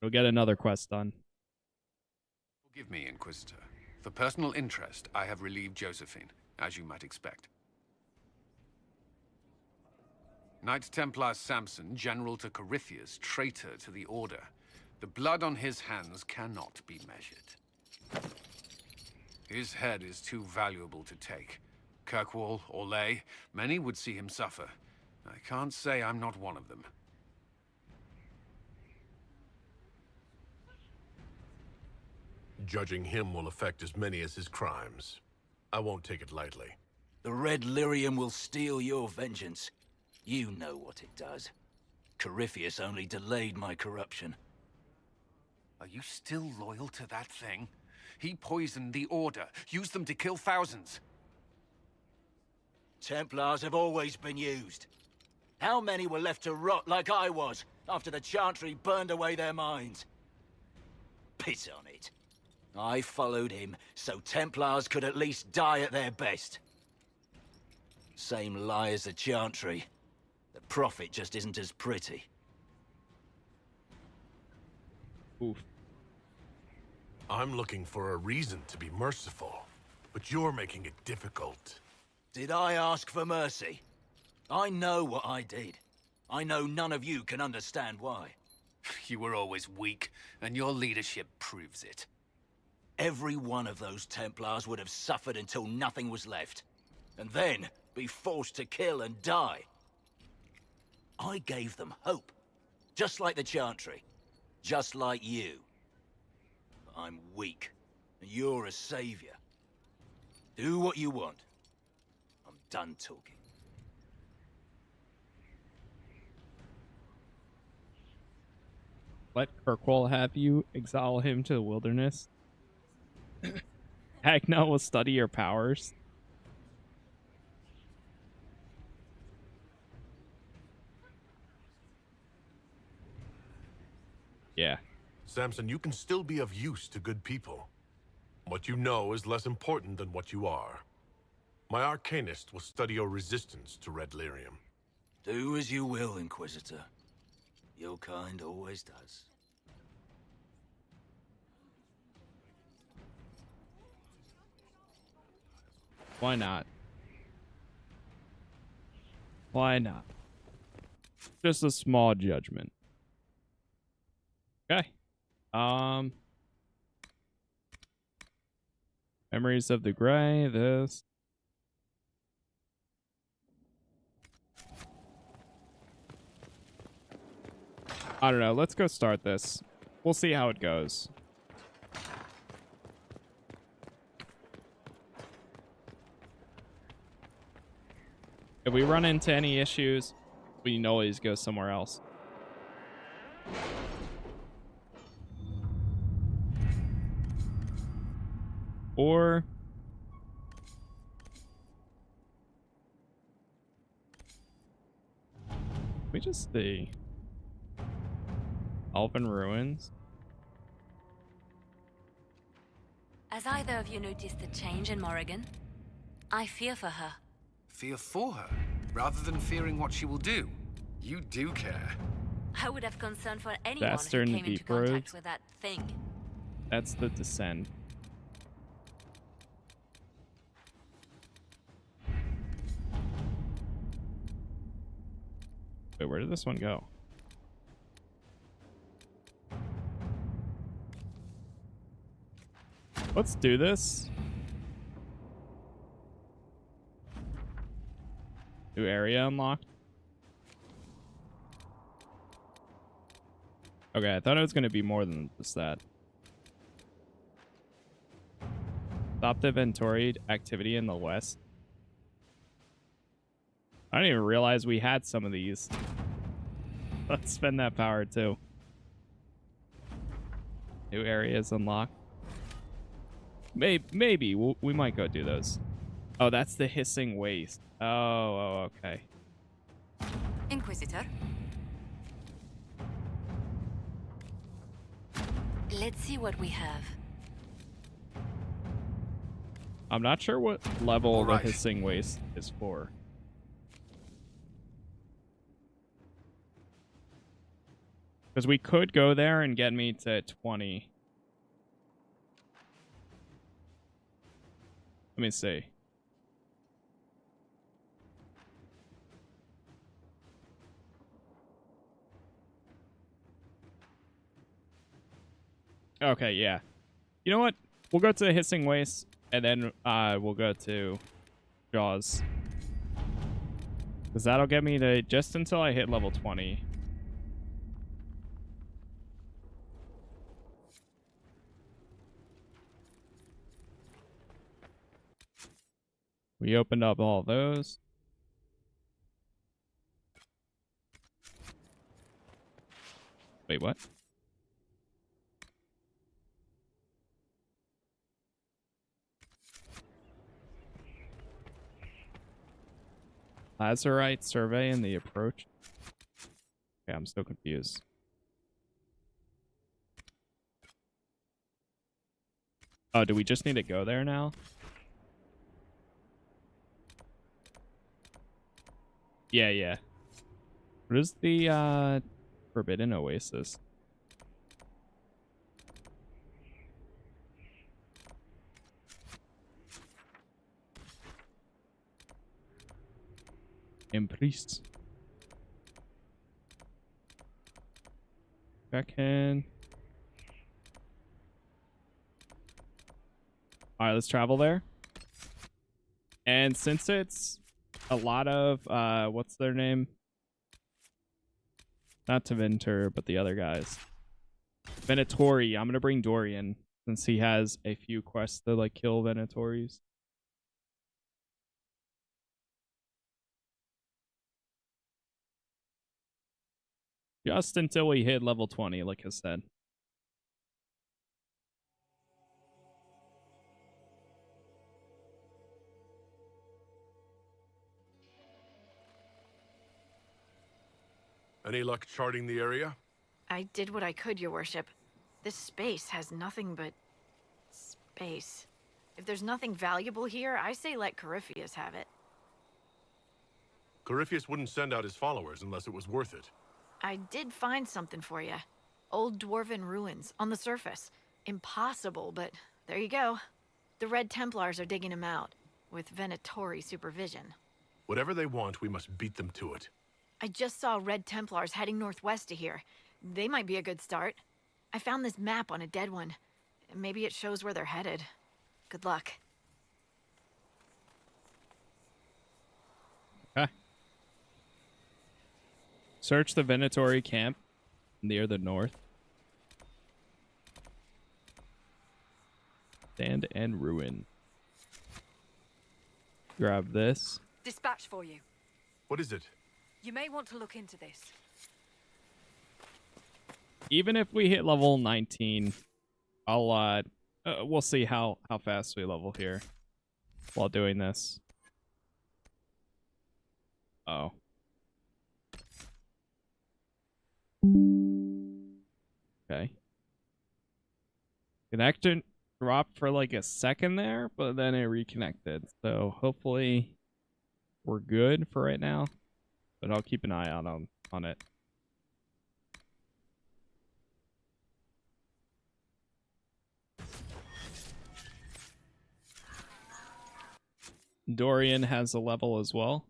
[SPEAKER 1] We'll get another quest done.
[SPEAKER 4] Forgive me, Inquisitor. For personal interest, I have relieved Josephine, as you might expect. Knight Templar Samson, General to Corypheus, traitor to the Order. The blood on his hands cannot be measured. His head is too valuable to take. Kirkwall, Orlais, many would see him suffer. I can't say I'm not one of them.
[SPEAKER 5] Judging him will affect as many as his crimes. I won't take it lightly.
[SPEAKER 9] The Red Lyrium will steal your vengeance. You know what it does. Corypheus only delayed my corruption.
[SPEAKER 4] Are you still loyal to that thing? He poisoned the Order, used them to kill thousands.
[SPEAKER 9] Templars have always been used. How many were left to rot like I was after the Chantry burned away their minds? Piss on it. I followed him so Templars could at least die at their best. Same lie as the Chantry. The profit just isn't as pretty.
[SPEAKER 1] Oof.
[SPEAKER 5] I'm looking for a reason to be merciful, but you're making it difficult.
[SPEAKER 9] Did I ask for mercy? I know what I did. I know none of you can understand why.
[SPEAKER 4] You were always weak, and your leadership proves it.
[SPEAKER 9] Every one of those Templars would have suffered until nothing was left, and then be forced to kill and die. I gave them hope, just like the Chantry, just like you. But I'm weak, and you're a savior. Do what you want. I'm done talking.
[SPEAKER 1] Let Kirkwall have you exile him to the wilderness. Agna will study your powers. Yeah.
[SPEAKER 5] Samson, you can still be of use to good people. What you know is less important than what you are. My Arcanist will study your resistance to Red Lyrium.
[SPEAKER 9] Do as you will, Inquisitor. Your kind always does.
[SPEAKER 1] Why not? Why not? Just a small judgment. Okay. Memories of the Grey, this. I don't know. Let's go start this. We'll see how it goes. If we run into any issues, we can always go somewhere else. Or we just see Elven Ruins.
[SPEAKER 2] Has either of you noticed the change in Morrigan? I fear for her.
[SPEAKER 4] Fear for her, rather than fearing what she will do. You do care.
[SPEAKER 2] I would have concern for anyone
[SPEAKER 1] Faster
[SPEAKER 2] who
[SPEAKER 1] in the
[SPEAKER 2] came into
[SPEAKER 1] deep
[SPEAKER 2] contact
[SPEAKER 1] roads.
[SPEAKER 2] with that thing.
[SPEAKER 1] That's the descent. Wait, where did this one go? Let's do this. New area unlocked. Okay, I thought it was going to be more than just that. Stop the inventory activity in the west. I didn't even realize we had some of these. Let's spend that power too. New areas unlocked. Maybe we might go do those. Oh, that's the hissing waste. Oh, okay.
[SPEAKER 6] Inquisitor.
[SPEAKER 2] Let's see what we have.
[SPEAKER 1] I'm not sure what level
[SPEAKER 4] All right.
[SPEAKER 1] the hissing waste is for. Because we could go there and get me to 20. Let me see. Okay, yeah. You know what? We'll go to the hissing waste, and then we'll go to Jaws. Because that'll get me to just until I hit level 20. We opened up all those. Wait, what? Lazarite survey and the approach. Okay, I'm still confused. Oh, do we just need to go there now? Yeah. What is the Forbidden Oasis? Priests. Back in. All right, let's travel there. And since it's a lot of what's their name? Not Tevinter, but the other guys. Venatori. I'm gonna bring Dorian since he has a few quests to like kill Venatoris. Just until we hit level 20, like I said.
[SPEAKER 5] Any luck charting the area?
[SPEAKER 3] I did what I could, your worship. This space has nothing but space. If there's nothing valuable here, I say let Corypheus have it.
[SPEAKER 5] Corypheus wouldn't send out his followers unless it was worth it.
[SPEAKER 3] I did find something for you. Old dwarven ruins on the surface. Impossible, but there you go. The Red Templars are digging them out, with Venatori supervision.
[SPEAKER 5] Whatever they want, we must beat them to it.
[SPEAKER 3] I just saw Red Templars heading northwest to here. They might be a good start. I found this map on a dead one. Maybe it shows where they're headed. Good luck.
[SPEAKER 1] Okay. Search the Venatori camp near the north. Stand and ruin. Grab this.
[SPEAKER 18] Dispatch for you.
[SPEAKER 5] What is it?
[SPEAKER 18] You may want to look into this.
[SPEAKER 1] Even if we hit level 19, I'll we'll see how fast we level here while doing this. Oh. Okay. Connection dropped for like a second there, but then it reconnected. So hopefully we're good for right now. But I'll keep an eye out on it. Dorian has a level as well.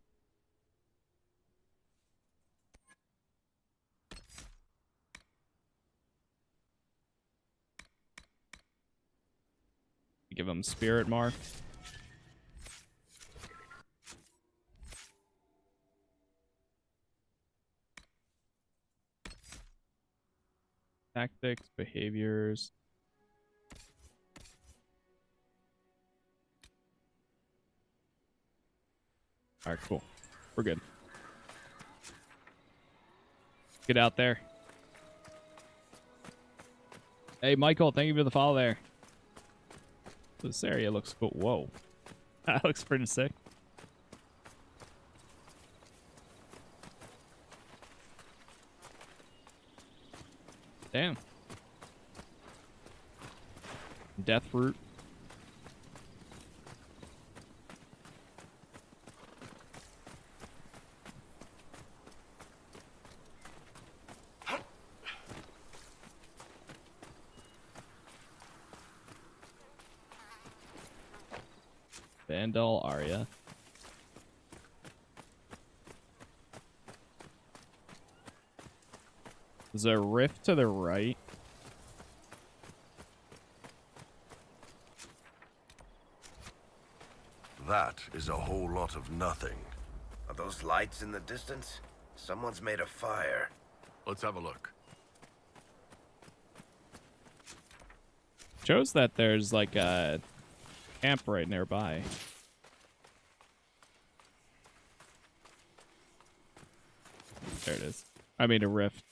[SPEAKER 1] Give him spirit mark. Tactics, behaviors. All right, cool. We're good. Get out there. Hey, Michael, thank you for the follow there. This area looks cool. Whoa. That looks pretty sick. Damn. Death root. Vandal Arya. There's a rift to the right.
[SPEAKER 11] That is a whole lot of nothing.
[SPEAKER 9] Are those lights in the distance? Someone's made a fire.
[SPEAKER 5] Let's have a look.
[SPEAKER 1] Shows that there's like a camp right nearby. There it is. I mean a rift.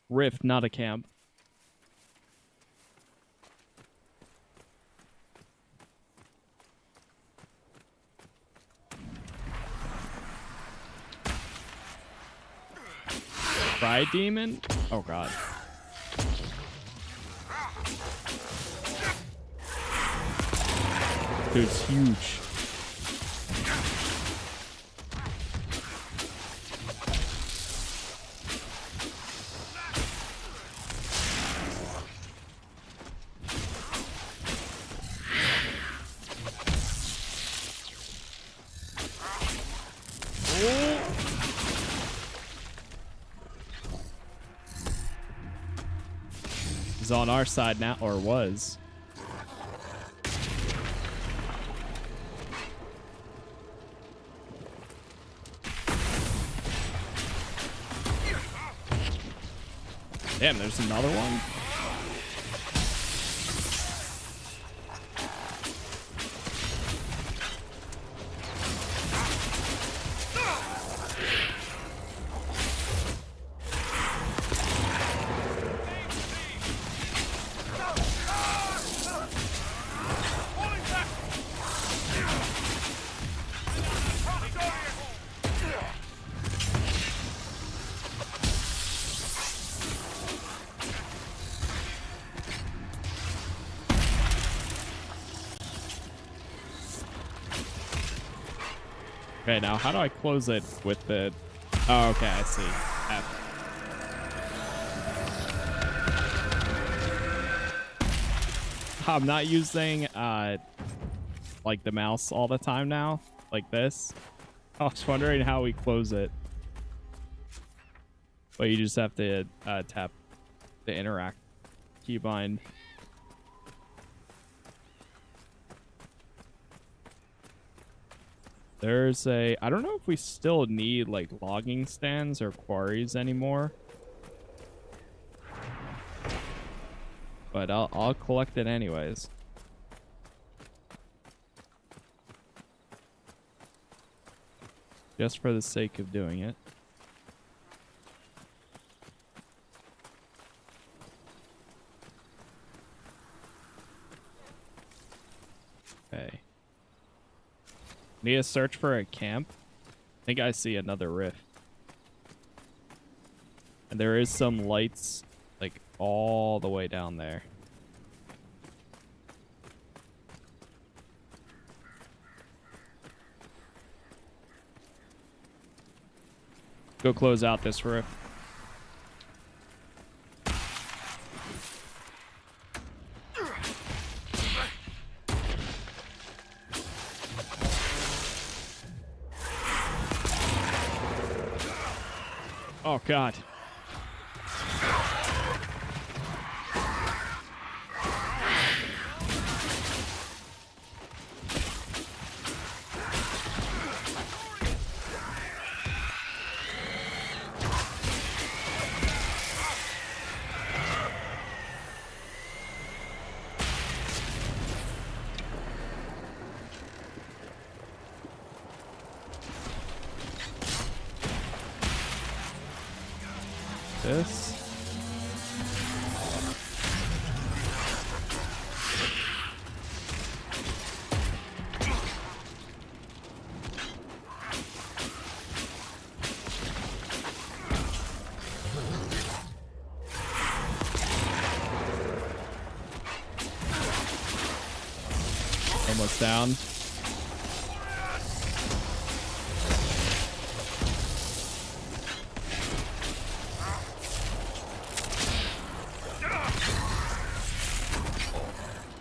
[SPEAKER 1] Rift, not a camp. Pride demon? Oh god. Dude's huge. He's on our side now, or was. Damn, there's another one. Okay, now how do I close it with the... Oh, okay, I see. F. I'm not using, like, the mouse all the time now, like this. I was wondering how we close it. But you just have to tap the interact keybind. There's a... I don't know if we still need, like, logging stands or quarries anymore. But I'll collect it anyways. Just for the sake of doing it. Okay. Need to search for a camp. I think I see another rift. And there is some lights, like, all the way down there. Go close out this rift. Oh, God. This. Almost down.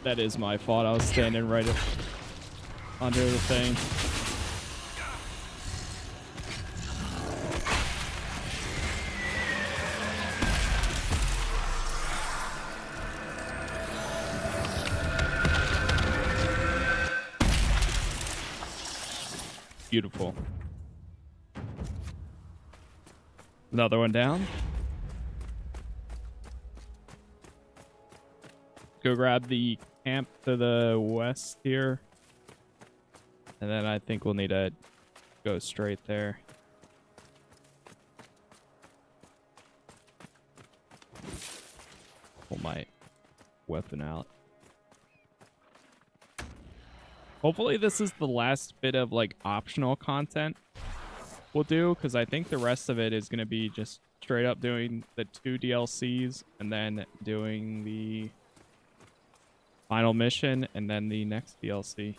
[SPEAKER 1] That is my fault. I was standing right under the thing. Beautiful. Another one down. Go grab the camp to the west here. And then I think we'll need to go straight there. Pull my weapon out. Hopefully this is the last bit of like optional content we'll do, because I think the rest of it is going to be just straight up doing the 2 DLCs and then doing the final mission, and then the next DLC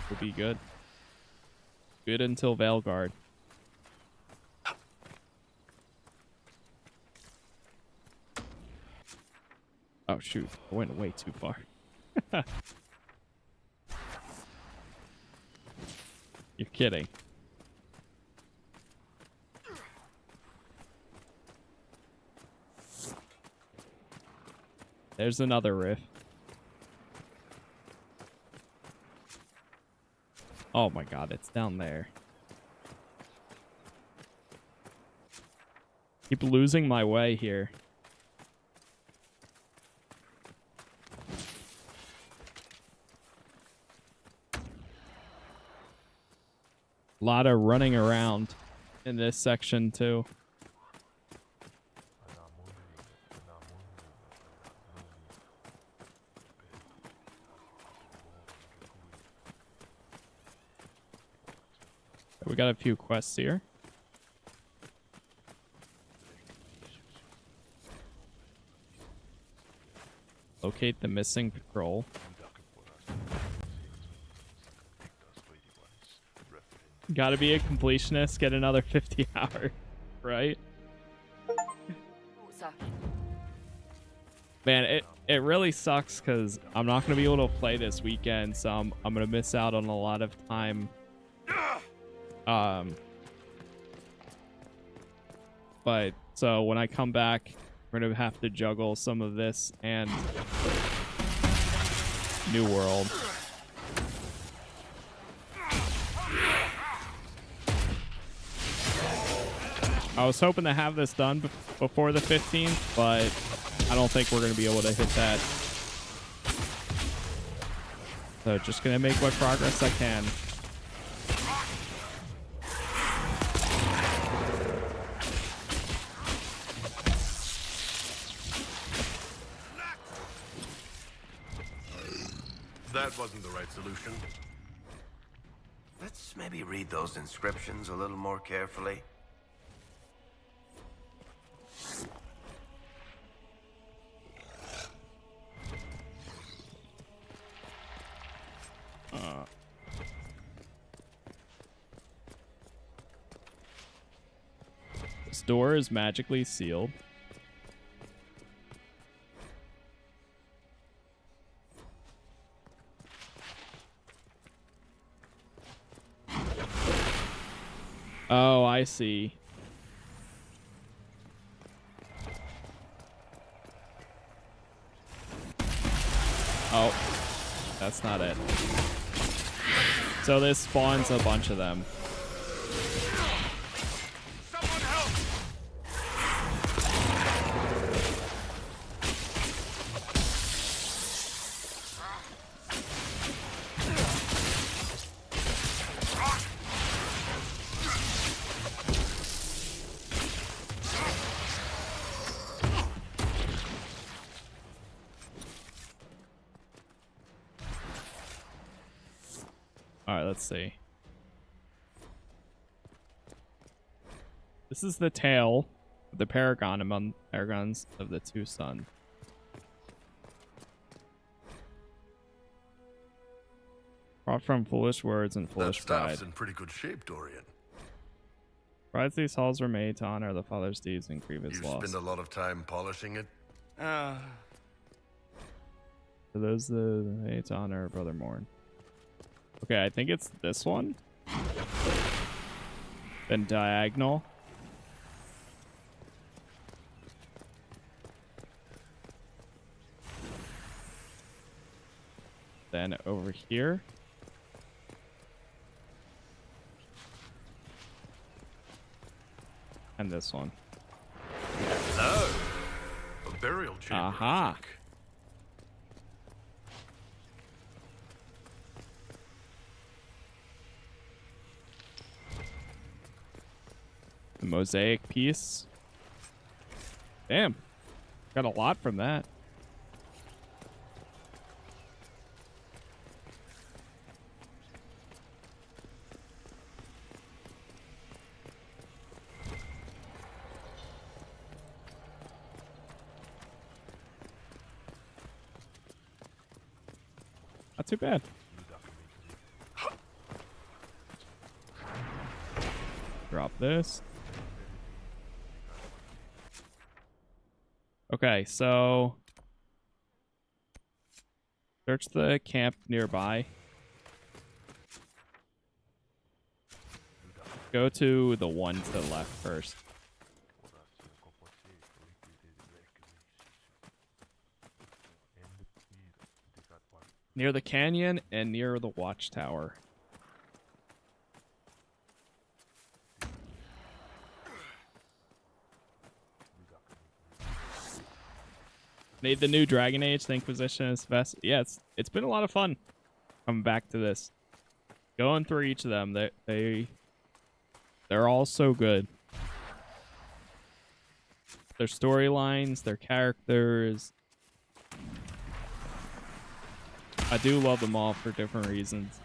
[SPEAKER 1] will be good. Good until Veilguard. Oh shoot, I went way too far. You're kidding. There's another rift. Oh my god, it's down there. Keep losing my way here. A lot of running around in this section too. We got a few quests here. Locate the missing patrol. Gotta be a completionist, get another 50 hours, right? Man, it really sucks because I'm not going to be able to play this weekend, so I'm going to miss out on a lot of time. But so when I come back, we're gonna have to juggle some of this and New World. I was hoping to have this done before the 15th, but I don't think we're gonna be able to hit that. So just gonna make what progress I can.
[SPEAKER 5] That wasn't the right solution.
[SPEAKER 9] Let's maybe read those inscriptions a little more carefully.
[SPEAKER 1] This door is magically sealed. Oh, I see. Oh, that's not it. So this spawns a bunch of them. Alright, let's see. This is the tale of the paragon among paragons of the two suns. Brought from foolish words and foolish
[SPEAKER 11] That
[SPEAKER 1] pride.
[SPEAKER 11] staff's in pretty good shape, Dorian.
[SPEAKER 1] Brides these halls were made to honor the father's deeds and grievous
[SPEAKER 11] You
[SPEAKER 1] loss.
[SPEAKER 11] spend a lot of time polishing it?
[SPEAKER 1] For those that made to honor Brother Morn. Okay, I think it's this one. Then diagonal. Then over here. And this one.
[SPEAKER 5] Hello. A burial chamber.
[SPEAKER 1] Aha. The mosaic piece. Damn. Got a lot from that. Not too bad. Drop this. Okay, so search the camp nearby. Go to the one to the left first. Near the canyon and near the watchtower. Made the new Dragon Age, the Inquisition is best. Yeah, it's been a lot of fun coming back to this. Going through each of them, they're all so good. Their storylines, their characters. I do love them all for different reasons.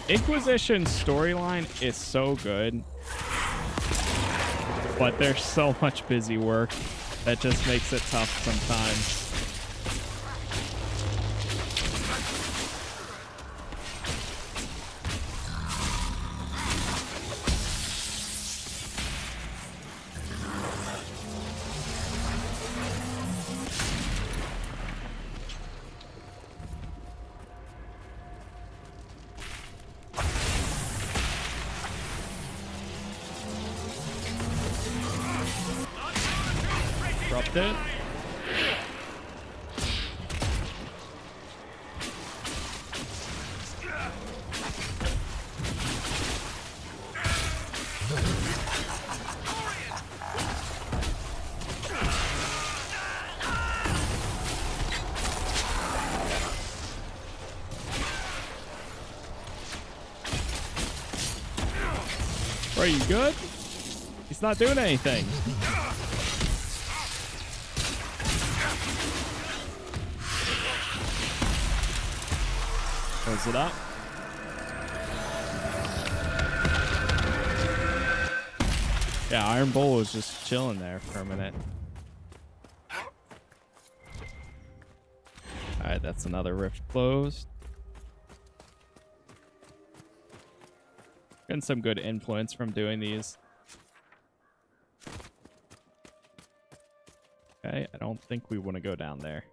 [SPEAKER 1] Inquisition storyline is so good, but there's so much busy work that just makes it tough sometimes. Dropped it. Are you good? He's not doing anything. Close it up. Yeah, Iron Bull was just chilling there for a minute. Alright, that's another rift closed. Getting some good influence from doing these. Okay, I don't think we want to go down there.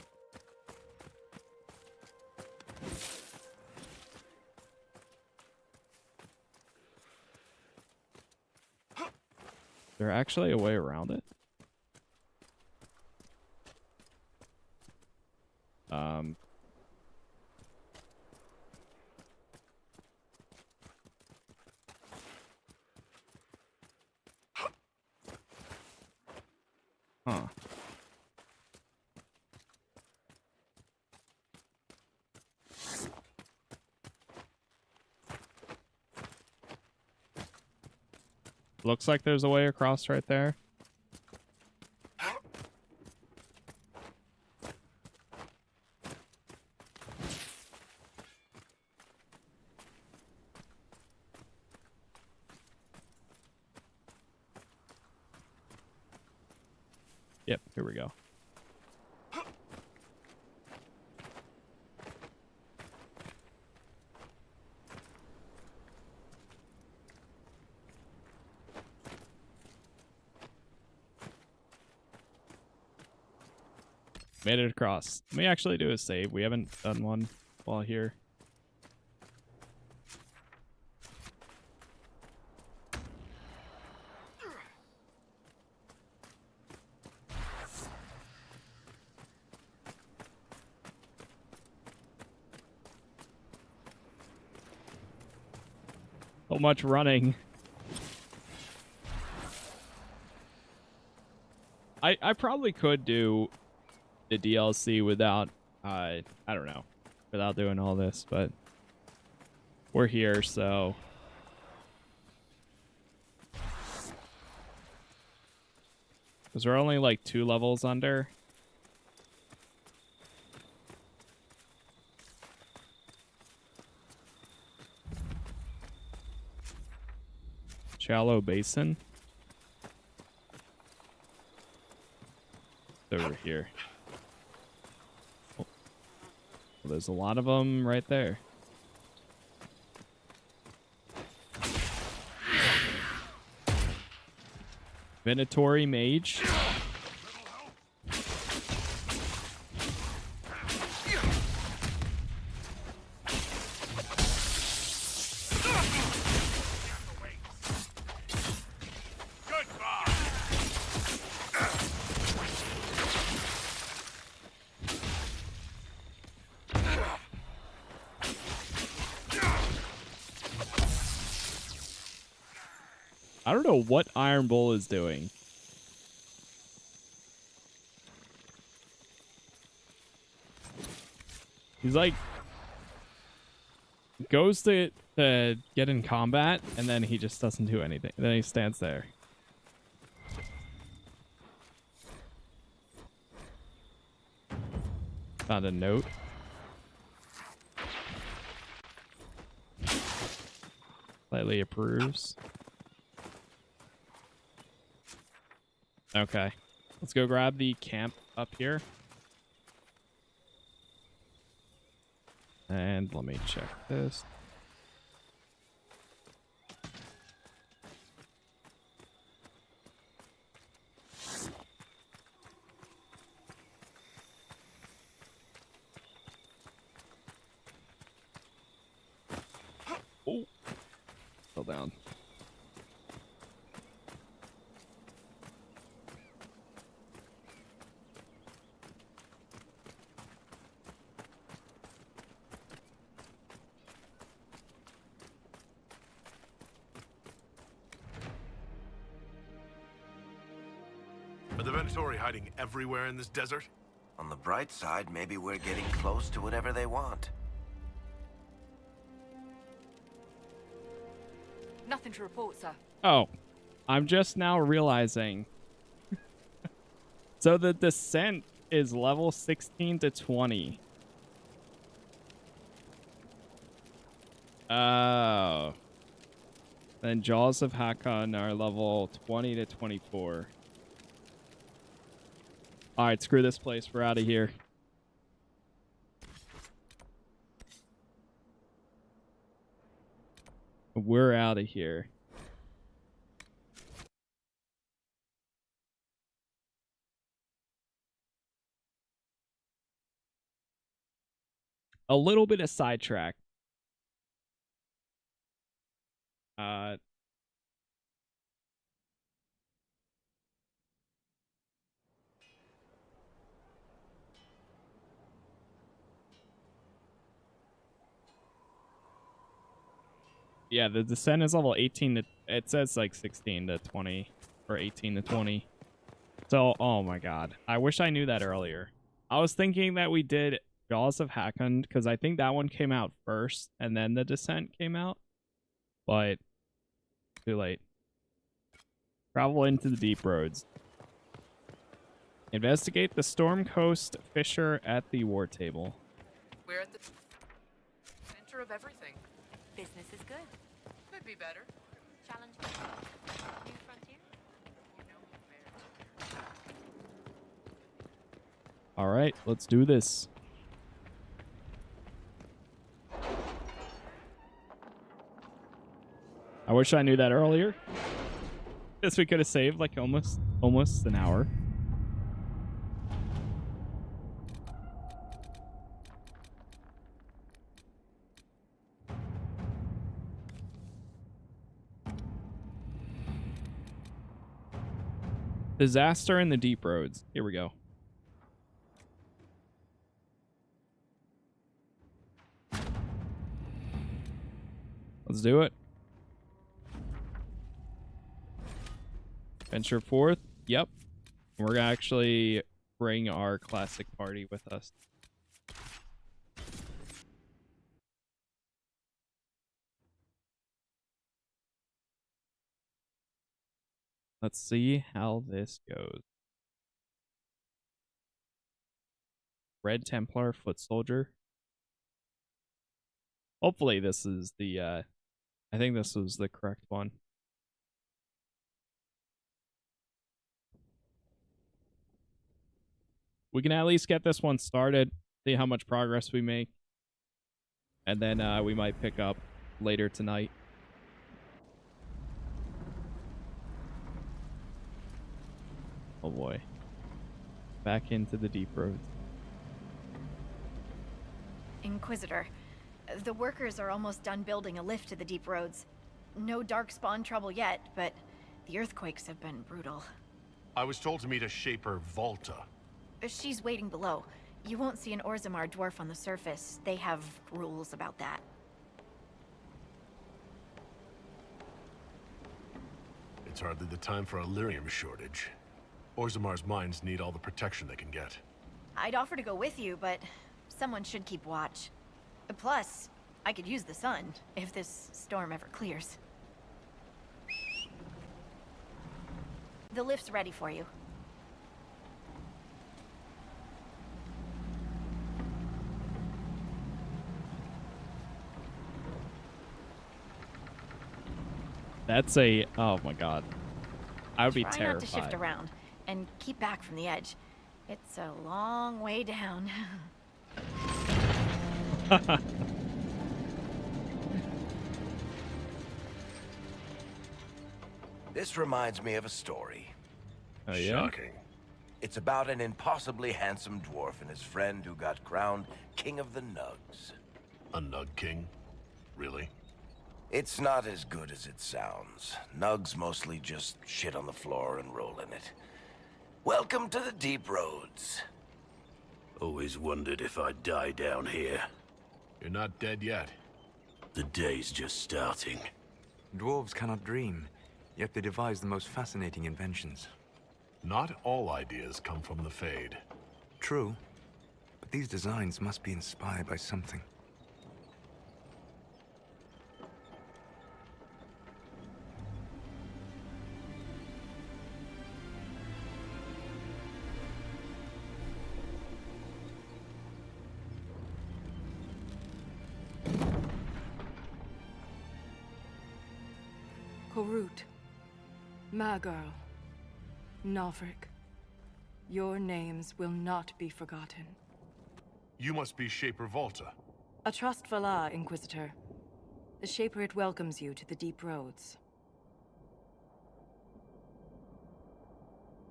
[SPEAKER 1] there actually a way around it? Huh. Looks like there's a way across right there. Yep, here we go. Made it across. Let me actually do a save. We haven't done one while here. So much running. I probably could do the DLC without I don't know, without doing all this, but we're here, so because we're only like 2 levels under. Shallow basin. It's over here. Oh. Well, there's a lot of them right there. Venatori mage. I don't know what Iron Bull is doing. He's like goes to get in combat and then he just doesn't do anything. Then he stands there. Found a note. Slightly approves. Okay. Let's go grab the camp up here. And let me check this. Oh. Fell down.
[SPEAKER 5] Are the Venatori hiding everywhere in this desert?
[SPEAKER 9] On the bright side, maybe we're getting close to whatever they want.
[SPEAKER 18] Nothing to report, sir.
[SPEAKER 1] Oh, I'm just now realizing. So the descent is level 16 to 20. Oh. Then Jaws of Hakon are level 20 to 24. Alright, screw this place. We're out of here. We're out of here. A little bit of sidetrack. Yeah, the descent is level 18 to, it says like 16 to 20 or 18 to 20. So, oh my god. I wish I knew that earlier. I was thinking that we did Jaws of Hakon because I think that one came out first and then the descent came out. But too late. Travel into the deep roads. Investigate the Storm Coast fissure at the war table.
[SPEAKER 20] We're at the center of everything.
[SPEAKER 2] Business is good.
[SPEAKER 20] Could be better.
[SPEAKER 2] Challenge. New frontier.
[SPEAKER 1] All right, let's do this. I wish I knew that earlier. Guess we could have saved like almost an hour. Disaster in the deep roads. Here we go. Let's do it. Venture forth. Yep. We're gonna actually bring our classic party with us. Let's see how this goes. Red Templar, Foot Soldier. Hopefully this is the, I think this was the correct one. We can at least get this one started, see how much progress we make. And then we might pick up later tonight. Oh boy. Back into the deep roads.
[SPEAKER 3] Inquisitor, the workers are almost done building a lift to the deep roads. No darkspawn trouble yet, but the earthquakes have been brutal.
[SPEAKER 5] I was told to meet a Shaper Volta.
[SPEAKER 3] She's waiting below. You won't see an Orzammar dwarf on the surface. They have rules about that.
[SPEAKER 5] It's hardly the time for a lyrium shortage. Orzammar's mines need all the protection they can get.
[SPEAKER 3] I'd offer to go with you, but someone should keep watch. Plus, I could use the sun if this storm ever clears. The lift's ready for you.
[SPEAKER 1] That's a, oh my god. I would be
[SPEAKER 3] Try
[SPEAKER 1] terrified.
[SPEAKER 3] not to shift around and keep back from the edge. It's a long way down.
[SPEAKER 9] This reminds me of a story.
[SPEAKER 1] Oh, yeah?
[SPEAKER 9] Shocking. It's about an impossibly handsome dwarf and his friend who got crowned King of the Nugs.
[SPEAKER 5] A Nug King? Really?
[SPEAKER 9] It's not as good as it sounds. Nugs mostly just shit on the floor and roll in it. Welcome to the deep roads.
[SPEAKER 15] Always wondered if I'd die down here.
[SPEAKER 5] You're not dead yet.
[SPEAKER 15] The day's just starting.
[SPEAKER 8] Dwarves cannot dream, yet they devise the most fascinating inventions.
[SPEAKER 5] Not all ideas come from the Fade.
[SPEAKER 8] True, but these designs must be inspired by something.
[SPEAKER 12] Korut, Magirl, Novrik, your names will not be forgotten.
[SPEAKER 5] You must be Shaper Volta.
[SPEAKER 12] A Trustvala, Inquisitor. The Shaperate welcomes you to the deep roads.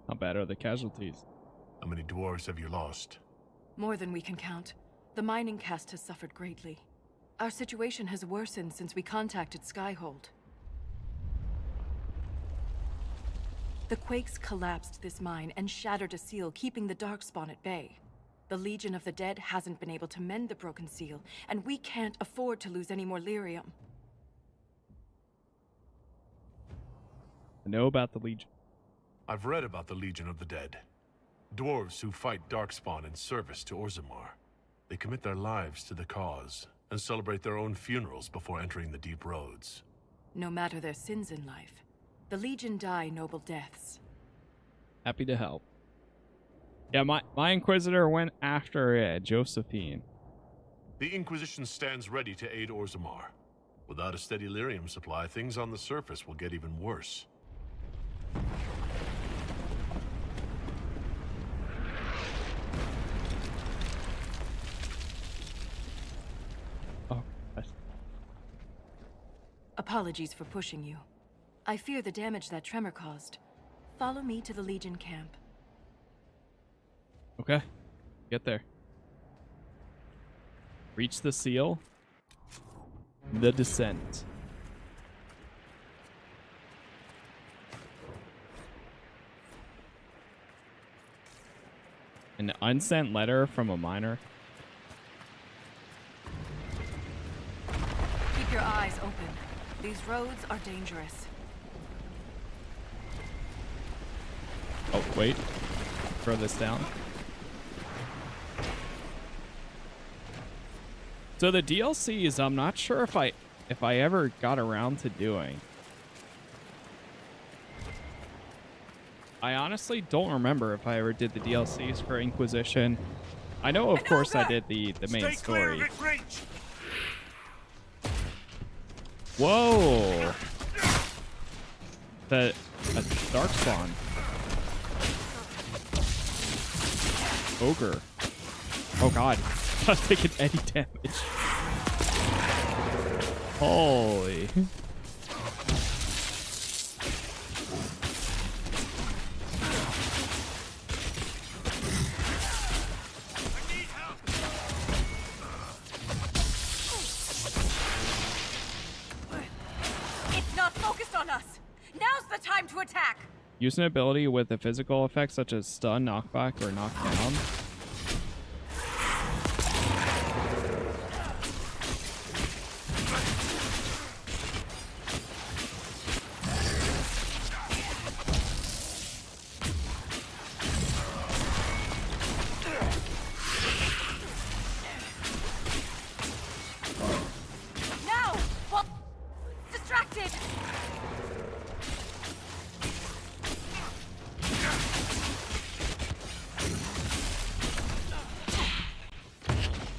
[SPEAKER 1] How bad are the casualties?
[SPEAKER 5] How many dwarves have you lost?
[SPEAKER 12] More than we can count. The mining caste has suffered greatly. Our situation has worsened since we contacted Skyhold. The quakes collapsed this mine and shattered a seal, keeping the Darkspawn at bay. The Legion of the Dead hasn't been able to mend the broken seal, and we can't afford to lose any more lyrium.
[SPEAKER 1] I know about the Legion.
[SPEAKER 5] I've read about the Legion of the Dead. Dwarves who fight Darkspawn in service to Orzammar. They commit their lives to the cause and celebrate their own funerals before entering the deep roads.
[SPEAKER 12] No matter their sins in life, the Legion die noble deaths.
[SPEAKER 1] Happy to help. Yeah, my Inquisitor went after Josephine.
[SPEAKER 5] The Inquisition stands ready to aid Orzammar. Without a steady lyrium supply, things on the surface will get even worse.
[SPEAKER 1] Oh,
[SPEAKER 12] apologies for pushing you. I fear the damage that tremor caused. Follow me to the Legion camp.
[SPEAKER 1] Okay, get there. Reach the seal. The descent. An unsent letter from a miner.
[SPEAKER 12] Keep your eyes open. These roads are dangerous.
[SPEAKER 1] Oh, wait. Throw this down. So the DLCs, I'm not sure if I ever got around to doing. I honestly don't remember if I ever did the DLCs for Inquisition. I know, of course, I did the main story. Whoa! A Darkspawn. Ogre. Oh god. I was taking any damage. Holy.
[SPEAKER 12] It's not focused on us. Now's the time to attack.
[SPEAKER 1] Use an ability with a physical effect such as stun, knockback, or knockdown.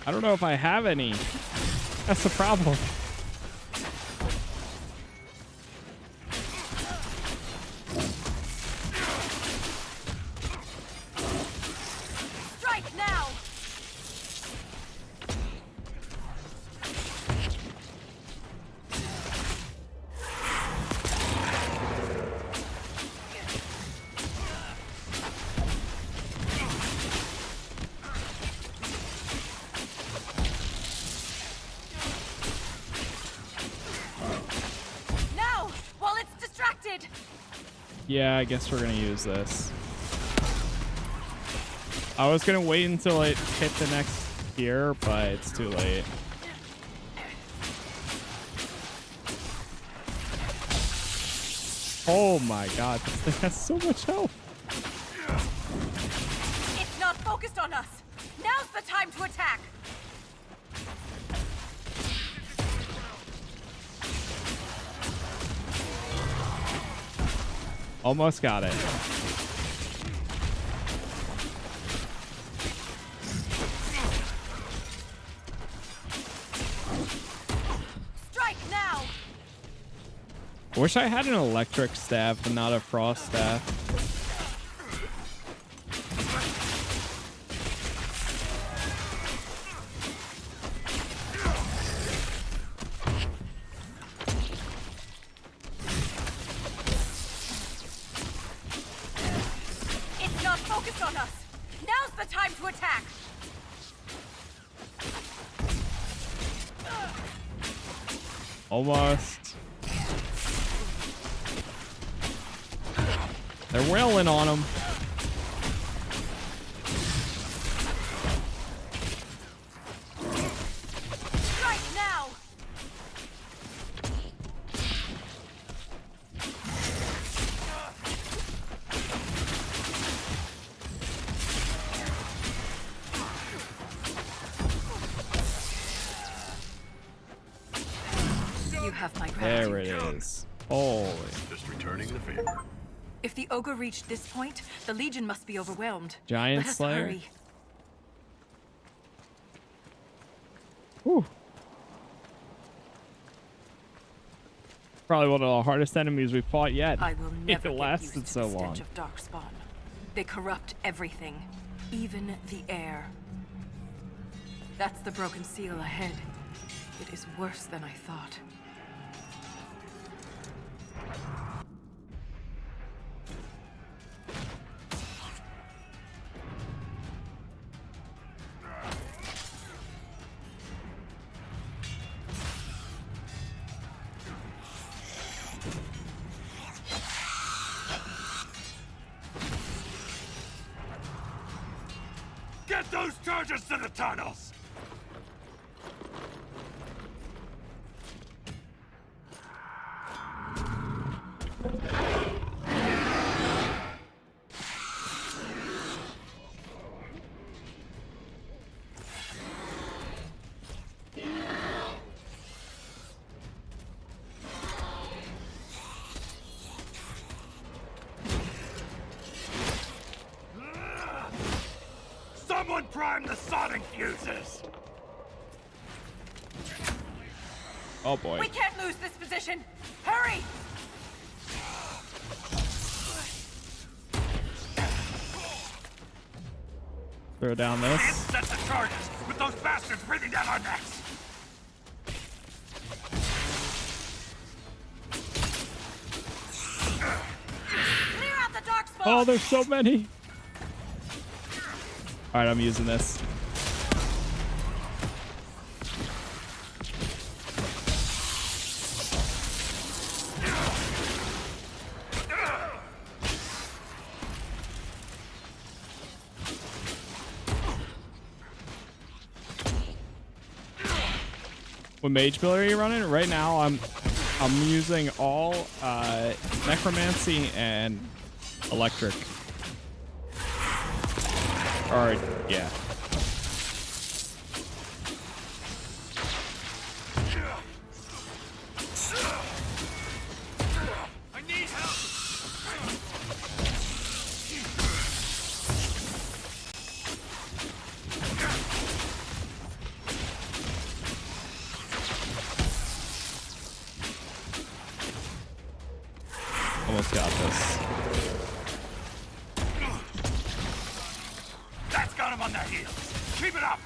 [SPEAKER 1] I don't know if I have any. That's the problem.
[SPEAKER 12] Strike now.
[SPEAKER 1] Yeah, I guess we're gonna use this. I was gonna wait until it hit the next gear, but it's too late. Oh my god, this thing has so much health.
[SPEAKER 12] It's not focused on us. Now's the time to attack.
[SPEAKER 1] Almost got it.
[SPEAKER 12] Strike now.
[SPEAKER 1] I wish I had an electric staff and not a frost staff.
[SPEAKER 12] It's not focused on us. Now's the time to attack.
[SPEAKER 1] Almost. They're wailing on him.
[SPEAKER 12] Strike now. have my gratitude.
[SPEAKER 1] There it is. Holy.
[SPEAKER 5] Just returning the favor.
[SPEAKER 12] If the ogre reached this point, the Legion must be overwhelmed.
[SPEAKER 1] Giant
[SPEAKER 12] Let us
[SPEAKER 1] Slayer?
[SPEAKER 12] hurry.
[SPEAKER 1] Whew. Probably one of the hardest enemies we've fought yet.
[SPEAKER 12] I will never
[SPEAKER 1] If it
[SPEAKER 12] get
[SPEAKER 1] lasted
[SPEAKER 12] used to
[SPEAKER 1] so
[SPEAKER 12] the
[SPEAKER 1] long.
[SPEAKER 12] stench of darkspawn. They corrupt everything, even the air. That's the broken seal ahead. It is worse than I thought.
[SPEAKER 15] Get those charges to the tunnels! Someone prime the sonic fuses!
[SPEAKER 1] Oh boy.
[SPEAKER 12] We can't lose this position! Hurry!
[SPEAKER 1] Throw down this.
[SPEAKER 15] Set the charges with those bastards breathing down our necks!
[SPEAKER 12] Clear out the dark spot!
[SPEAKER 1] Oh, there's so many. All right, I'm using this. What mage build are you running? Right now, I'm using all necromancy and electric. Or yeah.
[SPEAKER 15] I need help!
[SPEAKER 1] Almost got this.
[SPEAKER 15] That's got him on their heels! Keep it up!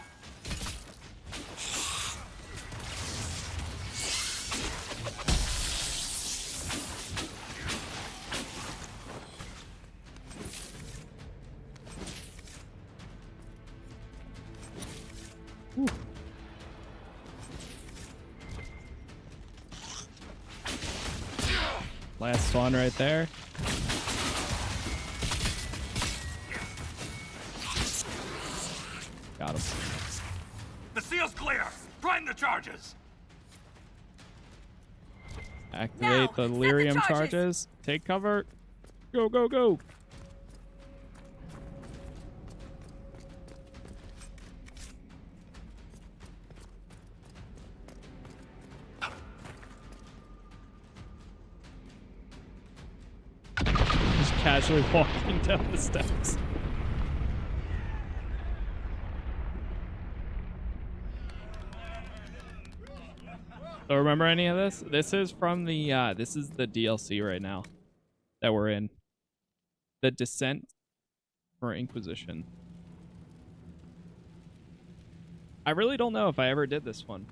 [SPEAKER 1] Last one right there. Got him.
[SPEAKER 15] The seal's clear! Prime the charges!
[SPEAKER 1] Activate the lyrium charges. Take cover. Go, go, go. Just casually walking down the steps. So remember any of this? This is from the this is the DLC right now that we're in. The Descent for Inquisition. I really don't know if I ever did this one.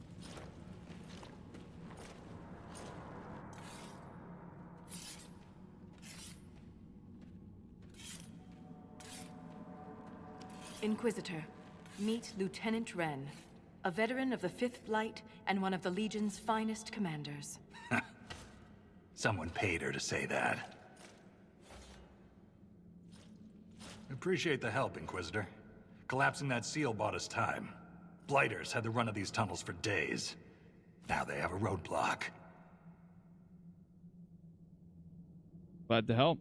[SPEAKER 12] Inquisitor, meet Lieutenant Wren, a veteran of the 5th Flight and one of the Legion's finest commanders.
[SPEAKER 13] Someone paid her to say that. Appreciate the help, Inquisitor. Collapsing that seal bought us time. Blighters had the run of these tunnels for days. Now they have a roadblock.
[SPEAKER 1] Glad to help.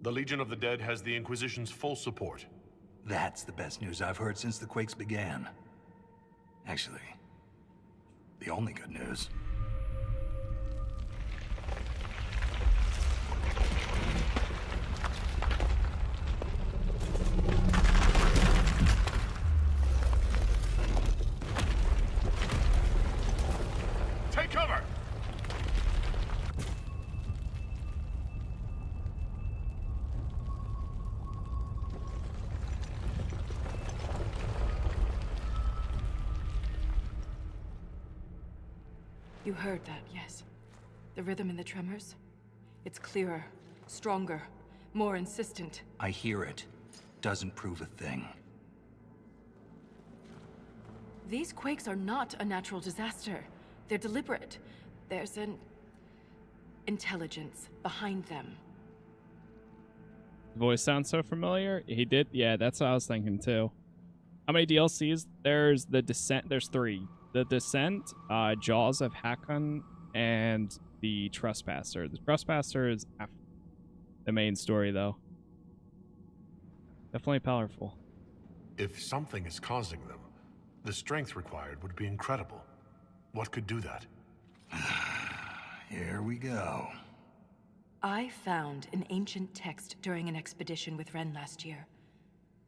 [SPEAKER 5] The Legion of the Dead has the Inquisition's full support.
[SPEAKER 13] That's the best news I've heard since the quakes began. Actually, the only good news.
[SPEAKER 12] You heard that, yes? The rhythm in the tremors? It's clearer, stronger, more insistent.
[SPEAKER 13] I hear it. Doesn't prove a thing.
[SPEAKER 12] These quakes are not a natural disaster. They're deliberate. There's an intelligence behind them.
[SPEAKER 1] Voice sounds so familiar. He did. Yeah, that's what I was thinking too. How many DLCs? There's the Descent. There's 3. The Descent, Jaws of Hakon, and the Trespasser. The Trespasser is after the main story, though. Definitely powerful.
[SPEAKER 5] If something is causing them, the strength required would be incredible. What could do that?
[SPEAKER 13] Here we go.
[SPEAKER 12] I found an ancient text during an expedition with Ren last year.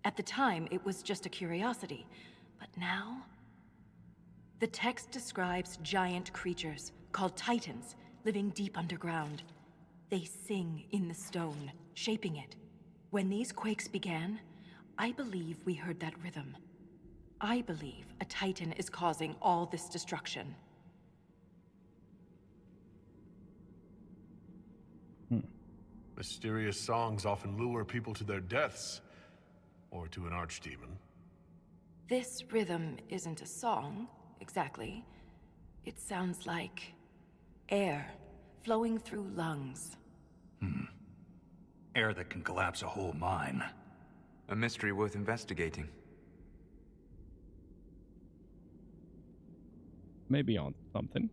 [SPEAKER 12] At the time, it was just a curiosity, but now... The text describes giant creatures, called Titans, living deep underground. They sing in the stone, shaping it. When these quakes began, I believe we heard that rhythm. I believe a Titan is causing all this destruction.
[SPEAKER 5] Mysterious songs often lure people to their deaths, or to an archdemon.
[SPEAKER 12] This rhythm isn't a song, exactly. It sounds like air flowing through lungs.
[SPEAKER 13] Air that can collapse a whole mine.
[SPEAKER 8] A mystery worth investigating.
[SPEAKER 1] Maybe on something.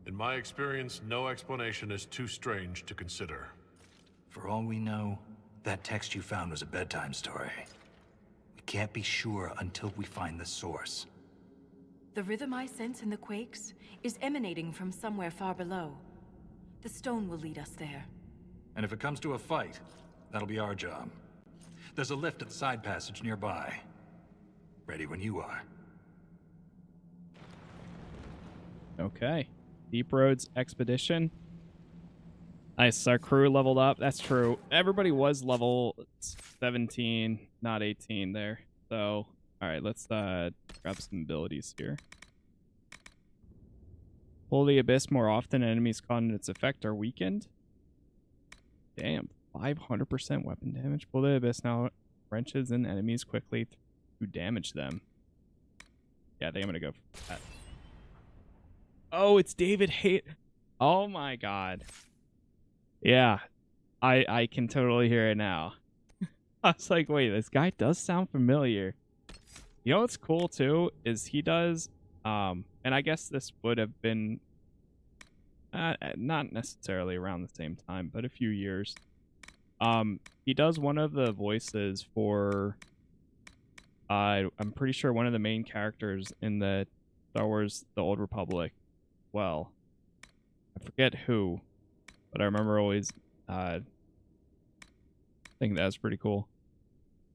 [SPEAKER 5] In my experience, no explanation is too strange to consider.
[SPEAKER 13] For all we know, that text you found was a bedtime story. We can't be sure until we find the source.
[SPEAKER 12] The rhythm I sense in the quakes is emanating from somewhere far below. The stone will lead us there.
[SPEAKER 13] And if it comes to a fight, that'll be our job. There's a lift at the side passage nearby. Ready when you are.
[SPEAKER 1] Okay. Deep Roads Expedition. Nice. Our crew leveled up. That's true. Everybody was level 17, not 18 there. So, all right, let's grab some abilities here. Pull the Abyss more often. Enemies caught in its effect are weakened. Damn. 500% weapon damage. Pull the Abyss now wrenches in enemies quickly to damage them. Yeah, I think I'm going to go for that. Oh, it's David Haight. Oh my god. Yeah, I can totally hear it now. I was like, wait, this guy does sound familiar. You know what's cool too is he does, and I guess this would have been not necessarily around the same time, but a few years. He does one of the voices for, I'm pretty sure one of the main characters in the Star Wars: The Old Republic. Well, I forget who, but I remember always thinking that was pretty cool.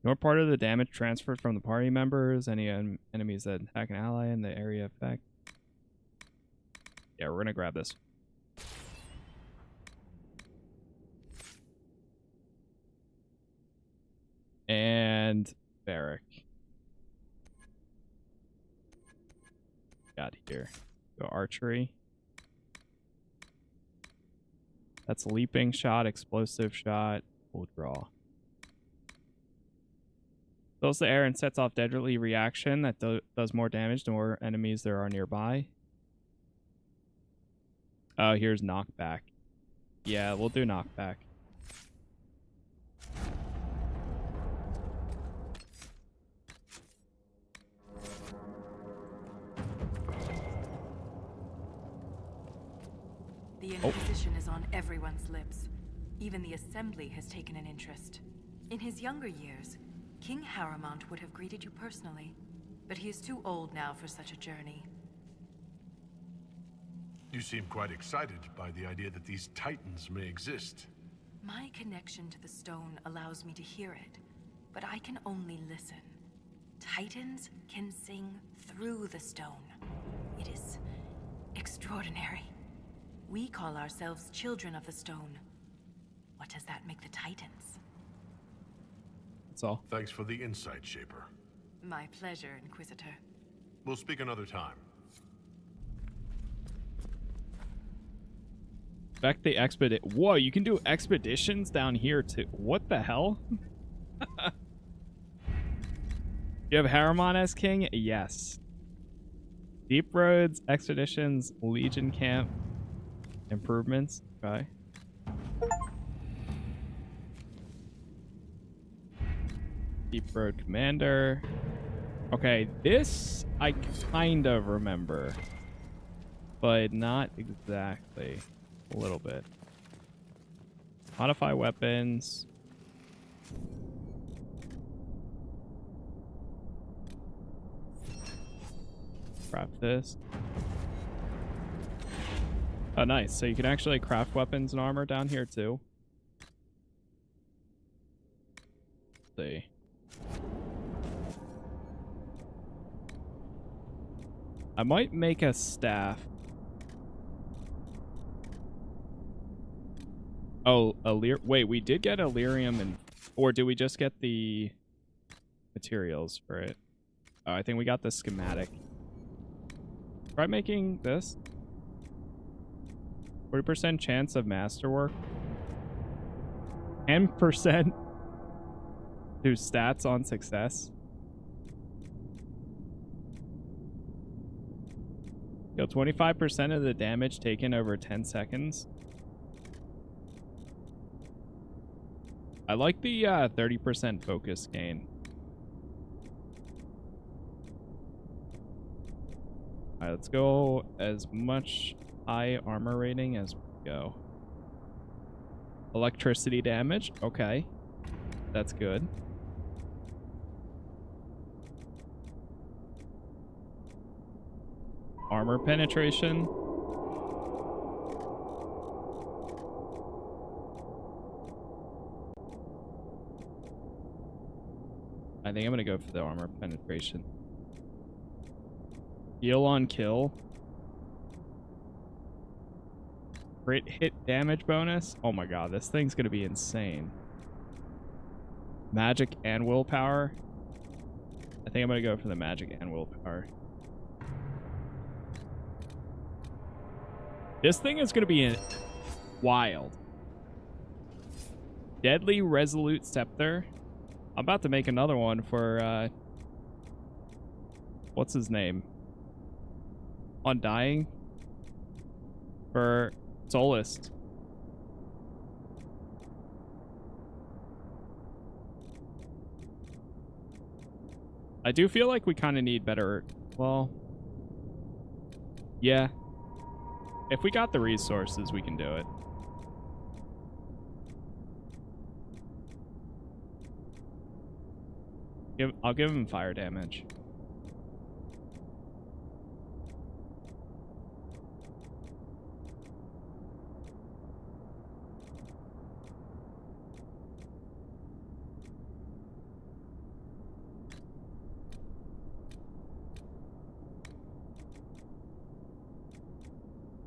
[SPEAKER 1] Nor part of the damage transferred from the party members, any enemies that attack an ally in the area effect. Yeah, we're gonna grab this. And Barrack. Got here. Go archery. That's leaping shot, explosive shot. We'll draw. Fills the air and sets off deadly reaction that does more damage the more enemies there are nearby. Oh, here's knockback. Yeah, we'll do knockback.
[SPEAKER 12] The Inquisition is on everyone's lips. Even the Assembly has taken an interest. In his younger years, King Harrimont would have greeted you personally, but he is too old now for such a journey.
[SPEAKER 5] You seem quite excited by the idea that these titans may exist.
[SPEAKER 12] My connection to the stone allows me to hear it, but I can only listen. Titans can sing through the stone. It is extraordinary. We call ourselves children of the stone. What does that make the Titans?
[SPEAKER 1] That's all.
[SPEAKER 5] Thanks for the insight, Shaper.
[SPEAKER 12] My pleasure, Inquisitor.
[SPEAKER 5] We'll speak another time.
[SPEAKER 1] Back the expedition. Whoa, you can do expeditions down here too. What the hell? You have Harriman as king? Yes. Deep roads, expeditions, Legion camp, improvements. Okay. Deep road commander. Okay, this I kind of remember, but not exactly. A little bit. Modify weapons. Craft this. Oh, nice. So you can actually craft weapons and armor down here too. Let's see. I might make a staff. Oh, wait, we did get Illyrium, and or did we just get the materials for it? Oh, I think we got the schematic. Try making this. 40% chance of masterwork. 10% do stats on success. Yo, 25% of the damage taken over 10 seconds. I like the 30% focus gain. Alright, let's go as much high armor rating as we go. Electricity damage. Okay. That's good. Armor penetration. I think I'm gonna go for the armor penetration. Heal on kill. Crit hit damage bonus. Oh my god, this thing's gonna be insane. Magic and willpower. I think I'm gonna go for the magic and willpower. This thing is gonna be wild. Deadly Resolute Scepter. I'm about to make another one for, what's his name? Undying? For Solist. I do feel like we kind of need better, well, yeah. If we got the resources, we can do it. I'll give him fire damage.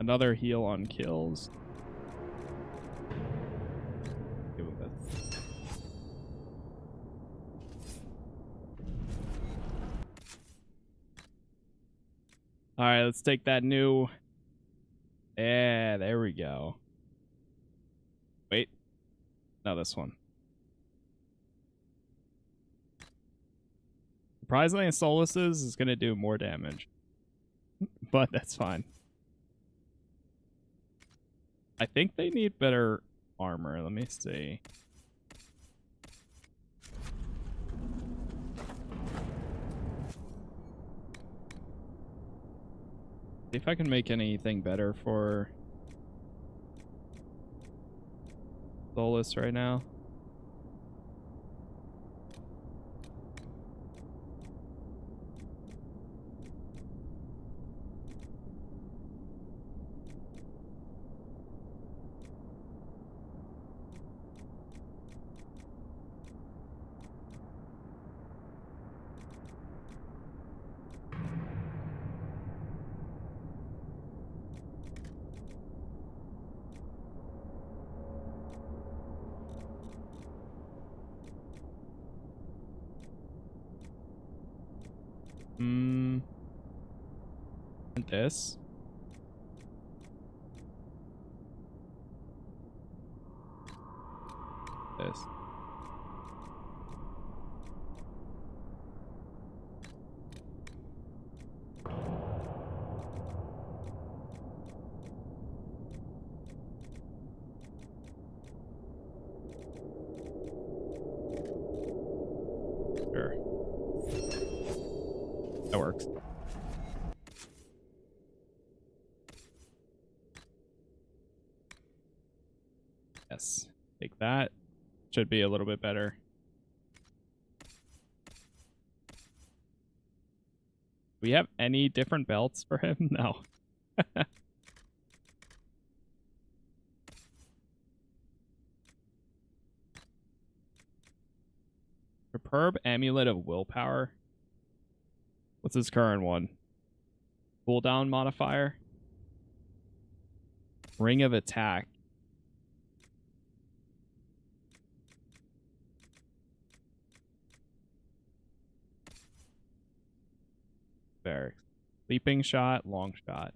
[SPEAKER 1] Another heal on kills. Give him this. All right, let's take that new. Yeah, there we go. Wait. No, this one. Surprisingly, Solus's is going to do more damage. But that's fine. I think they need better armor. Let me see. See if I can make anything better for Solus right now. This. is. Sure. That works. Yes. Take that. Should be a little bit better. We have any different belts for him? No. Superb Amulet of Willpower. What's his current one? Cooldown modifier. Ring of Attack. Barracks. Leaping Shot, Long Shot.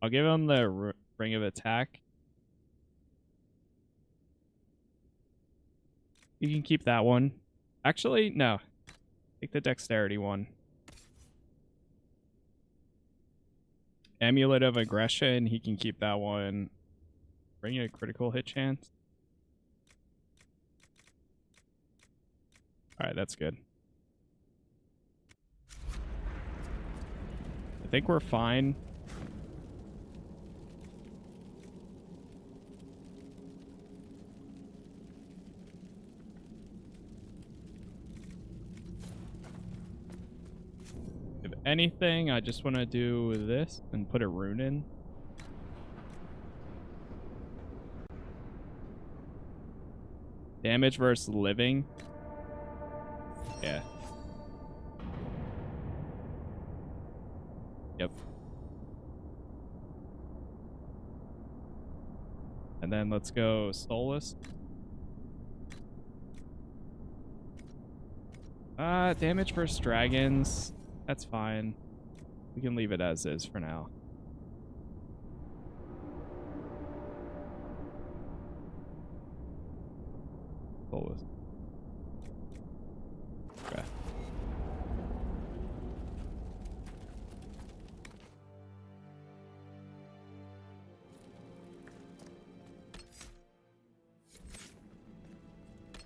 [SPEAKER 1] I'll give him the Ring of Attack. You can keep that one. Actually, no. Take the Dexterity one. Amulet of Aggression, he can keep that one. Bring a critical hit chance. Alright, that's good. I think we're fine. If anything, I just want to do this and put a rune in. Damage versus living. Yeah. Yep. And then let's go Soulless. Damage versus dragons. That's fine. We can leave it as is for now. Soulless. Okay.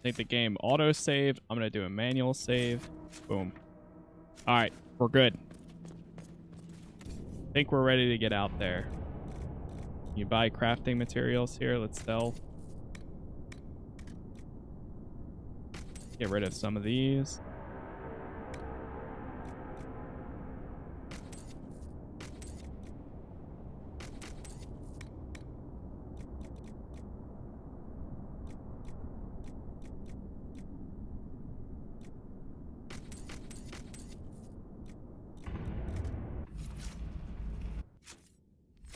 [SPEAKER 1] Take the game auto save. I'm gonna do a manual save. Boom. All right, we're good. I think we're ready to get out there. You buy crafting materials here. Let's sell. Get rid of some of these.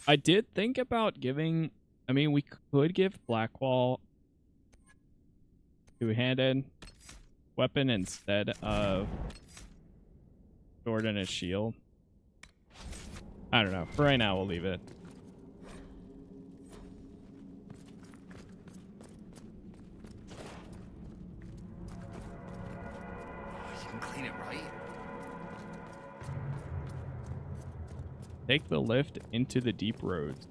[SPEAKER 1] I did think about giving... I mean, we could give Blackwall two-handed weapon instead of sword and a shield. I don't know. For right now, we'll leave it.
[SPEAKER 9] You can clean it, right?
[SPEAKER 1] Take the lift into the deep roads.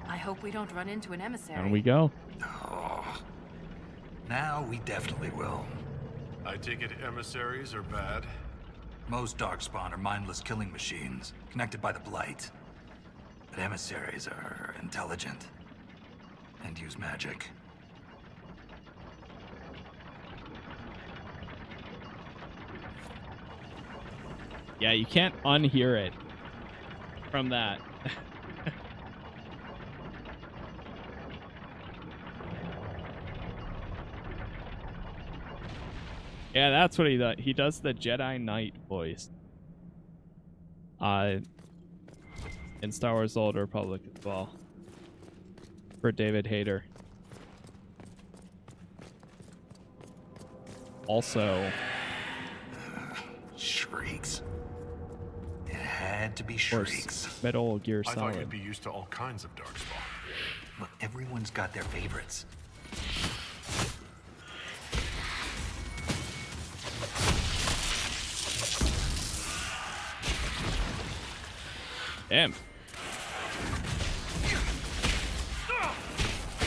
[SPEAKER 12] I hope we don't run into an emissary.
[SPEAKER 1] Down we go.
[SPEAKER 13] Oh, now we definitely will.
[SPEAKER 5] I take it emissaries are bad?
[SPEAKER 13] Most Darkspawn are mindless killing machines, connected by the Blight. But emissaries are intelligent and use magic.
[SPEAKER 1] Yeah, you can't unhear it from that. Yeah, that's what he does. He does the Jedi Knight voice. In Star Wars: The Old Republic as well. for David Hayter. Also,
[SPEAKER 13] Shrieks. It had to be
[SPEAKER 1] of course,
[SPEAKER 13] Shrieks.
[SPEAKER 1] Metal Gear
[SPEAKER 5] I thought
[SPEAKER 1] Solid.
[SPEAKER 5] you'd be used to all kinds of darkspawn.
[SPEAKER 13] But everyone's got their favorites.
[SPEAKER 1] Damn.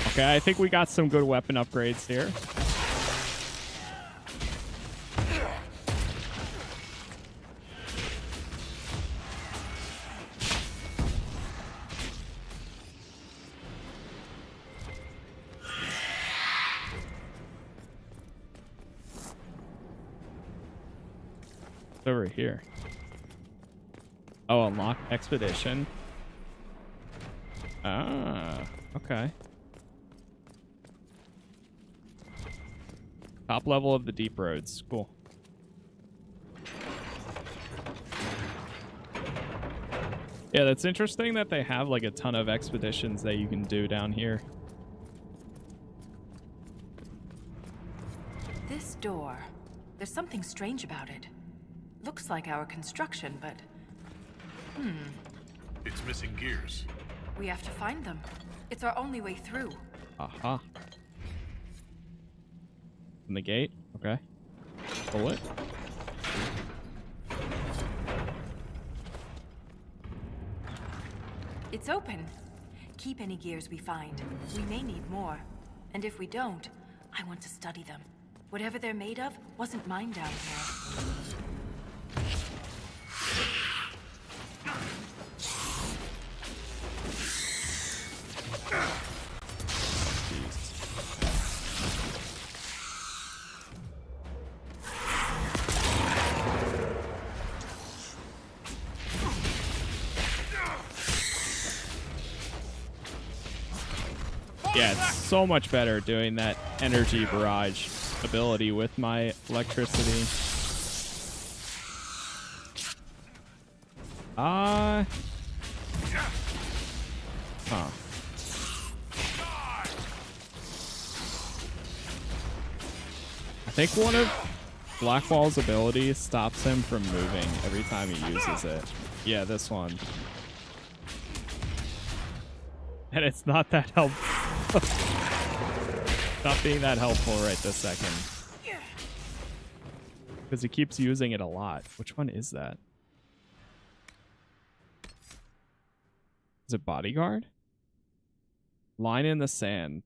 [SPEAKER 1] Okay, I think we got some good weapon upgrades here. It's over here. Oh, unlock expedition. Ah, okay. Top level of the deep roads. Cool. Yeah, that's interesting that they have like a ton of expeditions that you can do down here.
[SPEAKER 12] This door. There's something strange about it. Looks like our construction, but...
[SPEAKER 5] It's missing gears.
[SPEAKER 12] We have to find them. It's our only way through.
[SPEAKER 1] Aha. In the gate? Okay. Pull it.
[SPEAKER 12] It's open. Keep any gears we find. We may need more. And if we don't, I want to study them. Whatever they're made of wasn't mine down here.
[SPEAKER 1] Yeah, it's so much better doing that energy barrage ability with my electricity. Huh. I think one of Blackwall's abilities stops him from moving every time he uses it. Yeah, this one. And it's not that helpful. Not being that helpful right this second. Because he keeps using it a lot. Which one is that? Is it Bodyguard? Line in the sand.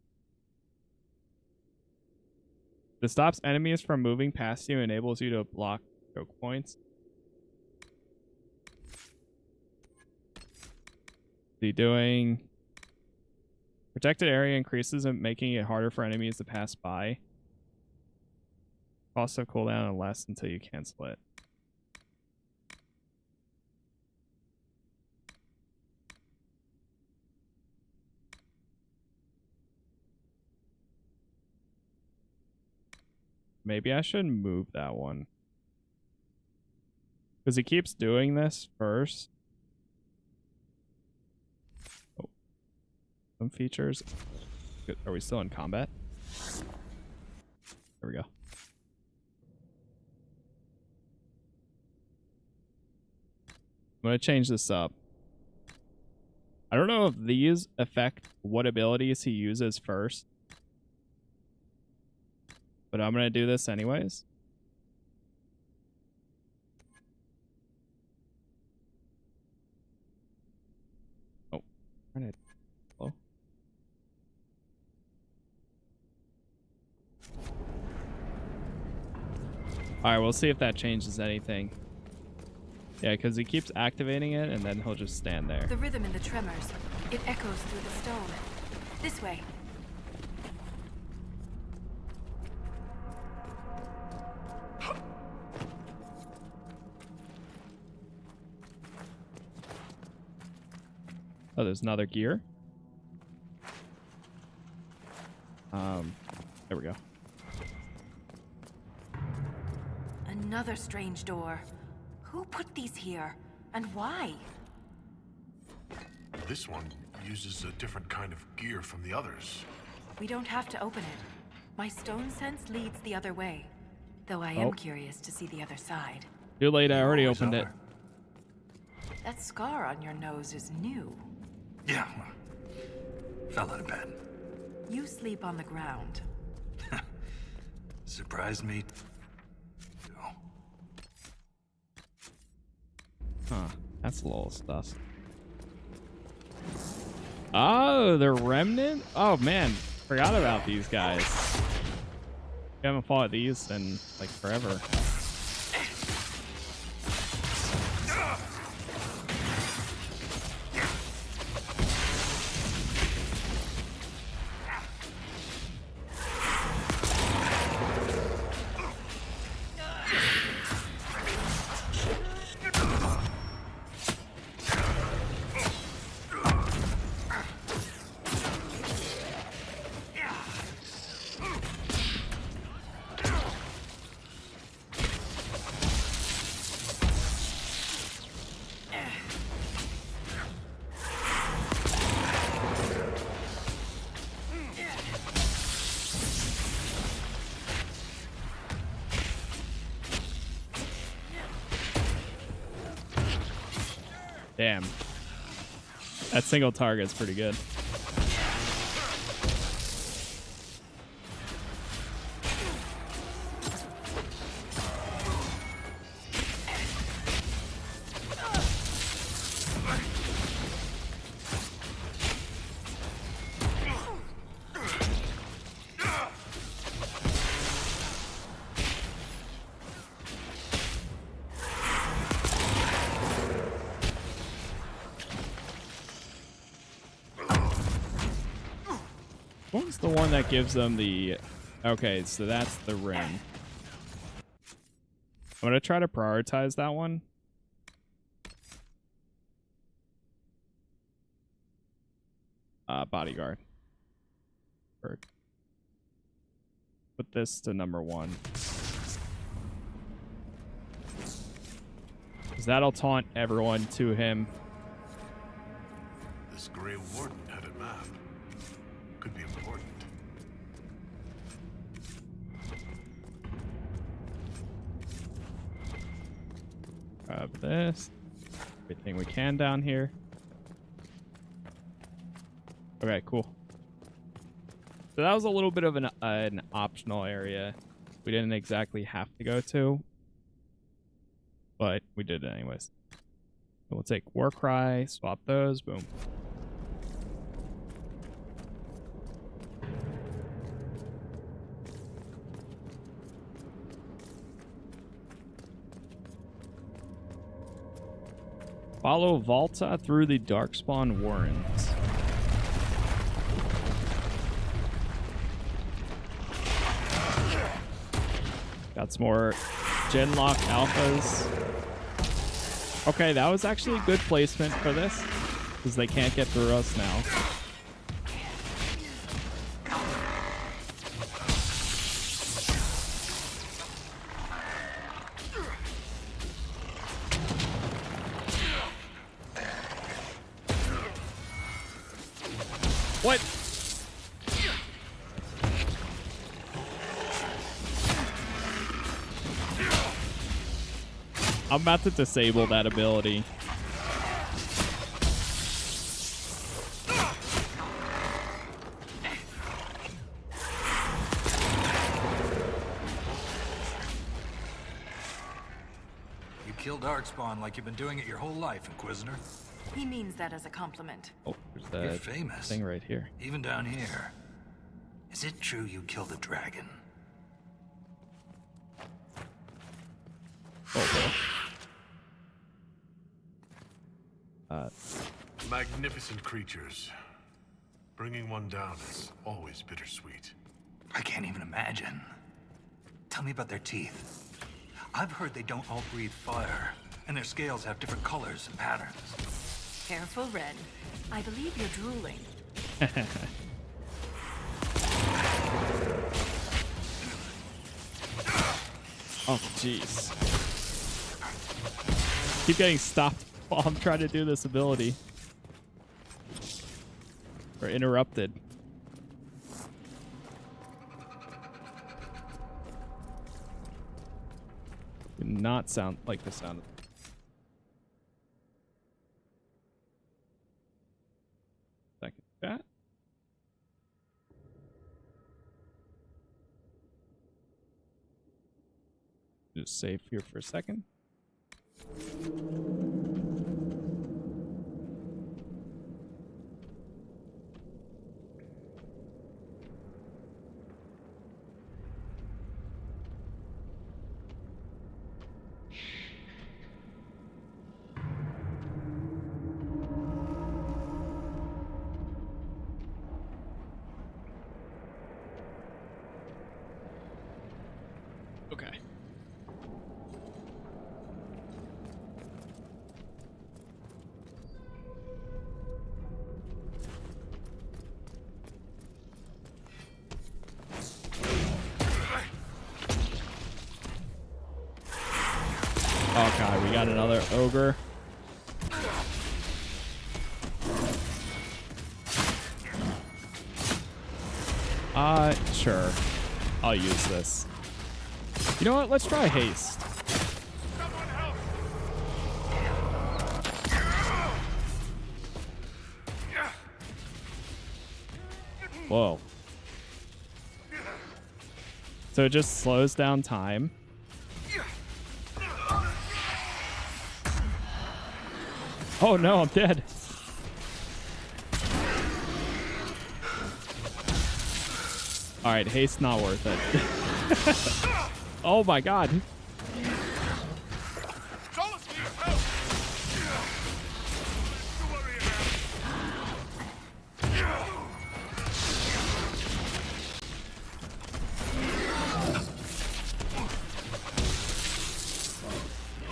[SPEAKER 1] This stops enemies from moving past you and enables you to block choke points. Is he doing... Protected area increases and making it harder for enemies to pass by. Cost of cooldown and less until you cancel it. Maybe I should move that one. Because he keeps doing this first. Oh. Some features. Good. Are we still in combat? There we go. I'm going to change this up. I don't know if these affect what abilities he uses first. But I'm going to do this anyways. Oh. Hello. Alright, we'll see if that changes anything. Yeah, because he keeps activating it, and then he'll just stand there.
[SPEAKER 12] The rhythm in the tremors. It echoes through the stone. This way.
[SPEAKER 1] Oh, there's another gear. There we go.
[SPEAKER 12] Another strange door. Who put these here? And why?
[SPEAKER 5] This one uses a different kind of gear from the others.
[SPEAKER 12] We don't have to open it. My stone sense leads the other way. Though I am curious to see the other side.
[SPEAKER 1] Too late, I already opened it.
[SPEAKER 12] That scar on your nose is new.
[SPEAKER 13] Yeah. Fell out of bed.
[SPEAKER 12] You sleep on the ground.
[SPEAKER 13] Surprised me.
[SPEAKER 1] Huh. That's a little sus. Oh, the remnant? Oh, man. Forgot about these guys. We haven't fought these in, like, forever. Damn. That single target's pretty good. What was the one that gives them the... Okay, so that's the ring. I'm going to try to prioritize that one. Bodyguard. Put this to number 1. Because that'll taunt everyone to him.
[SPEAKER 5] This Grey Warden had a map. Could be important.
[SPEAKER 1] Grab this. Everything we can down here. Okay, cool. So that was a little bit of an optional area. We didn't exactly have to go to, but we did it anyways. So we'll take Warcry, swap those, boom. Follow Volta through the Darkspawn Warrens. Got some more Genlock alphas. Okay, that was actually a good placement for this, because they can't get through us now. What? I'm about to disable that ability.
[SPEAKER 13] You killed Darkspawn like you've been doing it your whole life, Inquisitor.
[SPEAKER 12] He means that as a compliment.
[SPEAKER 1] Oh, there's that
[SPEAKER 13] You're famous.
[SPEAKER 1] thing right here.
[SPEAKER 13] Even down here. Is it true you killed a dragon?
[SPEAKER 1] Oh,
[SPEAKER 5] Magnificent creatures. Bringing one down is always bittersweet.
[SPEAKER 13] I can't even imagine. Tell me about their teeth. I've heard they don't all breathe fire, and their scales have different colors and patterns.
[SPEAKER 12] Careful, Ren. I believe you're drooling.
[SPEAKER 1] Oh, jeez. Keep getting stopped while I'm trying to do this ability. Or interrupted. Did not sound like the sound of second chat. Just save here for a second. Okay. Oh god, we got another ogre. Sure. I'll use this. You know what? Let's try haste. Whoa. So it just slows down time. Oh no, I'm dead. Alright, haste not worth it. Oh my god.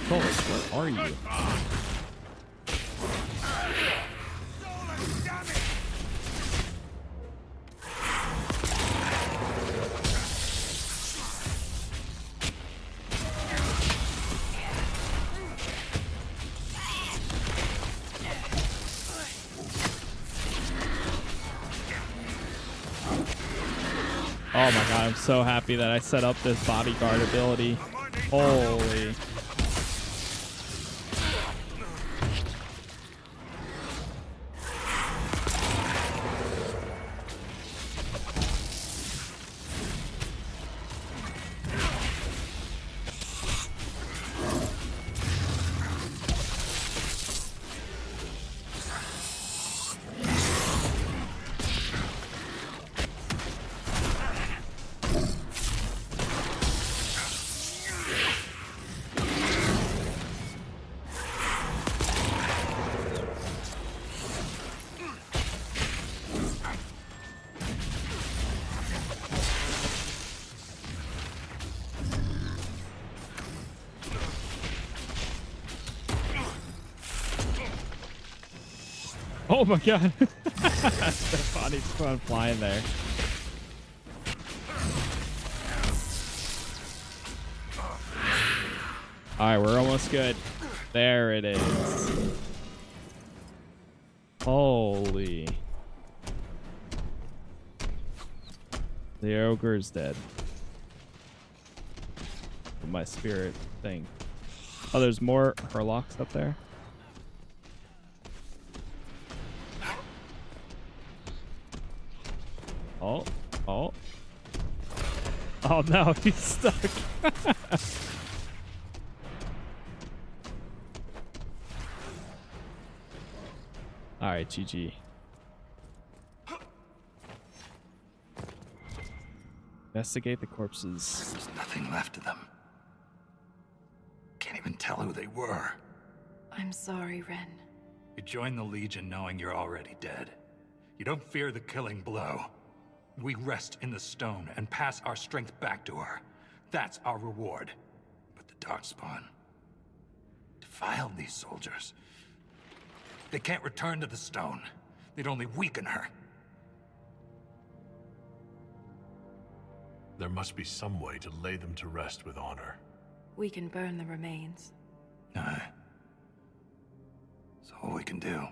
[SPEAKER 1] Solus, where are you? Oh my god, I'm so happy that I set up this bodyguard ability. Holy. Oh my god. The body's fun flying there. Alright, we're almost good. There it is. Holy. The ogre's dead. My spirit thing. Oh, there's more Herlocks up there. Oh, oh. Oh no, he's stuck. Alright, GG. Investigate the corpses.
[SPEAKER 13] There's nothing left of them. Can't even tell who they were.
[SPEAKER 12] I'm sorry, Ren.
[SPEAKER 13] You join the Legion knowing you're already dead. You don't fear the killing blow. We rest in the stone and pass our strength back to her. That's our reward. But the Darkspawn defiled these soldiers. They can't return to the stone. They'd only weaken her.
[SPEAKER 5] There must be some way to lay them to rest with honor.
[SPEAKER 12] We can burn the remains.
[SPEAKER 13] Aye. That's all we can do.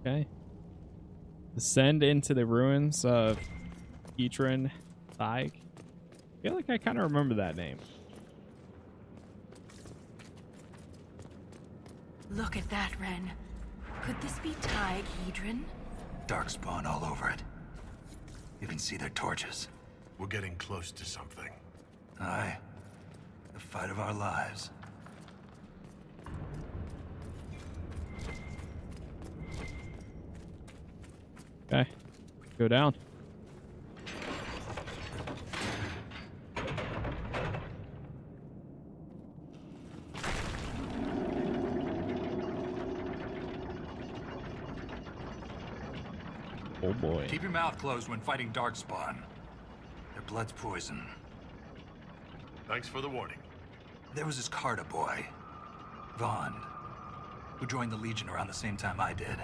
[SPEAKER 1] Okay. Descend into the ruins of Etran Thaig. I feel like I kind of remember that name.
[SPEAKER 12] Look at that, Ren. Could this be Thaig Hedron?
[SPEAKER 13] Darkspawn all over it. You can see their torches.
[SPEAKER 5] We're getting close to something.
[SPEAKER 13] Aye. The fight of our lives.
[SPEAKER 1] Okay. Go down. Oh boy.
[SPEAKER 13] Keep your mouth closed when fighting Darkspawn. Their blood's poison.
[SPEAKER 5] Thanks for the warning.
[SPEAKER 13] There was this Carter boy, Vaughn, who joined the Legion around the same time I did.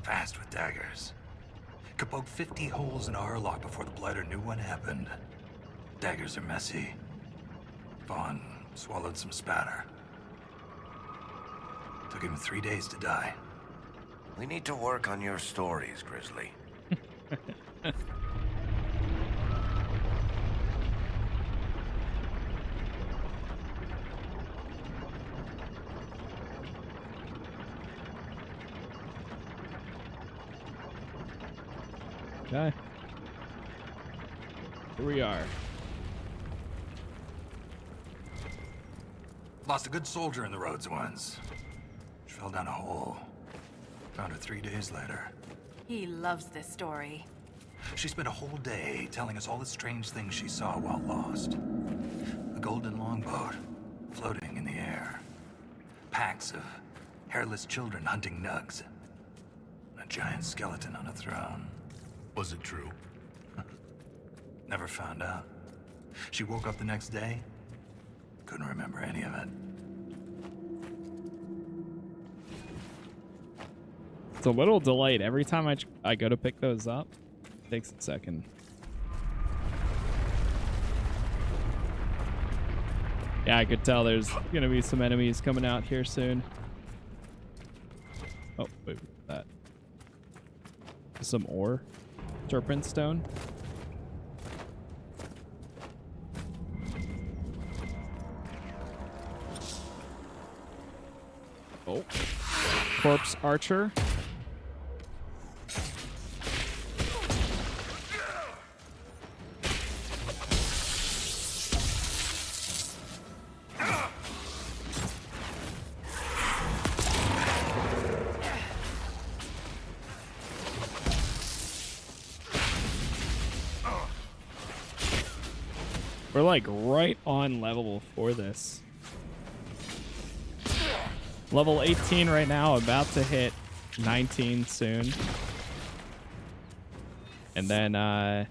[SPEAKER 13] Fast with daggers. Could poke 50 holes in a Hurlock before the Blighter knew what happened. Daggers are messy. Vaughn swallowed some spatter. Took him 3 days to die.
[SPEAKER 9] We need to work on your stories, Grizzly.
[SPEAKER 1] Okay. Here we are.
[SPEAKER 13] Lost a good soldier in the roads once. She fell down a hole. Found her 3 days later.
[SPEAKER 12] He loves this story.
[SPEAKER 13] She spent a whole day telling us all the strange things she saw while lost. A golden longboat floating in the air. Packs of hairless children hunting nugs. A giant skeleton on a throne.
[SPEAKER 5] Was it true?
[SPEAKER 13] Never found out. She woke up the next day. Couldn't remember any of it.
[SPEAKER 1] It's a little delayed. Every time I go to pick those up, it takes a second. Yeah, I could tell there's gonna be some enemies coming out here soon. Oh, wait, what's that? Some ore. Serpent stone. Oh. Corpse archer. We're like right on level for this. Level 18 right now, about to hit 19 soon. And then the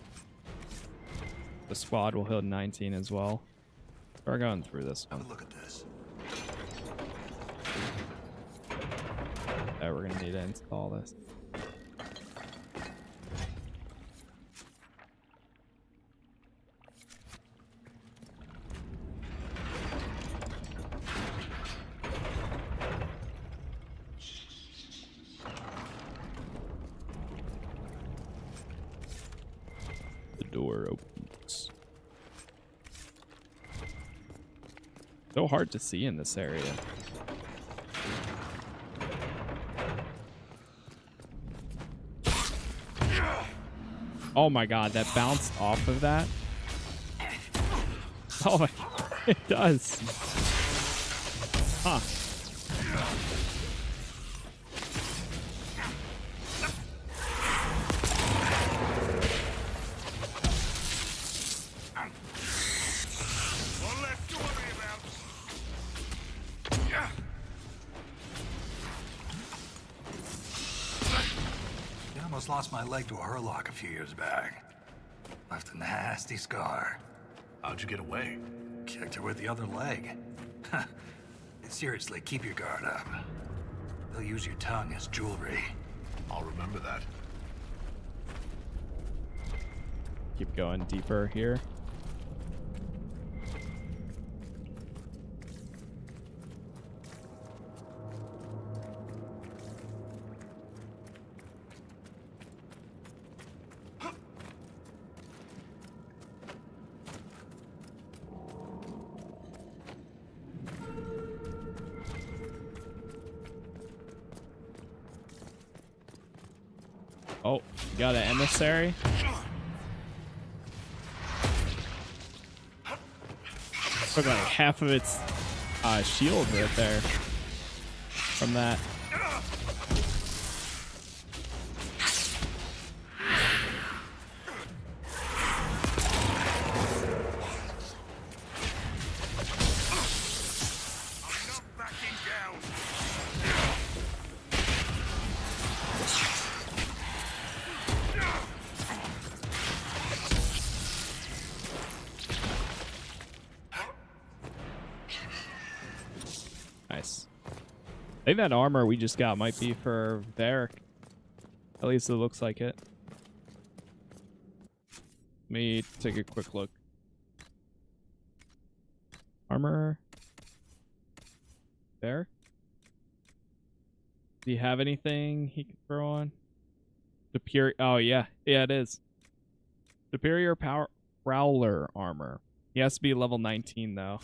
[SPEAKER 1] squad will hit 19 as well. We're going through this one.
[SPEAKER 13] Have a look at this.
[SPEAKER 1] Yeah, we're gonna need to install this. Door opens. So hard to see in this area. Oh my god, that bounced off of that. Oh my god, it does. Huh.
[SPEAKER 13] Lost my leg to a Hurlock a few years back. Left a nasty scar.
[SPEAKER 5] How'd you get away?
[SPEAKER 13] Kicked her with the other leg. Seriously, keep your guard up. They'll use your tongue as jewelry.
[SPEAKER 5] I'll remember that.
[SPEAKER 1] Keep going deeper here. Oh, you got an emissary. Took like half of its shield right there from that. Nice. I think that armor we just got might be for Varric. At least it looks like it. Let me take a quick look. Armor. Varric? Do you have anything he can throw on? Superior. Oh, yeah. Yeah, it is. Superior power Prowler armor. He has to be level 19, though.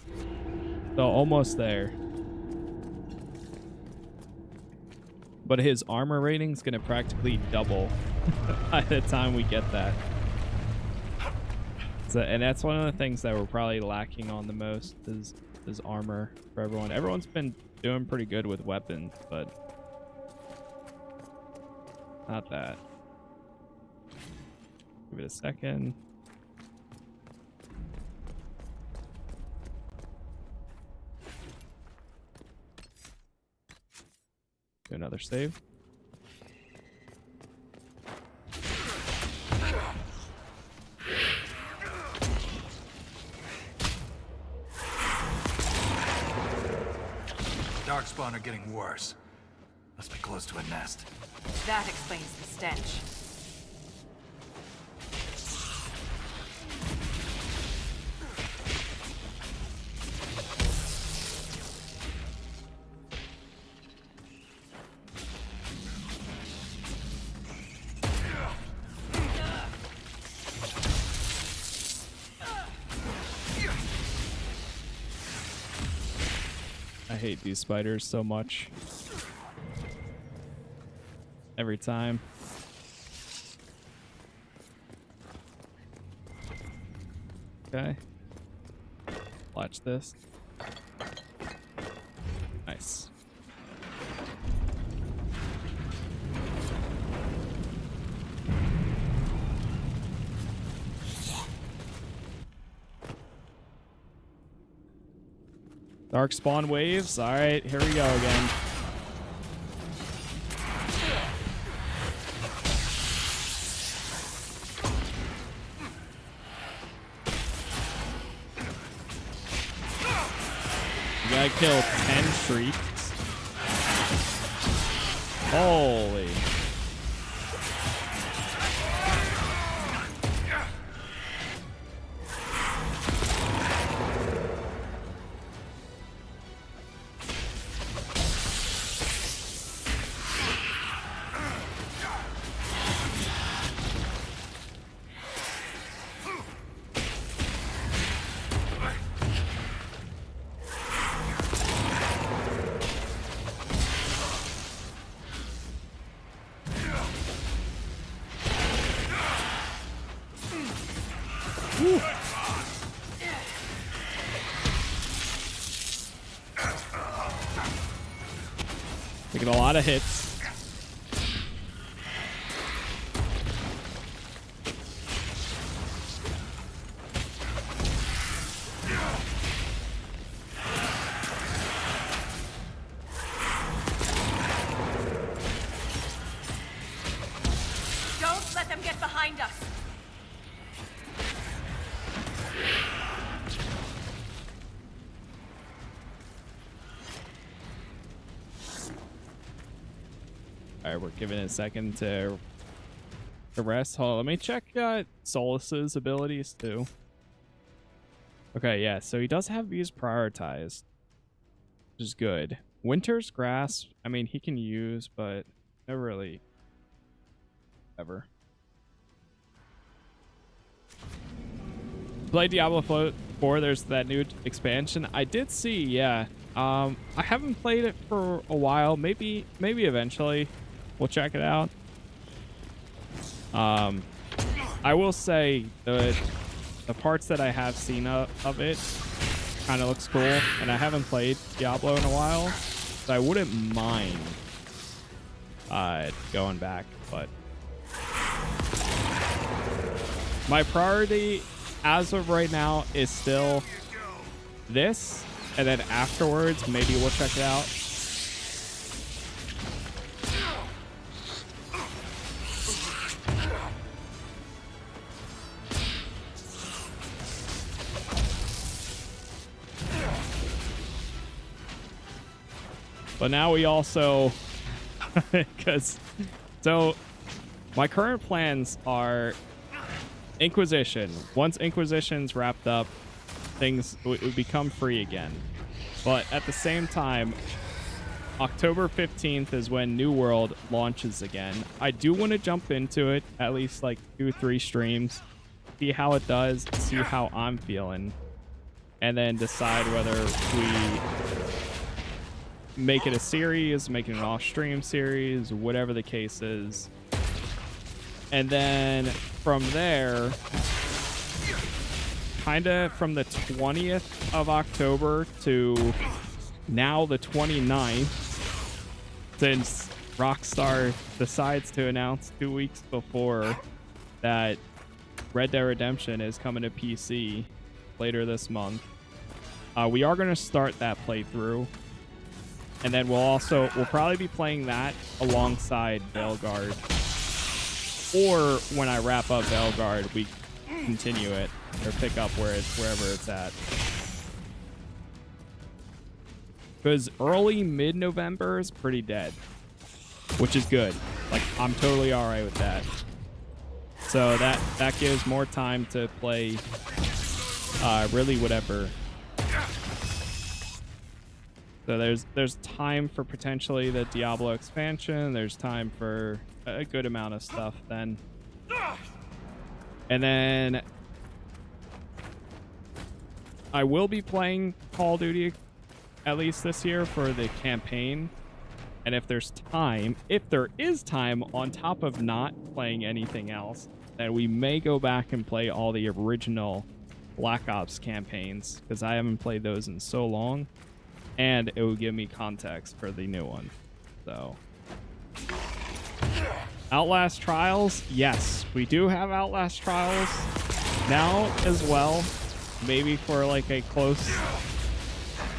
[SPEAKER 1] So almost there. But his armor rating's going to practically double by the time we get that. So, and that's one of the things that we're probably lacking on the most is armor for everyone. Everyone's been doing pretty good with weapons, but not that. Give it a second. Do another save.
[SPEAKER 13] Darkspawn are getting worse. Must be close to a nest.
[SPEAKER 12] That explains the stench.
[SPEAKER 1] I hate these spiders so much. Every time. Okay. Watch this. Nice. Dark spawn waves. All right, here we go again. You gotta kill 10 shrieks. Holy. Taking a lot of hits.
[SPEAKER 12] Don't let them get behind us.
[SPEAKER 1] Alright, we're giving it a second to rest. Hold on, let me check Solus's abilities too. Okay, yeah, so he does have these prioritized, which is good. Winter's Grasp, I mean, he can use, but never really ever. Play Diablo 4, there's that new expansion. I did see, yeah. I haven't played it for a while. Maybe eventually we'll check it out. I will say the parts that I have seen of it kind of looks cool, and I haven't played Diablo in a while, so I wouldn't mind going back, but my priority as of right now is still this, and then afterwards maybe we'll check it out. But now we also, because, so my current plans are Inquisition. Once Inquisition's wrapped up, things would become free again. But at the same time, October 15th is when New World launches again. I do want to jump into it, at least like 2-3 streams, see how it does, see how I'm feeling, and then decide whether we make it a series, make it an off-stream series, whatever the case is. And then from there, kind of from the 20th of October to now the 29th, since Rockstar decides to announce 2 weeks before that Red Dead Redemption is coming to PC later this month, we are going to start that playthrough. And then we'll probably be playing that alongside Veilguard. Or when I wrap up Veilguard, we continue it or pick up wherever it's at. Because early mid-November is pretty dead, which is good. Like, I'm totally all right with that. So that gives more time to play really whatever. So there's time for potentially the Diablo expansion. There's time for a good amount of stuff then. And then I will be playing Call of Duty at least this year for the campaign. And if there is time on top of not playing anything else, then we may go back and play all the original Black Ops campaigns, because I haven't played those in so long. And it will give me context for the new one. So, Outlast Trials, yes, we do have Outlast Trials now as well. Maybe for like a close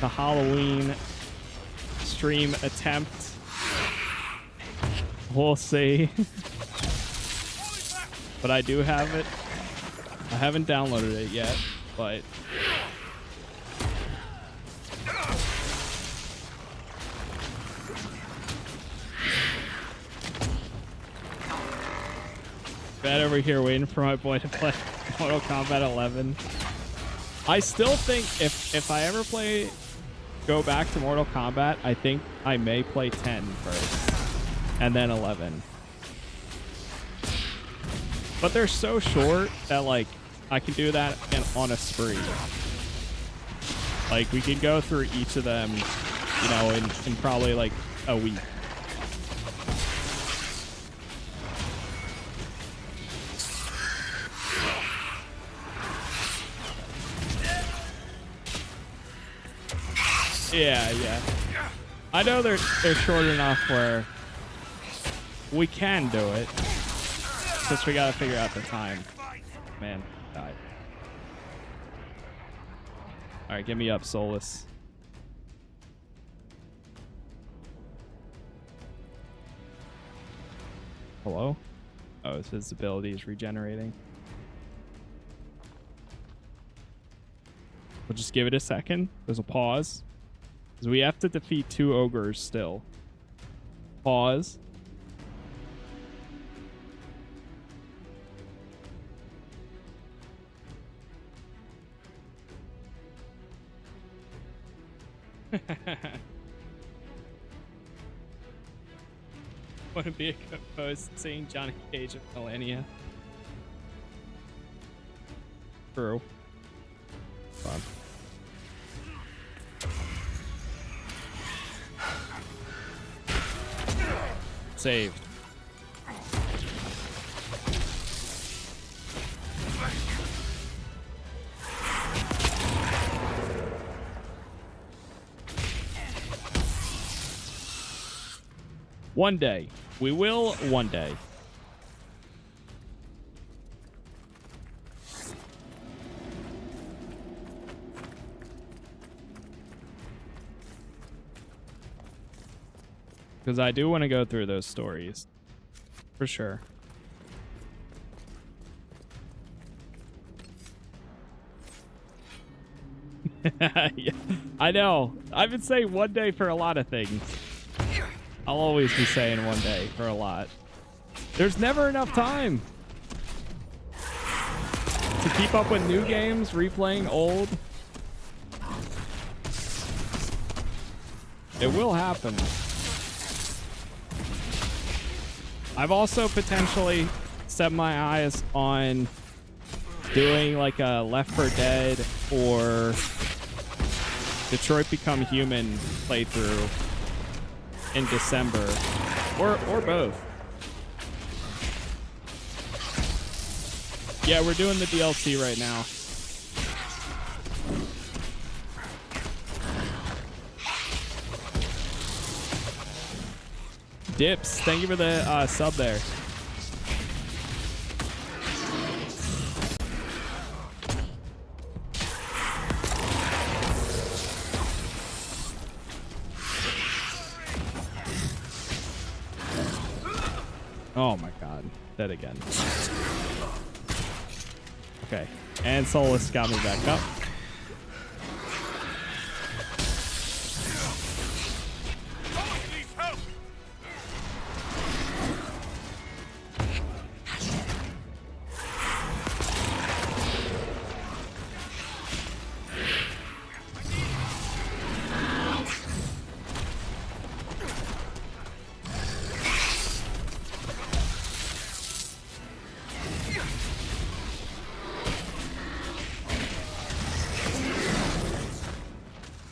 [SPEAKER 1] to Halloween stream attempt. We'll see. But I do have it. I haven't downloaded it yet, but bad over here waiting for my boy to play Mortal Kombat 11. I still think if I ever go back to Mortal Kombat, I think I may play 10 first and then 11. But they're so short that like I can do that on a spree. Like we could go through each of them, you know, in probably like a week. Yeah. I know they're short enough where we can do it. Just we gotta figure out the time. Man, died. Alright, get me up, Solus. Hello? Oh, his ability is regenerating. We'll just give it a second. There's a pause. Because we have to defeat 2 ogres still. Pause. Wouldn't be a good post seeing Johnny Cage at Millennia. True. Fun. Saved. One day. We will one day. Because I do want to go through those stories. For sure. Yeah, I know. I've been saying one day for a lot of things. I'll always be saying one day for a lot. There's never enough time to keep up with new games, replaying old. It will happen. I've also potentially set my eyes on doing like a Left 4 Dead or Detroit Become Human playthrough in December, or both. Yeah, we're doing the DLC right now. Dips, thank you for the sub there. Oh my god, dead again. Okay, and Solus got me back up.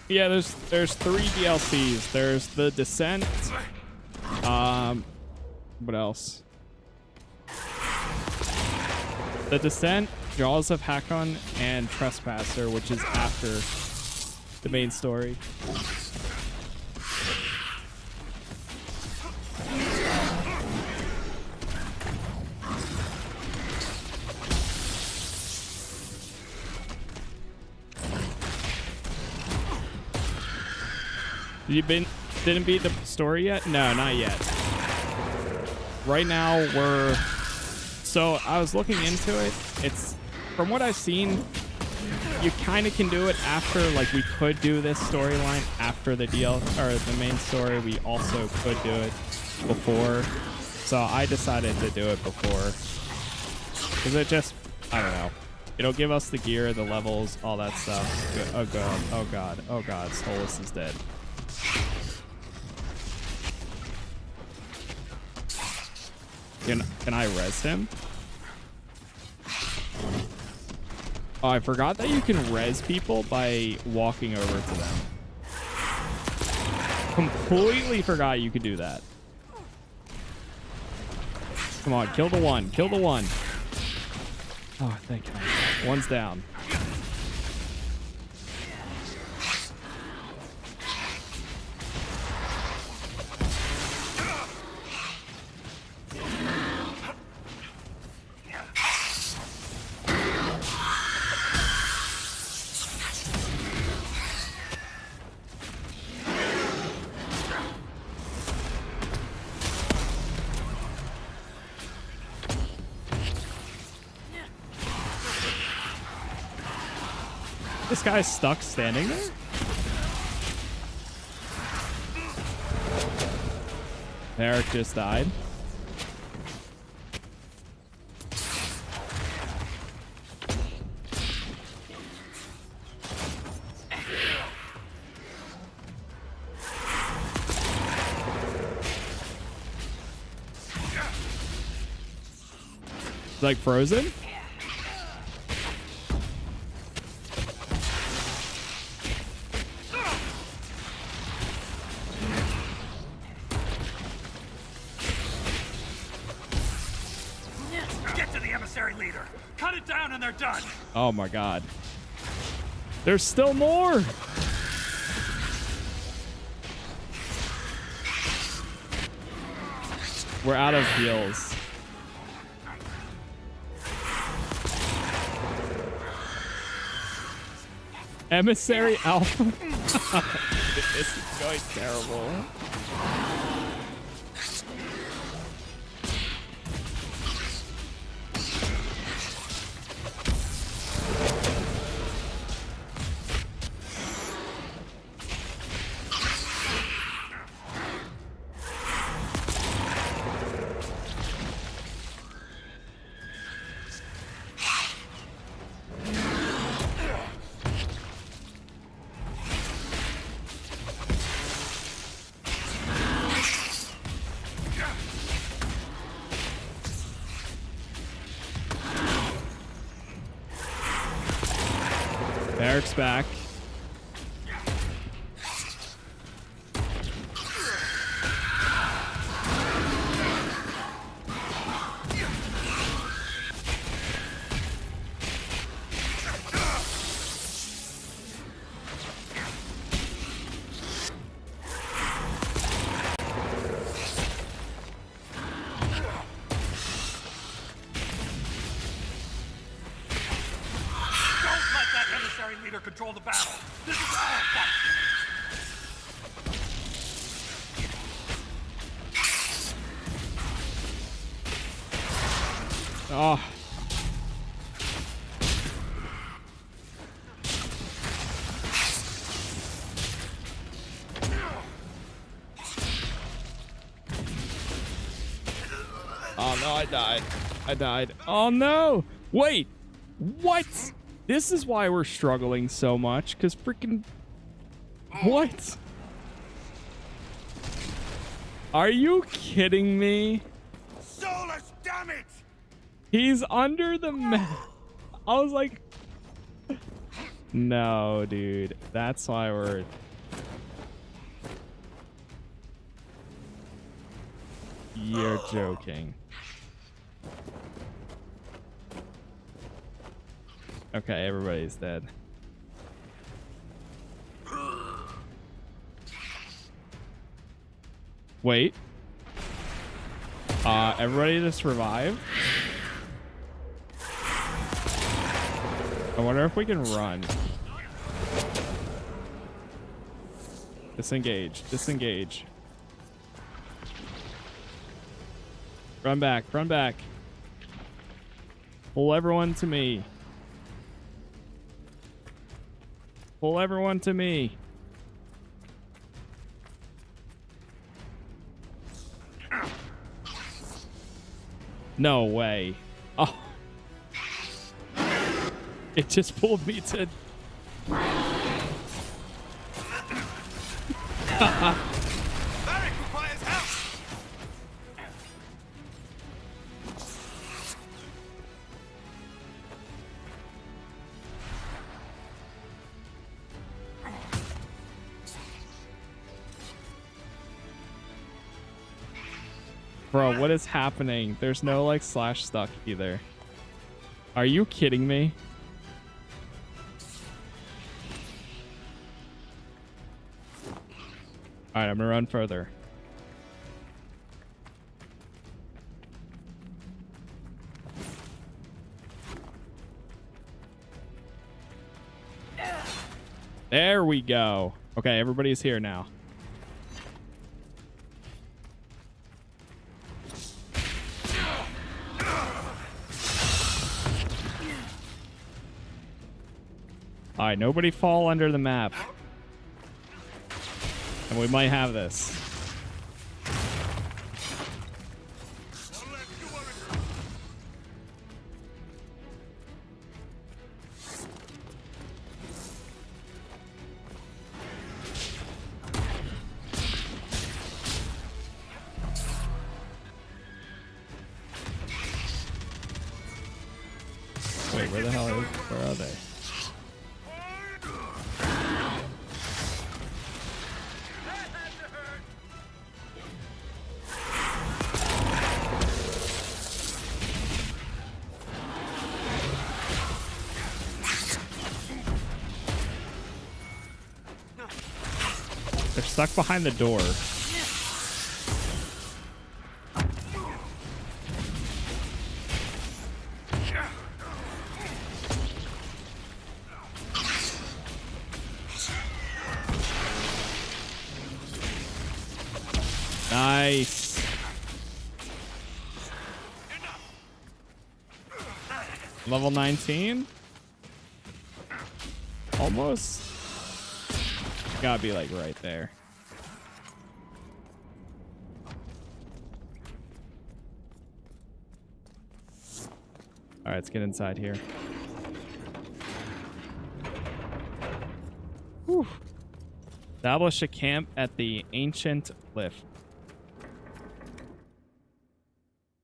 [SPEAKER 1] Yeah, there's 3 DLCs. There's the Descent. What else? The Descent, Jaws of Hakon, and Trespasser, which is after the main story. You didn't beat the story yet? No, not yet. Right now so I was looking into it. It's, from what I've seen, you kind of can do it after, like, we could do this storyline after the the main story. We also could do it before. So I decided to do it before. Because it just, I don't know. It'll give us the gear, the levels, all that stuff. Oh god, oh god, oh god, Solus is dead. Can I res him? Oh, I forgot that you can res people by walking over to them. Completely forgot you could do that. Come on, kill the one. Kill the one. Oh, thank God. One's down. This guy's stuck standing there? Eric just died. Like frozen? Oh my God. There's still more. We're out of heals. Emissary Alpha. This is going terrible. Eric's back.
[SPEAKER 13] Control the battle. This is our fight.
[SPEAKER 1] Oh. Oh no, I died. I died. Oh no! Wait! What? This is why we're struggling so much, because freaking... What? Are you kidding me?
[SPEAKER 11] Solus, damn it!
[SPEAKER 1] He's under the map. I was like... No, dude. That's why we're... You're joking. Okay, everybody's dead. Wait. Everybody just revive? I wonder if we can run. Disengage. Disengage. Run back. Run back. Pull everyone to me. Pull everyone to me. No way. Oh. It just pulled me to...
[SPEAKER 11] Varric requires help!
[SPEAKER 1] Bro, what is happening? There's no like slash stuck either. Are you kidding me? Alright, I'm gonna run further. There we go. Okay, everybody's here now. Alright, nobody fall under the map. And we might have this. Wait, where the hell is... Where are they? They're stuck behind the door. Nice. Level 19? Almost. Gotta be like right there. All right, let's get inside here. Whew. Establish a camp at the ancient cliff.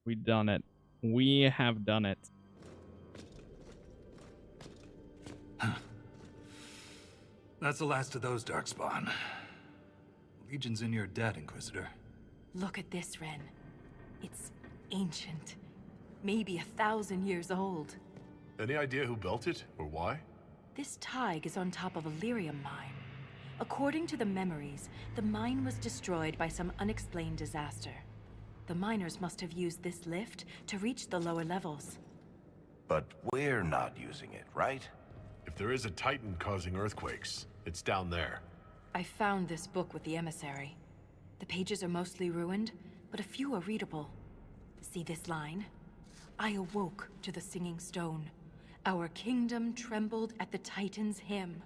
[SPEAKER 1] We done it. We have done it.
[SPEAKER 13] That's the last of those, Darkspawn. Legion's in your debt, Inquisitor.
[SPEAKER 12] Look at this, Ren. It's ancient. Maybe 1,000 years old.
[SPEAKER 5] Any idea who built it or why?
[SPEAKER 12] This Tig is on top of a lyrium mine. According to the memories, the mine was destroyed by some unexplained disaster. The miners must have used this lift to reach the lower levels.
[SPEAKER 9] But we're not using it, right?
[SPEAKER 5] If there is a Titan causing earthquakes, it's down there.
[SPEAKER 12] I found this book with the emissary. The pages are mostly ruined, but a few are readable. See this line? I awoke to the singing stone. Our kingdom trembled at the Titan's hymn.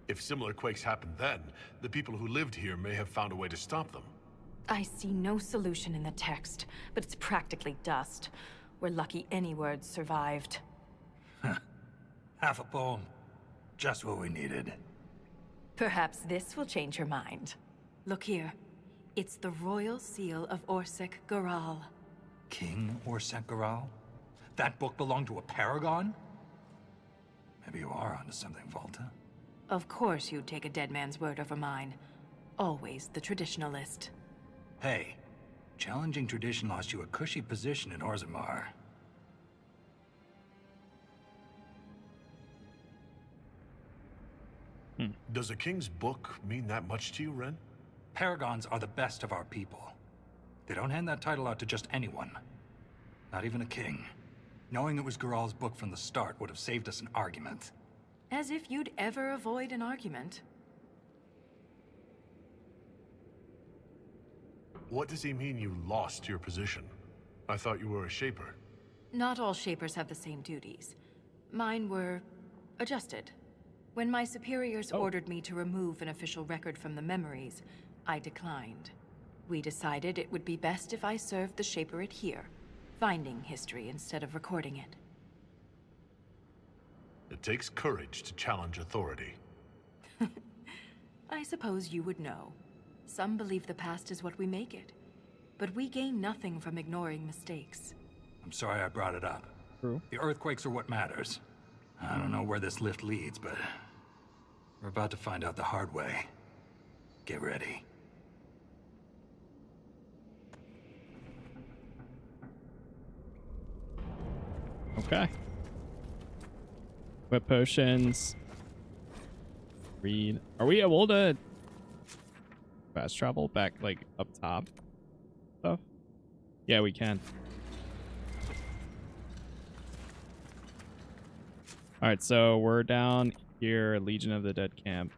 [SPEAKER 5] If similar quakes happened then, the people who lived here may have found a way to stop them.
[SPEAKER 12] I see no solution in the text, but it's practically dust. We're lucky any words survived.
[SPEAKER 13] Half a poem. Just what we needed.
[SPEAKER 12] Perhaps this will change your mind. Look here. It's the royal seal of Orsec Garal.
[SPEAKER 13] King Orsec Garal? That book belonged to a paragon? Maybe you are onto something, Volta.
[SPEAKER 12] Of course you'd take a dead man's word over mine. Always the traditionalist.
[SPEAKER 13] Hey, challenging tradition lost you a cushy position in Orzammar.
[SPEAKER 5] Does a king's book mean that much to you, Ren?
[SPEAKER 13] Paragons are the best of our people. They don't hand that title out to just anyone. Not even a king. Knowing it was Garal's book from the start would have saved us an argument.
[SPEAKER 12] As if you'd ever avoid an argument.
[SPEAKER 5] What does he mean you lost your position? I thought you were a Shaper.
[SPEAKER 12] Not all Shapers have the same duties. Mine were adjusted. When my superiors ordered me to remove an official record from the memories, I declined. We decided it would be best if I served the Shaperate here, finding history instead of recording it.
[SPEAKER 5] It takes courage to challenge authority.
[SPEAKER 12] I suppose you would know. Some believe the past is what we make it. But we gain nothing from ignoring mistakes.
[SPEAKER 13] I'm sorry I brought it up.
[SPEAKER 1] True.
[SPEAKER 13] The earthquakes are what matters. I don't know where this lift leads, but we're about to find out the hard way. Get ready.
[SPEAKER 1] Okay. Equip potions. Read. Are we able to fast travel back, like, up top? Stuff? Yeah, we can. Alright, so we're down here, Legion of the Dead camp.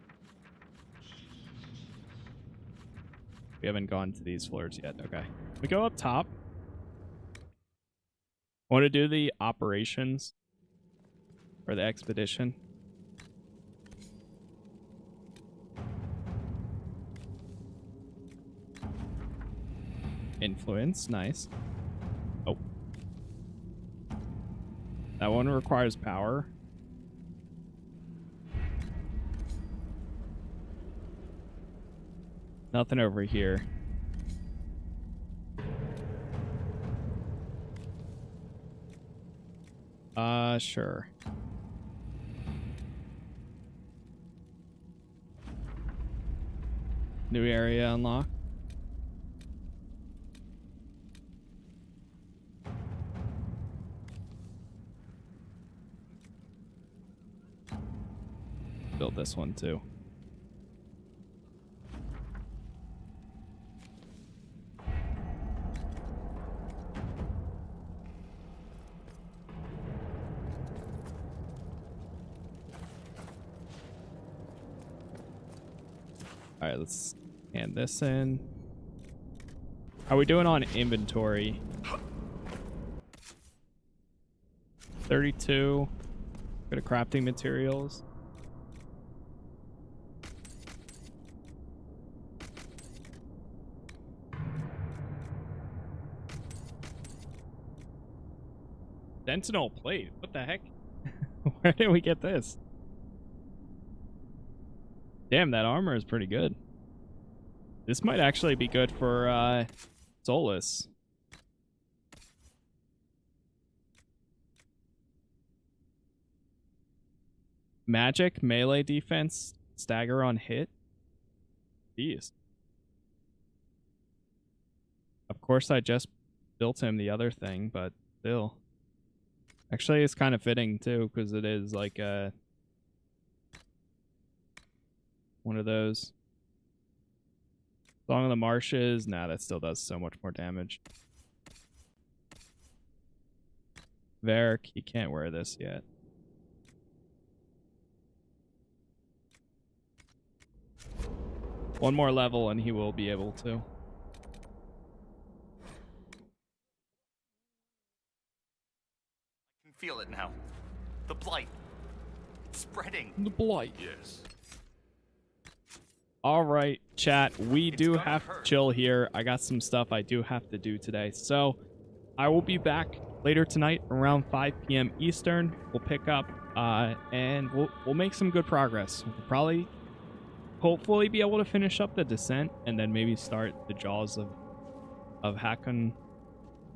[SPEAKER 1] We haven't gone to these floors yet. Okay. We go up top. Want to do the operations for the expedition? Influence, nice. Oh. That one requires power. Nothing over here. Sure. New area unlocked. Build this one too. All right, let's hand this in. How are we doing on inventory? 32. Go to crafting materials. Sentinel plate. What the heck? Where did we get this? Damn, that armor is pretty good. This might actually be good for Solus. Magic, melee defense, stagger on hit. Jeez. Of course, I just built him the other thing, but still. Actually, it's kind of fitting, too, because it is like one of those. Song of the Marshes. Nah, that still does so much more damage. Varric, he can't wear this yet. One more level and he will be able to.
[SPEAKER 14] I can feel it now. The blight. It's spreading.
[SPEAKER 1] The blight.
[SPEAKER 15] Yes.
[SPEAKER 1] All right, chat. We do have to chill here. I got some stuff I do have to do today. So I will be back later tonight around 5 p.m. Eastern. We'll pick up and we'll make some good progress. We'll probably hopefully be able to finish up the descent and then maybe start the Jaws of Hakon,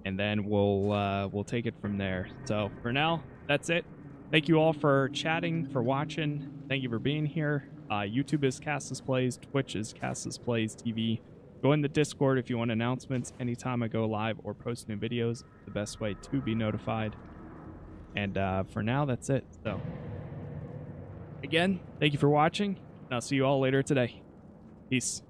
[SPEAKER 1] and then we'll take it from there. So for now, that's it. Thank you all for chatting, for watching. Thank you for being here. YouTube is Casas Plays, Twitch is Casas Plays TV. Go in the Discord if you want announcements. Anytime I go live or post new videos, the best way to be notified. And for now, that's it. So again, thank you for watching. And I'll see you all later today. Peace.